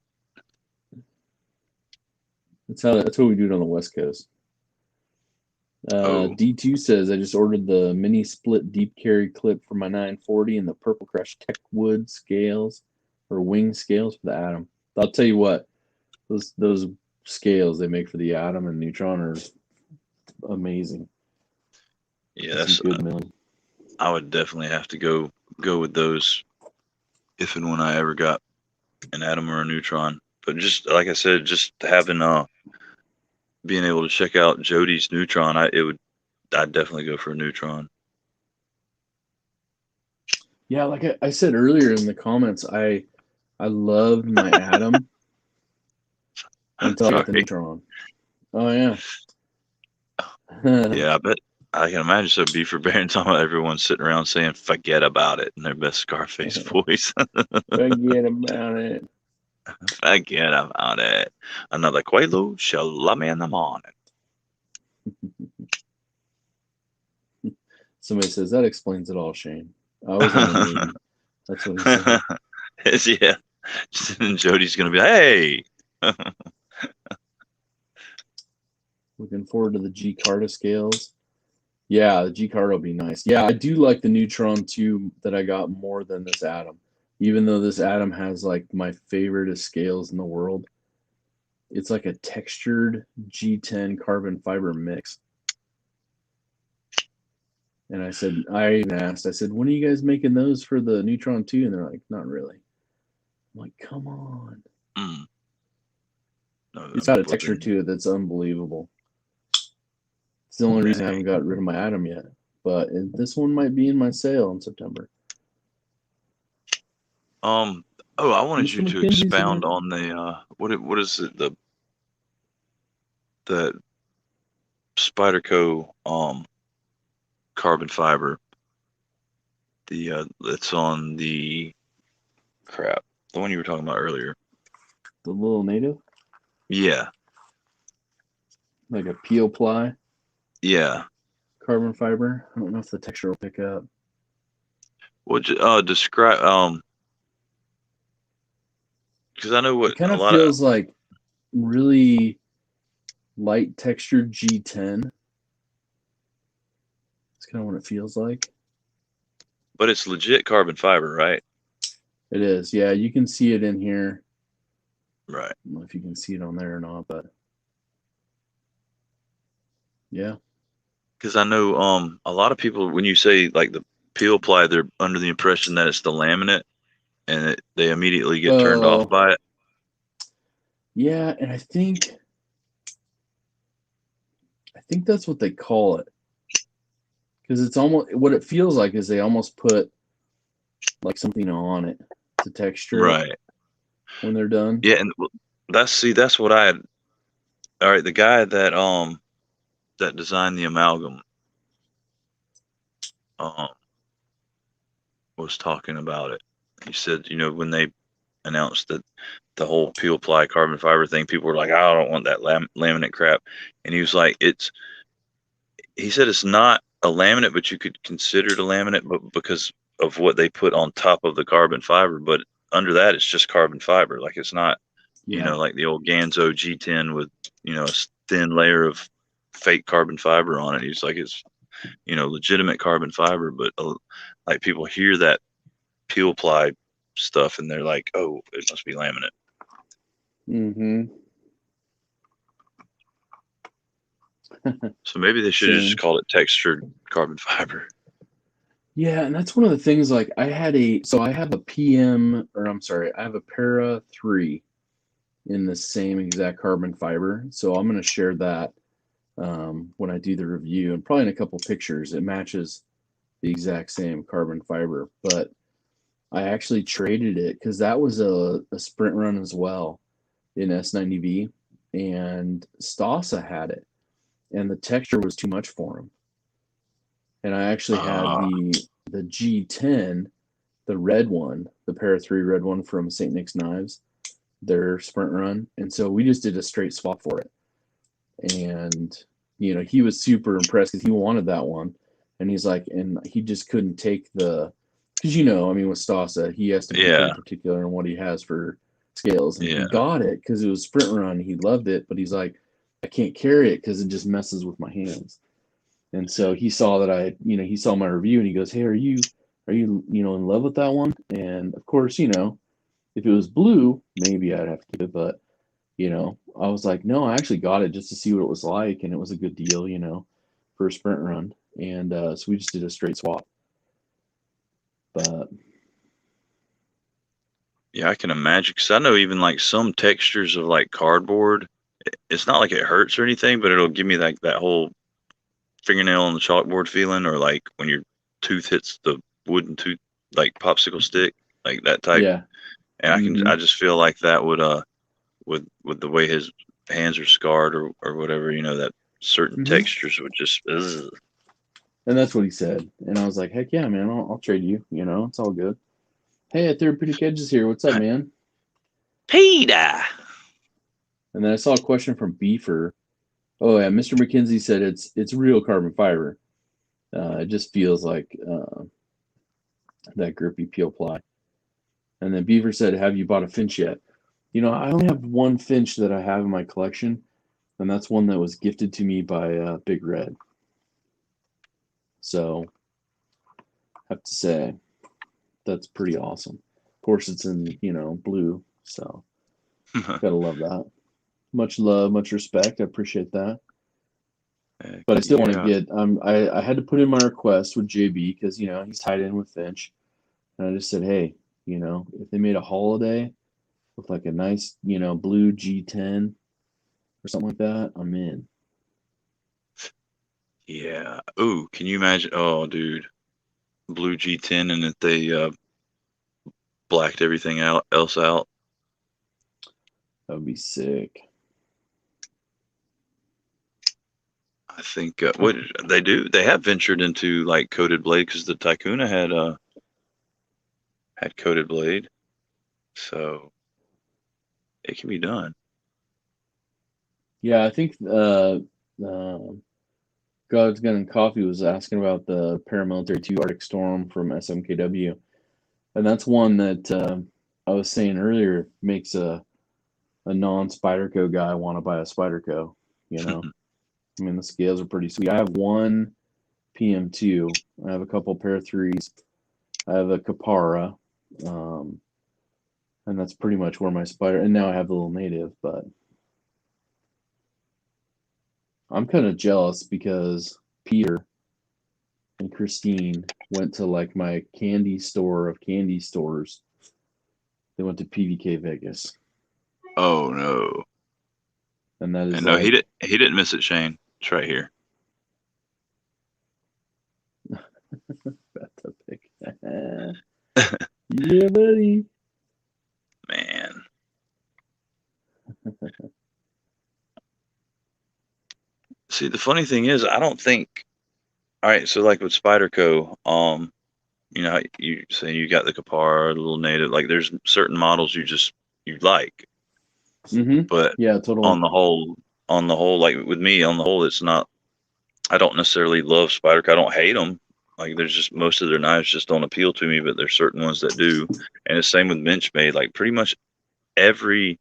That's what we do it on the West Coast. Oh, D2 says I just ordered the mini split deep carry clip for my 940 and the Purple Crush Tech Wood scales or wing scales for the Atom. I'll tell you what, those scales they make for the Atom and Neutron are amazing. yeah. That's some That's good milling. I would definitely have to go with those if and when I ever got an atom or a neutron. But just like I said, just having being able to check out Jody's neutron, I'd definitely go for a neutron. Yeah, like I said earlier in the comments, I loved my Atom until I got the Sorry. Neutron. Oh yeah. Yeah, I bet I can imagine so beaver bear and talking about everyone sitting around saying "forget about it" in their best Scarface voice. Forget about it. Forget about it. Another Quaalude shall love me in the morning. Somebody says that explains it all, Shane. I was in the Navy. That's what he said. Yeah. And Jody's gonna be like, hey. Looking forward to the G Carta scales. Yeah, the G Carta will be nice. Yeah, I do like the Neutron 2 that I got more than this Atom. Even though this Atom has like my favorite scales in the world, it's like a textured G10 carbon fiber mix. And I even asked, I said, when are you guys making those for the Neutron 2? And they're like, not really. I'm like, come on. Mm. No, It's I'm got a texture flipping. to it that's unbelievable. It's the only reason I haven't got rid of my Atom yet. But this one might be in my sale in September. Oh, I wanted Mr. you to McKenzie's expound here. on the what is it the Spyderco carbon fiber the that's on the crap the one you were talking about earlier. The little native, Yeah, like a peel ply yeah. carbon fiber. I don't know if the texture will pick up. What describe because I know what It kind a of lot of, feels like really light textured G10. It's kind of what it feels like. but it's legit carbon fiber, right? It is. Yeah, you can see it in here. Right. I don't know if you can see it on there or not, but yeah. Because I know a lot of people when you say like the peel ply, they're under the impression that it's the laminate, and they immediately get turned off Oh, by it. yeah, and I think that's what they call it, because it's almost what it feels like is they almost put like something on it to texture it Right. when they're done. Yeah, and that's what I had. All right, the guy that designed the amalgam um was talking about it. He said, when they announced that the whole peel ply carbon fiber thing, people were like, "Oh, I don't want that laminate crap," and he was like, he said it's not a laminate, but you could consider it a laminate, but because of what they put on top of the carbon fiber, but under that it's just carbon fiber. Like it's not, Yeah. like the old Ganzo G10 with, a thin layer of fake carbon fiber on it. He's like, it's, legitimate carbon fiber, but like people hear that peel ply stuff and they're like, oh, it must be laminate. Mm-hmm. So maybe they should have just Same. called it textured carbon fiber. Yeah, and that's one of the things. Like I have a PM, or I'm sorry, I have a Para 3 in the same exact carbon fiber. So I'm going to share that when I do the review, and probably in a couple pictures. It matches the exact same carbon fiber, but I actually traded it because that was a sprint run as well in S90V, and Stasa had it, and the texture was too much for him. And I actually had Ah, the G10, the red one, the Para 3 red one from St. Nick's Knives, their sprint run, and so we just did a straight swap for it. And he was super impressed because he wanted that one, and he's like, and he just couldn't take because I mean, with Stasa, he has to be pretty yeah, particular on what he has for scales, and he yeah. got it because it was sprint run. He loved it, but he's like, I can't carry it because it just messes with my hands. And so he saw that he saw my review, and he goes, hey, are you in love with that one? And of course, if it was blue, maybe I'd have to keep it, but I was like, no, I actually got it just to see what it was like, and it was a good deal, for a sprint run. And so we just did a straight swap. But Yeah, I can imagine because I know even like some textures of like cardboard, it's not like it hurts or anything, but it'll give me like that whole fingernail on the chalkboard feeling, or like when your tooth hits the wooden tooth, like popsicle stick, like that type. yeah, And hmm I just feel like that would, with the way his hands are scarred or whatever, that certain hmm textures would just, ugh. and that's what he said. And I was like, heck yeah, man, I'll trade you. It's all good. Hey, at Therapeutic Edges here. What's up, man? Peter. And then I saw a question from Beefer. Oh yeah, Mr. McKenzie said it's real carbon fiber. It just feels like that grippy peel ply. And then Beaver said, have you bought a Finch yet? I only have one Finch that I have in my collection, and that's one that was gifted to me by Big Red. So, I have to say, that's pretty awesome. Of course, it's in, blue, so gotta love that. Much love, much respect. I appreciate that. Heck But I still want to yeah. get, I had to put in my request with JB because, he's tied in with Finch. And I just said, hey, if they made a holiday with like a nice, blue G10 or something like that, I'm in. Yeah. Ooh, can you imagine? Oh, dude, blue G10, and if they blacked everything else out. That would be sick. I think what they do, they have ventured into like coated blade because the Tycoona had coated blade, so it can be done. Yeah, I think God's Gun and Coffee was asking about the Paramilitary 2 Arctic Storm from SMKW. And that's one that I was saying earlier makes a non Spyderco guy want to buy a Spyderco. I mean, the scales are pretty sweet. I have one PM2, I have a couple Para 3s, I have a Capara, um, and that's pretty much where my Spider. And now I have the little native, but I'm kind of jealous because Peter and Christine went to like my candy store of candy stores They went to PVK Vegas, Oh no. and that is And no, like he didn't miss it, Shane. It's right here. bathtub pick. Yeah, buddy. Man. See, the funny thing is, I don't think. All right, so like with Spyderco, you know, how you say you got the Capara, the little native. Like, there's certain models you like, Mm-hmm. but Yeah, totally. on the whole, like with me, on the whole, it's not. I don't necessarily love Spyderco. I don't hate them. Like, there's just most of their knives just don't appeal to me, but there's certain ones that do. And the same with Benchmade. Like, pretty much every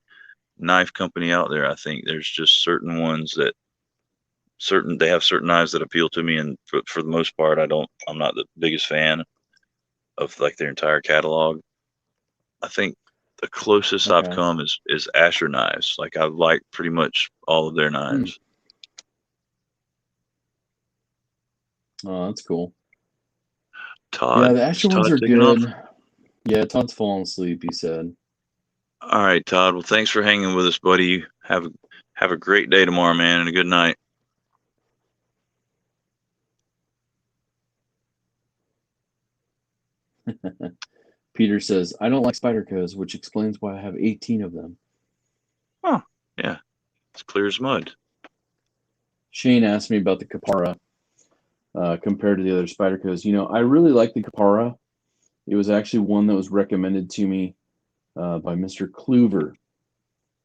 knife company out there, I think there's just certain ones that they have certain knives that appeal to me, and for the most part, I'm not the biggest fan of like their entire catalog. I think the closest I've Okay. come is Asher knives. Like, I like pretty much all of their Mm. knives. Oh, that's cool. Yeah, Todd, the is Asher ones Todd are taking off? good. Yeah, Todd's falling asleep, he said. All right, Todd. Well, thanks for hanging with us, buddy. Have a great day tomorrow, man, and a good night. Peter says, I don't like Spydercos, which explains why I have 18 of them. Oh, yeah, it's clear as mud. Shane asked me about the Capara compared to the other Spydercos. You know, I really like the Capara. It was actually one that was recommended to me by Mr. Kluver.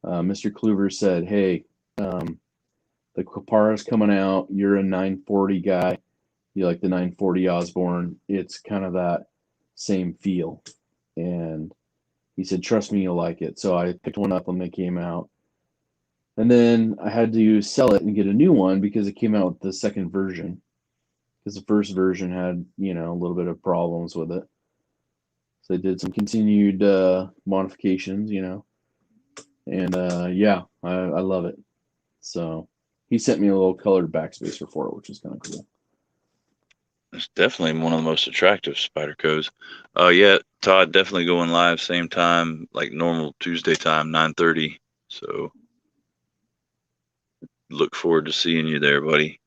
Mr. Kluver said, hey, the Capara's coming out. You're a 940 guy. You like the 940 Osborne. It's kind of that same feel. And he said, trust me, you'll like it. So I picked one up when they came out. And then I had to sell it and get a new one because it came out with the second version. Because the first version had, you know, a little bit of problems with it. So they did some continued modifications, you know. And yeah, I love it. So he sent me a little colored backspacer for it, which is kind of cool. It's definitely one of the most attractive Spydercos. Yeah, Todd, definitely going live same time, like normal Tuesday time, 9:30. So look forward to seeing you there, buddy.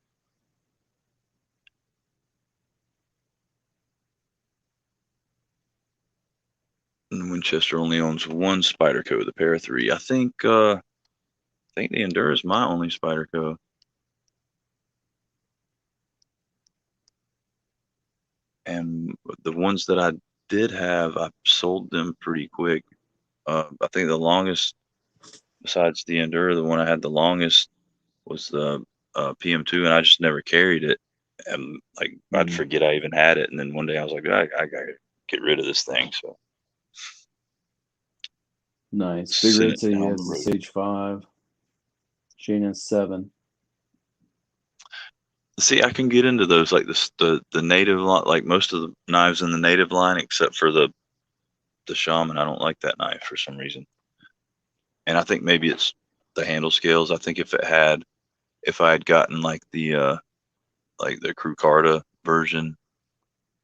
And Winchester only owns one Spyderco, the Para 3. I think the Endura is my only Spyderco. And the ones that I did have, I sold them pretty quick. I think the longest, besides the Endura, the one I had the longest was the PM2, and I just never carried it. And like, I'd Mm, forget I even had it, and then one day I was like, I gotta get rid of this thing. So nice. Big sent Red it said he down the has the road. Sage 5. Shane has 7. See, I can get into those, like the native line, like most of the knives in the native line, except for the Shaman. I don't like that knife for some reason, and I think maybe it's the handle scales. I think if I had gotten like the Crucarda version,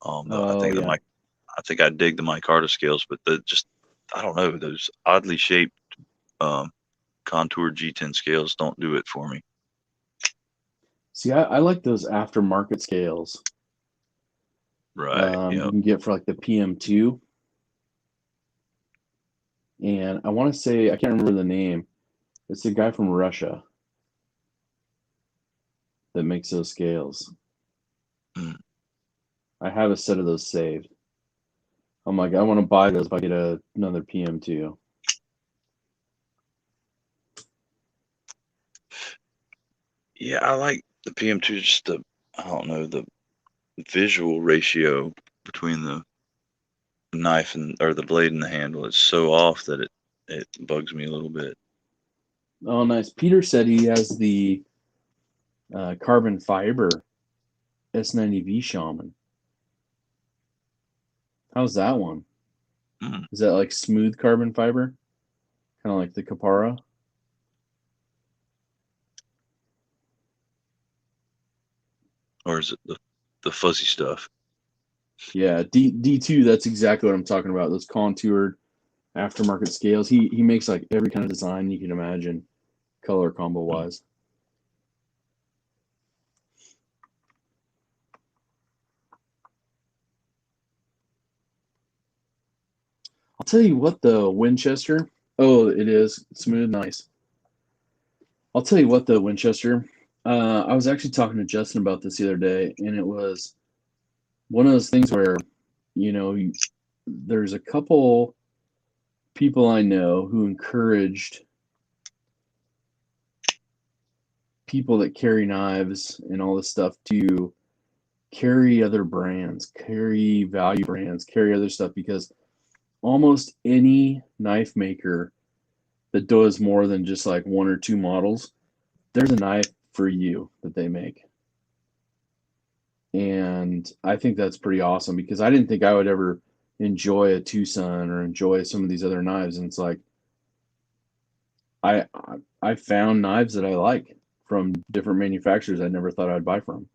Oh, yeah. I think I dig the micarta scales, but I don't know, those oddly shaped um, contour G10 scales don't do it for me. See, I like those aftermarket scales Right. you Yeah. can get for like the PM2. And I want to say, I can't remember the name. It's a guy from Russia that makes those scales. Mm. I have a set of those saved. I'm like, I want to buy those if I get another PM2. Yeah, I like the PM2. Just I don't know, the visual ratio between the knife and or the blade and the handle is so off that it bugs me a little bit. Oh, nice. Peter said he has the carbon fiber S90V Shaman. How's that one? Mm. Is that like smooth carbon fiber? Kind of like the Capara? Or is it the fuzzy stuff? Yeah, D2, that's exactly what I'm talking about. Those contoured aftermarket scales. He makes like every kind of design you can imagine, color combo wise. I'll tell you what, the Winchester. Oh, it is smooth, nice. I'll tell you what, the Winchester. I was actually talking to Justin about this the other day, and it was one of those things where, you know, there's a couple people I know who encouraged people that carry knives and all this stuff to carry other brands, carry value brands, carry other stuff, because almost any knife maker that does more than just like one or two models, there's a knife for you that they make. And I think that's pretty awesome, because I didn't think I would ever enjoy a Tucson or enjoy some of these other knives. And it's like, I found knives that I like from different manufacturers I never thought I'd buy from.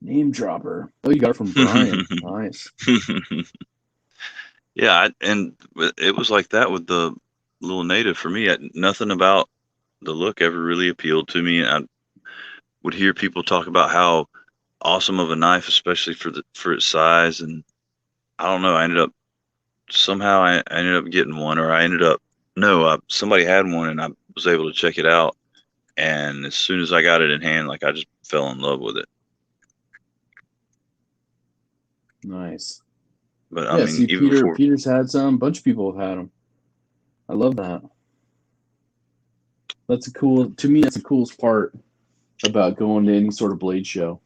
Name dropper. Oh, you got it from Brian. Nice. Yeah, and it was like that with the little native for me. Nothing about the look ever really appealed to me. I would hear people talk about how awesome of a knife, especially for its size, and I don't know. I ended up getting one, or I ended up no, somebody had one, and I was able to check it out. And as soon as I got it in hand, like I just fell in love with it. Nice. But I Yeah, mean, see, even before, Peter's had some. A bunch of people have had them. I love that. That's to me, that's the coolest part about going to any sort of blade show.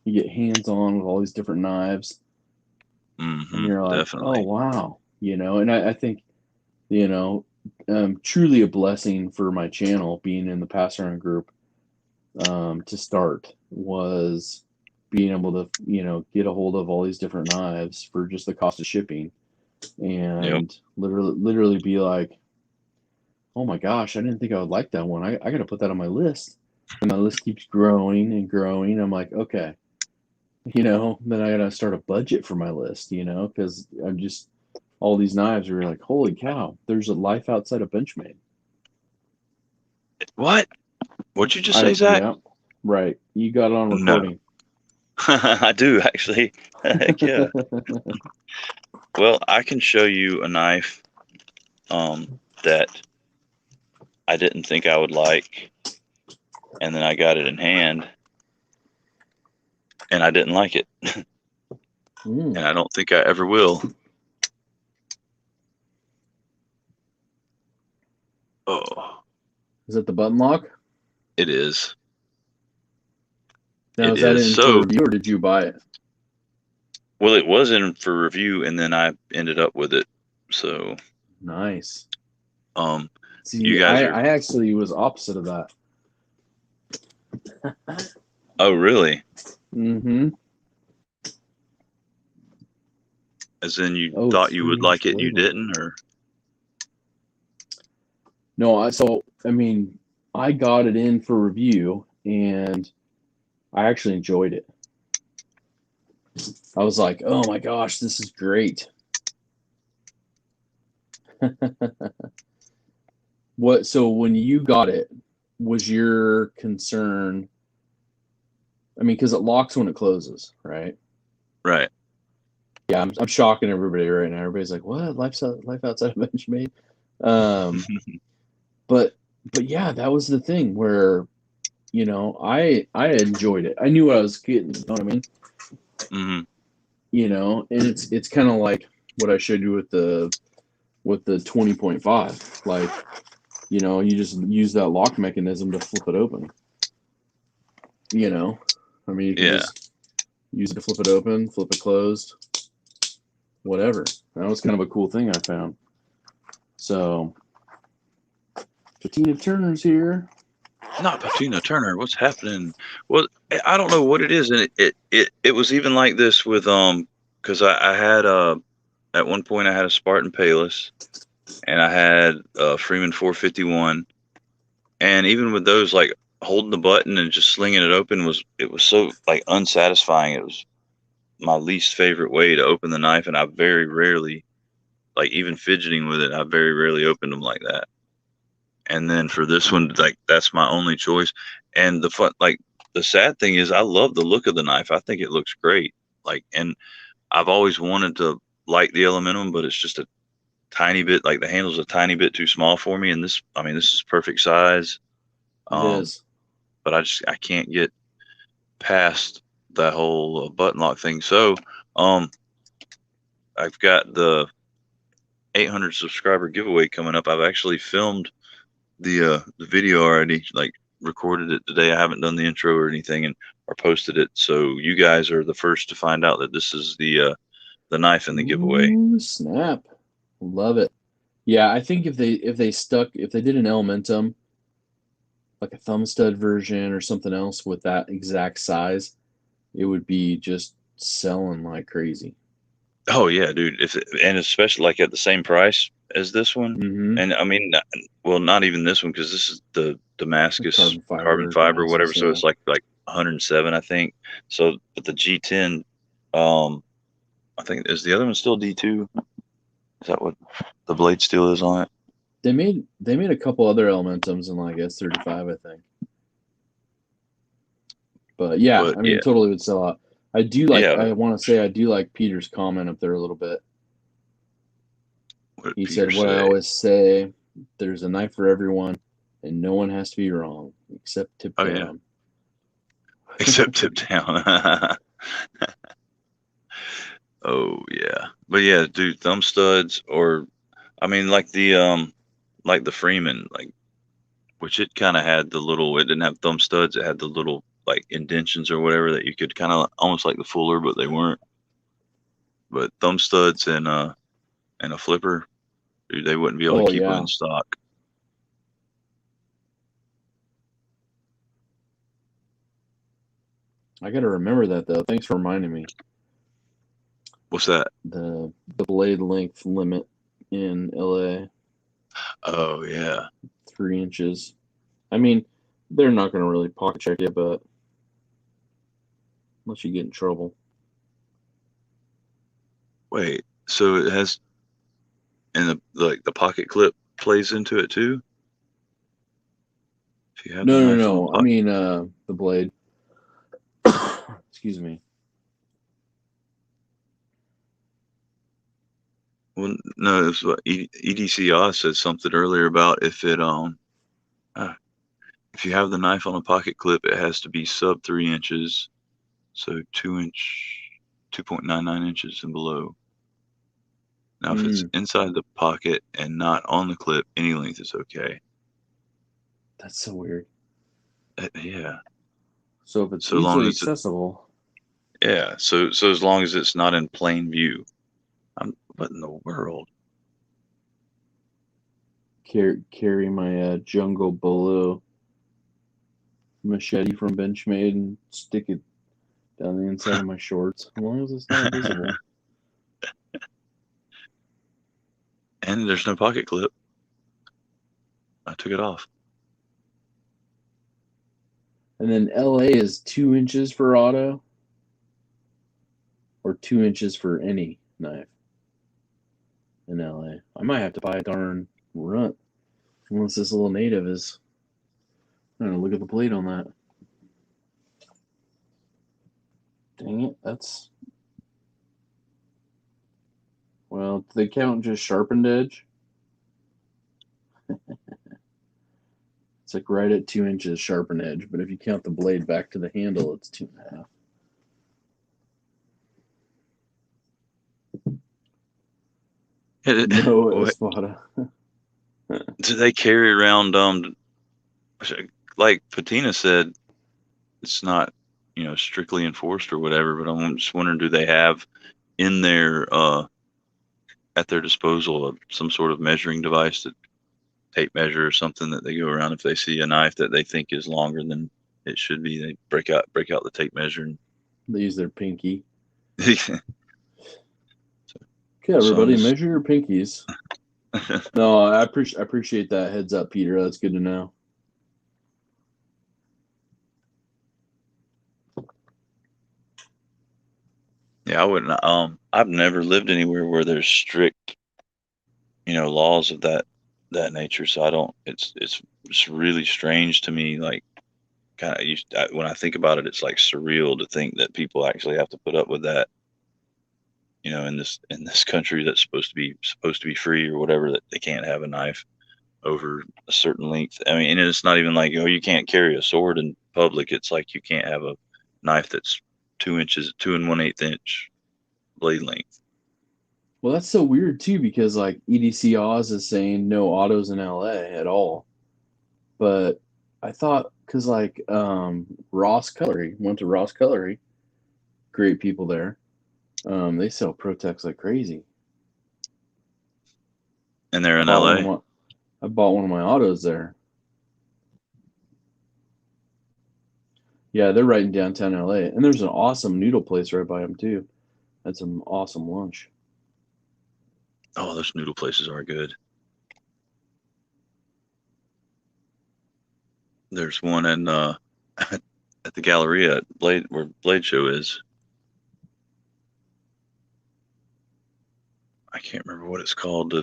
You get hands on with all these different knives, and you're like, oh, definitely. wow. And I think, truly a blessing for my channel being in the pass around group, to start, was being able to, get a hold of all these different knives for just the cost of shipping, Yep. and literally be like, oh my gosh, I didn't think I would like that one. I got to put that on my list. And my list keeps growing and growing. I'm like, okay, then I got to start a budget for my list, because I'm just, all these knives are like, holy cow, there's a life outside of Benchmade. What? What'd you just say, Zach? Yeah, right. You got it on No. recording. I do actually. Heck yeah. Well, I can show you a knife that I didn't think I would like, and then I got it in hand, and I didn't like it, and I don't think I ever will. Oh, Is it the button lock? it is. Now, It is that is. in for So, review, or did you buy it? well, it was in for review, and then I ended up with it. So, Nice. you See, guys are. I actually was opposite of that. Oh, really? Mm-hmm. As in, you Oh, thought you would 3-inch like it, and you blade. didn't, or? No, I mean, I got it in for review, and I actually enjoyed it. I was like, oh my gosh, this is great. So when you got it, was your concern, I mean, because it locks when it closes, right? Right. Yeah, I'm shocking everybody right now. Everybody's like, what? Life outside of Benchmade? Um, but yeah, that was the thing where, I enjoyed it. I knew what I was getting, you know what I mean? Mm-hmm. And it's kind of like what I showed you with the 20.5. Like, you just use that lock mechanism to flip it open. I mean, you can Yeah. just use it to flip it open, flip it closed, whatever. That was kind of a cool thing I found. So, Patina Turner's here. Not Patina Turner. What's happening? Well, I don't know what it is, and it was even like this with because I had at one point I had a Spartan Payless, and I had a Freeman 451, and even with those, like holding the button and just slinging it open was so like unsatisfying. my least favorite way to open the knife, and I very rarely, like even fidgeting with it, I very rarely opened them like that. And then for this one, like that's my only choice. And the sad thing is, I love the look of the knife. I think it looks great. Like, and I've always wanted to like the Elementum, but it's just a tiny bit, like the handle's a tiny bit too small for me. And this, I mean, this is perfect size. It Um, is. but I can't get past that whole button lock thing. So, um, I've got the 800 subscriber giveaway coming up. I've actually filmed the video already, like recorded it today. I haven't done the intro or anything, and or posted it. So you guys are the first to find out that this is the knife in the giveaway. Ooh, snap. Love it. Yeah, I think if they did an Elementum, like a thumb stud version or something else with that exact size, it would be just selling like crazy. Oh yeah, dude. And especially like at the same price as this one. Mm-hmm. And I mean, well, not even this one because this is the Damascus carbon Carbon fiber, or whatever. Damascus, So yeah. it's like 107, I think. So, but the G10, um, I think is the other one still D2? Is that what the blade steel is on it? They made a couple other Elementums in like S35, I think. But yeah, But I mean, yeah, totally would sell out. I do like. yeah. I want to say I do like Peter's comment up there a little bit. What did He Peter said, "What I say? always say: there's a knife for everyone, and no one has to be wrong except tip Oh yeah, down." except tip down. Oh yeah, but yeah, dude, thumb studs or I mean, like the Freeman, like which it kind of had the little. It didn't have thumb studs. It had the little like indentions or whatever that you could kind of almost like the Fuller, but they weren't. But thumb studs and a flipper, dude, they wouldn't be able to Oh keep them yeah, in stock. I got to remember that though. Thanks for reminding me. What's that? The blade length limit in LA, Oh yeah. 3 inches. I mean, they're not going to really pocket check you, but unless you get in trouble. Wait. So it has and the pocket clip plays into it too. If you have the No, no, knife on the no. I pocket. mean, the blade. Excuse me. Well, no, it was what EDCR said something earlier about uh, if you have the knife on a pocket clip, it has to be sub 3 inches, so 2.99 inches and below. Now, if it's Mm, inside the pocket and not on the clip, any length is okay. that's so weird. Yeah. So if it's So long easily as it, accessible, yeah. So as long as it's not in plain view. What in the world? carry my jungle blue machete from Benchmade and stick it down the inside of my shorts, as long as it's not visible. And there's no pocket clip. I took it off. And then LA is 2 inches for auto, or 2 inches for any knife in LA. I might have to buy a darn runt, unless this little native is. I don't know, look at the blade on that. Dang it, that's. Well, do they count just sharpened edge? It's like right at 2 inches sharpened edge, but if you count the blade back to the handle, it's 2.5. No What Espada. do they carry around? Like Patina said, it's not strictly enforced or whatever. But I'm just wondering, do they have in their at their disposal some sort of measuring device, that tape measure or something that they go around if they see a knife that they think is longer than it should be, they break out the tape measure and They use their pinky. so Okay, I'm everybody, just measure your pinkies. No, I appreciate that heads up, Peter. That's good to know. Yeah, I wouldn't. I've never lived anywhere where there's strict, laws of that nature. So I don't. It's really strange to me. Like, kind of, when I think about it, it's like surreal to think that people actually have to put up with that. In this country that's supposed to be free or whatever, that they can't have a knife over a certain length. I mean, and it's not even like, you can't carry a sword in public. It's like you can't have a knife that's 2 inches, 2 1/8 inch blade length. Well, that's so weird too because like EDC Oz is saying no autos in LA at all. But I thought because like Ross Cutlery went to Ross Cutlery, great people there. They sell Protex like crazy. And they're I in bought one of LA. my I bought one of my autos there. Yeah, they're right in downtown LA, and there's an awesome noodle place right by them too. That's some awesome lunch. Oh, those noodle places are good. There's one in at the Galleria at Blade, where Blade Show is. I can't remember what it's called.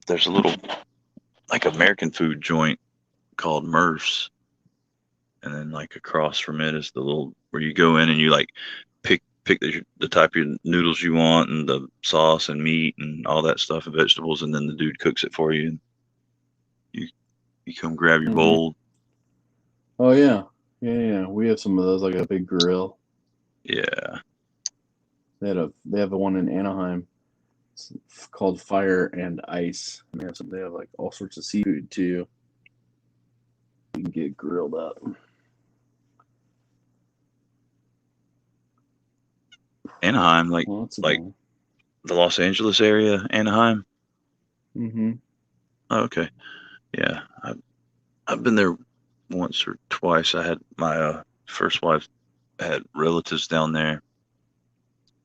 There's a little, like, American food joint called Murph's, and then like across from it is the little where you go in and you like pick the type of noodles you want and the sauce and meat and all that stuff and vegetables, and then the dude cooks it for you, and you you come grab your Hmm. bowl. Oh yeah, yeah. We have some of those, like a big grill. Yeah. They have a one in Anaheim. It's called Fire and Ice. And they have like all sorts of seafood too. You can get grilled up. Anaheim, like Lots of like them. the Los Angeles area, Anaheim. Mm-hmm. Oh, okay. Yeah, I've been there once or twice. I had my first wife had relatives down there.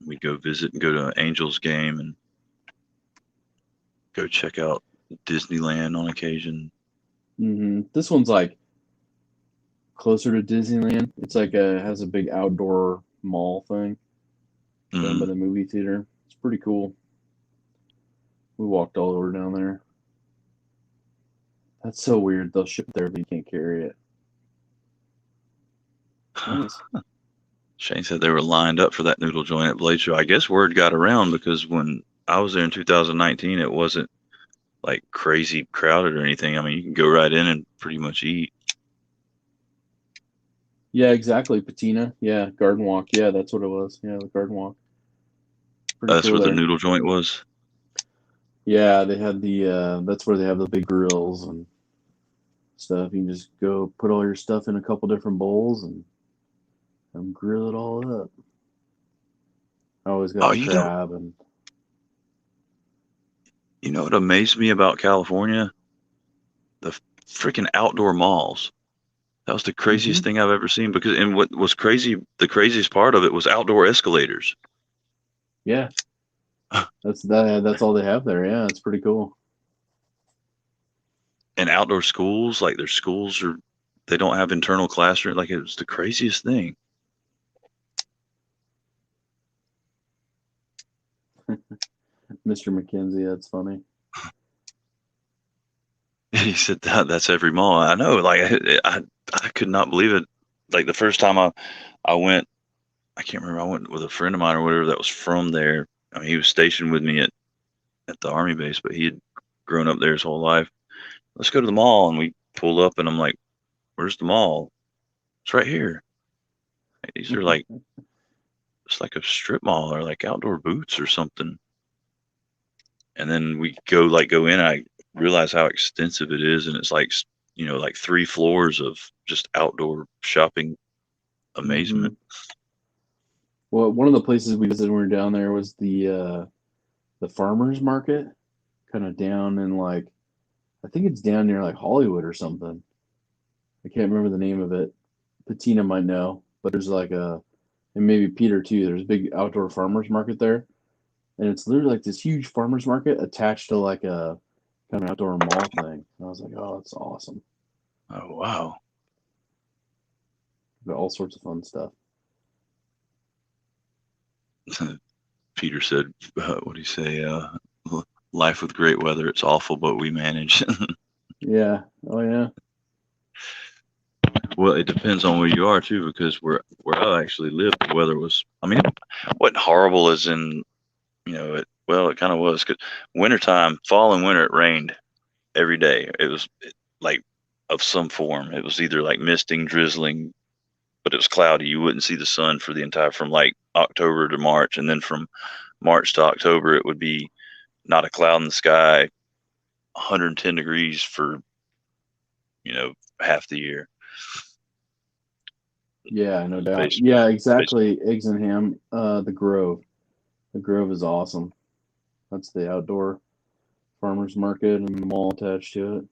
We'd go visit and go to an Angels game and go check out Disneyland on occasion. Mm-hmm. This one's like closer to Disneyland. It's like has a big outdoor mall thing down by Mm. the movie theater. It's pretty cool. We walked all over down there. That's so weird. They'll ship there, but you can't carry it. Nice. Shane said they were lined up for that noodle joint at Blade Show. I guess word got around because when I was there in 2019, it wasn't like crazy crowded or anything. I mean, you can go right in and pretty much eat. Yeah, exactly. Patina. Yeah, Garden Walk. Yeah, that's what it was. Yeah, the Garden Walk. Pretty That's cool where the there. noodle joint was. Yeah, they had the that's where they have the big grills and stuff. You can just go put all your stuff in a couple different bowls and grill it all up. I always got Oh, the crab and you know what amazed me about California? The freaking outdoor malls. That was the hmm craziest thing I've ever seen, because and what was crazy, the craziest part of it was outdoor escalators. yeah, that's all they have there. Yeah, it's pretty cool. And outdoor schools, like their schools are, they don't have internal classroom. Like, it was the craziest thing. Mr. McKenzie, that's funny. He said that's every mall. I know. Like, I could not believe it. Like, the first time I went, I can't remember. I went with a friend of mine or whatever that was from there. I mean, he was stationed with me at the army base, but he had grown up there his whole life. Let's go to the mall, and we pull up, and I'm like, "Where's the mall?" It's right here. These are like, it's like a strip mall or like outdoor boots or something. And then we go in. I realize how extensive it is, and it's like, like 3 floors of just outdoor shopping hmm amazement. Well, one of the places we visited when we were down there was the farmers market, kind of down in like I think it's down near like Hollywood or something. I can't remember the name of it. Patina might know, but there's like and maybe Peter too. There's a big outdoor farmers market there, and it's literally like this huge farmers market attached to like a kind of outdoor mall thing. And I was like, oh, that's awesome. Oh, wow. Got all sorts of fun stuff. Peter said, what do you say? Life with great weather, it's awful, but we manage. Yeah. Oh yeah. Well, it depends on where you are too, because where I actually lived, the weather was. I mean, it wasn't horrible as in Well, it kind of was because wintertime, fall and winter, it rained every day. It was like of some form. It was either like misting, drizzling, but it was cloudy. You wouldn't see the sun for the entire from like October to March, and then from March to October, it would be not a cloud in the sky, 110 degrees for half the year. Yeah, no doubt. Basically, Yeah, basically. exactly. Eggs and ham. The Grove. The Grove is awesome. That's the outdoor farmers market and the mall attached to it.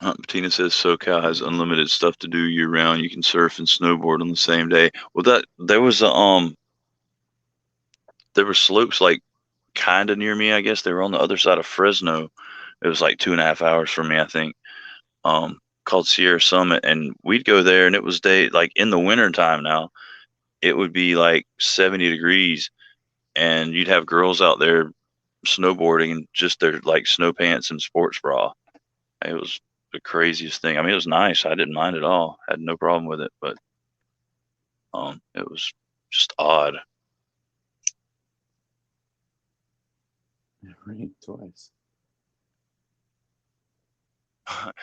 Bettina says SoCal has unlimited stuff to do year round. You can surf and snowboard on the same day. Well, that there were slopes like kind of near me. I guess they were on the other side of Fresno. It was like 2.5 hours from me, I think. Called Sierra Summit, and we'd go there, and it was like in the winter time now. It would be like 70 degrees, and you'd have girls out there snowboarding in just their like snow pants and sports bra. It was the craziest thing. I mean, it was nice. I didn't mind at all. Had no problem with it, but it was just odd. It rained twice.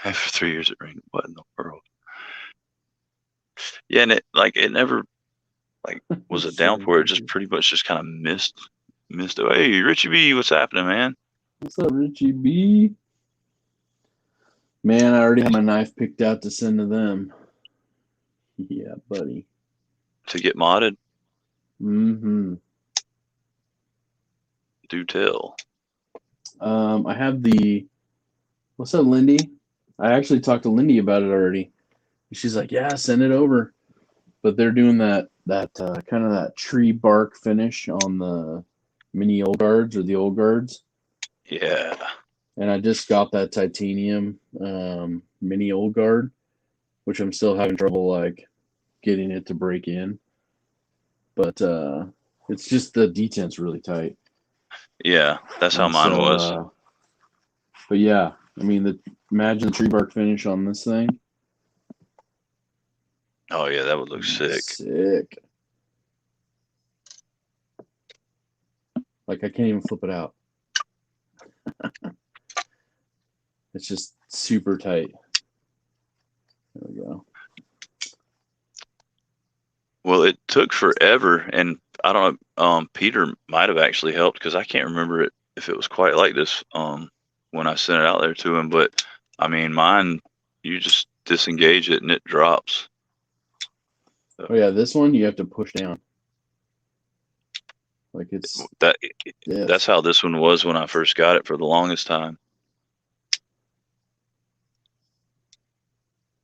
After 3 years, it rained. What in the world? Yeah, and it never like was a Sorry, downpour. It just Richie. pretty much just kind of missed. Hey, Richie B, what's happening, man? What's up, Richie B? Man, I already have my knife picked out to send to them. Yeah, buddy. To get modded? Mm-hmm. Do tell. I have the. What's up, Lindy? I actually talked to Lindy about it already. She's like, "Yeah, send it over." But they're doing that kind of that tree bark finish on the mini old guards or the old guards. Yeah. And I just got that titanium mini old guard, which I'm still having trouble like getting it to break in. But it's just the detent's really tight. Yeah, that's how And mine so, was. but yeah, I mean, imagine the tree bark finish on this thing. Oh yeah, that would look sick. Sick. Like I can't even flip it out. It's just super tight. There we go. Well, it took forever, and I don't know. Peter might have actually helped because I can't remember it if it was quite like this when I sent it out there to him. But I mean, mine, you just disengage it and it drops. So Oh yeah, this one you have to push down. Like it's that's this. how this one was when I first got it for the longest time.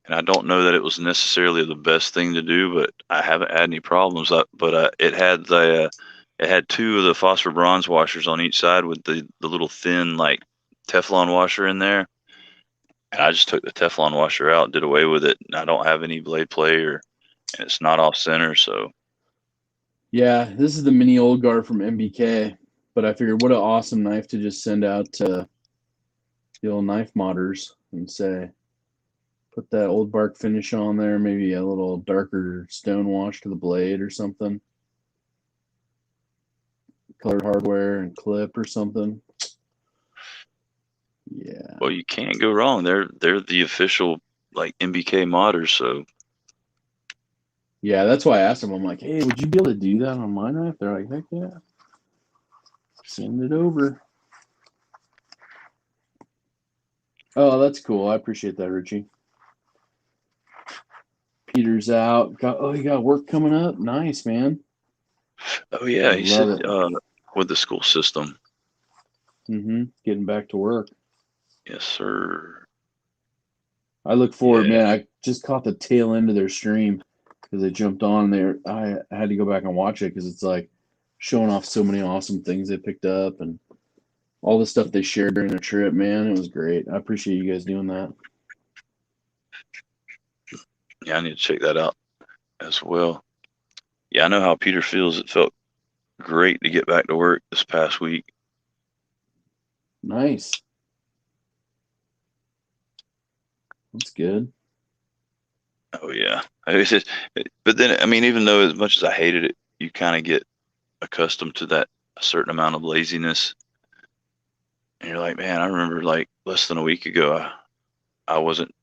And I don't know that it was necessarily the best thing to do, but I haven't had any problems. But it had two of the phosphor bronze washers on each side with the little thin like Teflon washer in there. And I just took the Teflon washer out, did away with it. And I don't have any blade play and it's not off center. So Yeah, this is the mini old guard from MBK. But I figured what an awesome knife to just send out to the old knife modders and say, put that old bark finish on there, maybe a little darker stone wash to the blade or something. Colored hardware and clip or something. Yeah. well, you can't go wrong. They're the official like MBK modders. So Yeah, that's why I asked them. I'm like, hey, would you be able to do that on my knife? They're like, heck yeah. Send it over. Oh, that's cool. I appreciate that, Richie. Peter's out. You got work coming up? Nice, man. oh yeah, he Love said it. with the school system. Getting back to work. Yes, sir. I look forward, Yeah. man. I just caught the tail end of their stream because they jumped on there. I had to go back and watch it because it's like showing off so many awesome things they picked up and all the stuff they shared during their trip, man. It was great. I appreciate you guys doing that. Yeah, I need to check that out as well. Yeah, I know how Peter feels. It felt great to get back to work this past week. Nice. That's good. Oh yeah. But then I mean, even though as much as I hated it, you kind of get accustomed to that a certain amount of laziness, and you're like, man, I remember like less than a week ago, I wasn't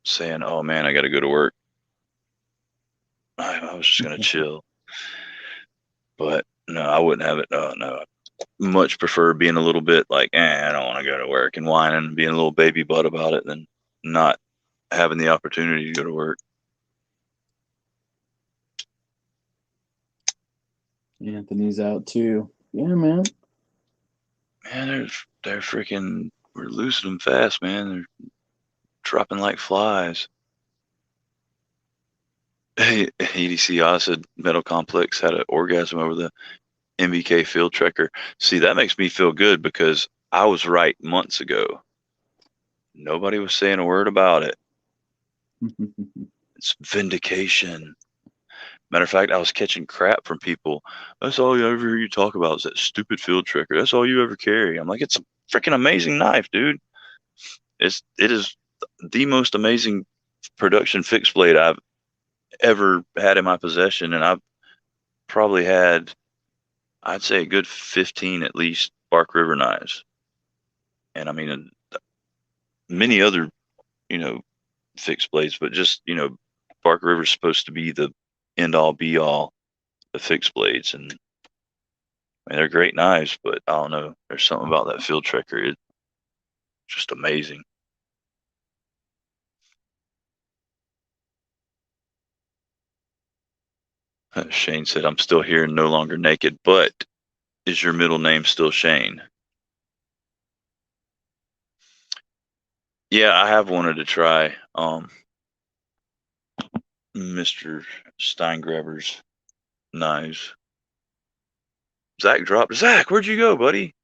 saying, oh man, I got to go to work. I was just gonna chill. But no, I wouldn't have it. No, I much prefer being a little bit like, I don't want to go to work and whining and being a little baby butt about it than not having the opportunity to go to work. Anthony's out too. Yeah, man. Man, they're freaking. We're losing them fast, man. They're dropping like flies. Hey, EDC said Metal Complex had an orgasm over the MBK field trekker. See, that makes me feel good because I was right months ago. Nobody was saying a word about it. It's vindication. Matter of fact, I was catching crap from people. That's all you ever hear you talk about is that stupid field trekker. That's all you ever carry. I'm like, it's a freaking amazing knife, dude. It is the most amazing production fixed blade I've ever had in my possession, and I've probably had, I'd say, a good 15 at least Bark River knives, and I mean many other, you know, fixed blades, but just Bark River's supposed to be the end all be all the fixed blades, and I mean, they're great knives, but I don't know. There's something about that field trekker. It's just amazing. Shane said, I'm still here and no longer naked, but is your middle name still Shane? Yeah, I have wanted to try Mr. Steingraber's knives. Zach dropped. Zach, where'd you go, buddy?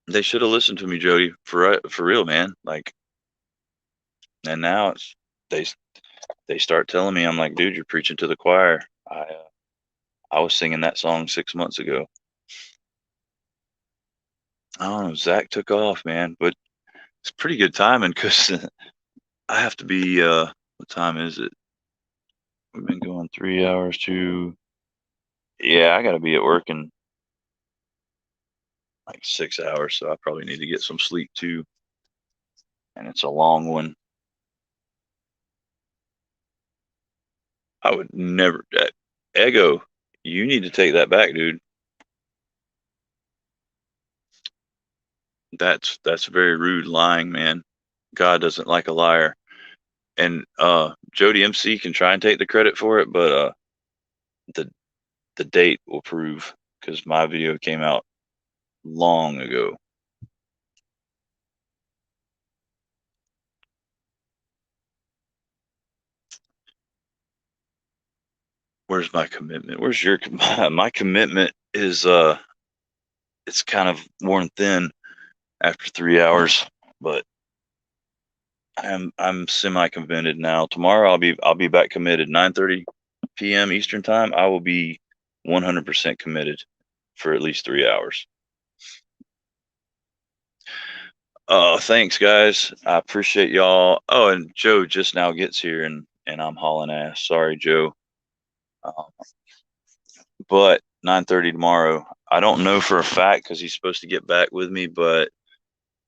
They should have listened to me, Jody, for real, man. Like, and now it's they they start telling me, I'm like, dude, you're preaching to the choir. I was singing that song 6 months ago. I don't know. Zach took off, man, but it's pretty good timing because I have to be. What time is it? We've been going 3 hours to. Yeah, I got to be at work in like 6 hours, so I probably need to get some sleep too. And it's a long one. I would never. Ego, you need to take that back, dude. That's very rude lying, man. God doesn't like a liar. And Jody MC can try and take the credit for it, but the the date will prove because my video came out long ago. Where's my commitment? Where's your my commitment is it's kind of worn thin after 3 hours, but I'm semi committed now. Tomorrow I'll be back committed 9:30 p.m. Eastern time. I will be 100% committed for at least 3 hours. Thanks guys. I appreciate y'all. Oh, and Joe just now gets here and I'm hauling ass. Sorry, Joe. Um, but 9:30 tomorrow. I don't know for a fact because he's supposed to get back with me, but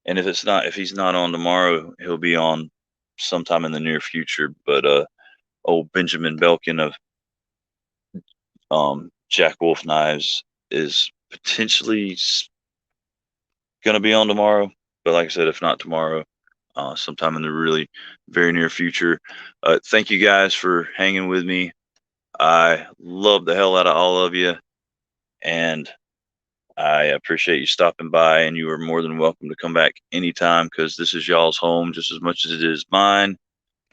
and if he's not on tomorrow, he'll be on sometime in the near future. But old Benjamin Belkin of Jack Wolf Knives is potentially gonna be on tomorrow. But like I said, if not tomorrow, sometime in the really very near future. Thank you guys for hanging with me. I love the hell out of all of you, and I appreciate you stopping by. And you are more than welcome to come back anytime because this is y'all's home just as much as it is mine.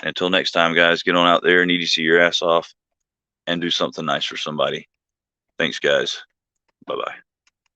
And until next time, guys, get on out there and EDC your ass off and do something nice for somebody. Thanks, guys. Bye bye.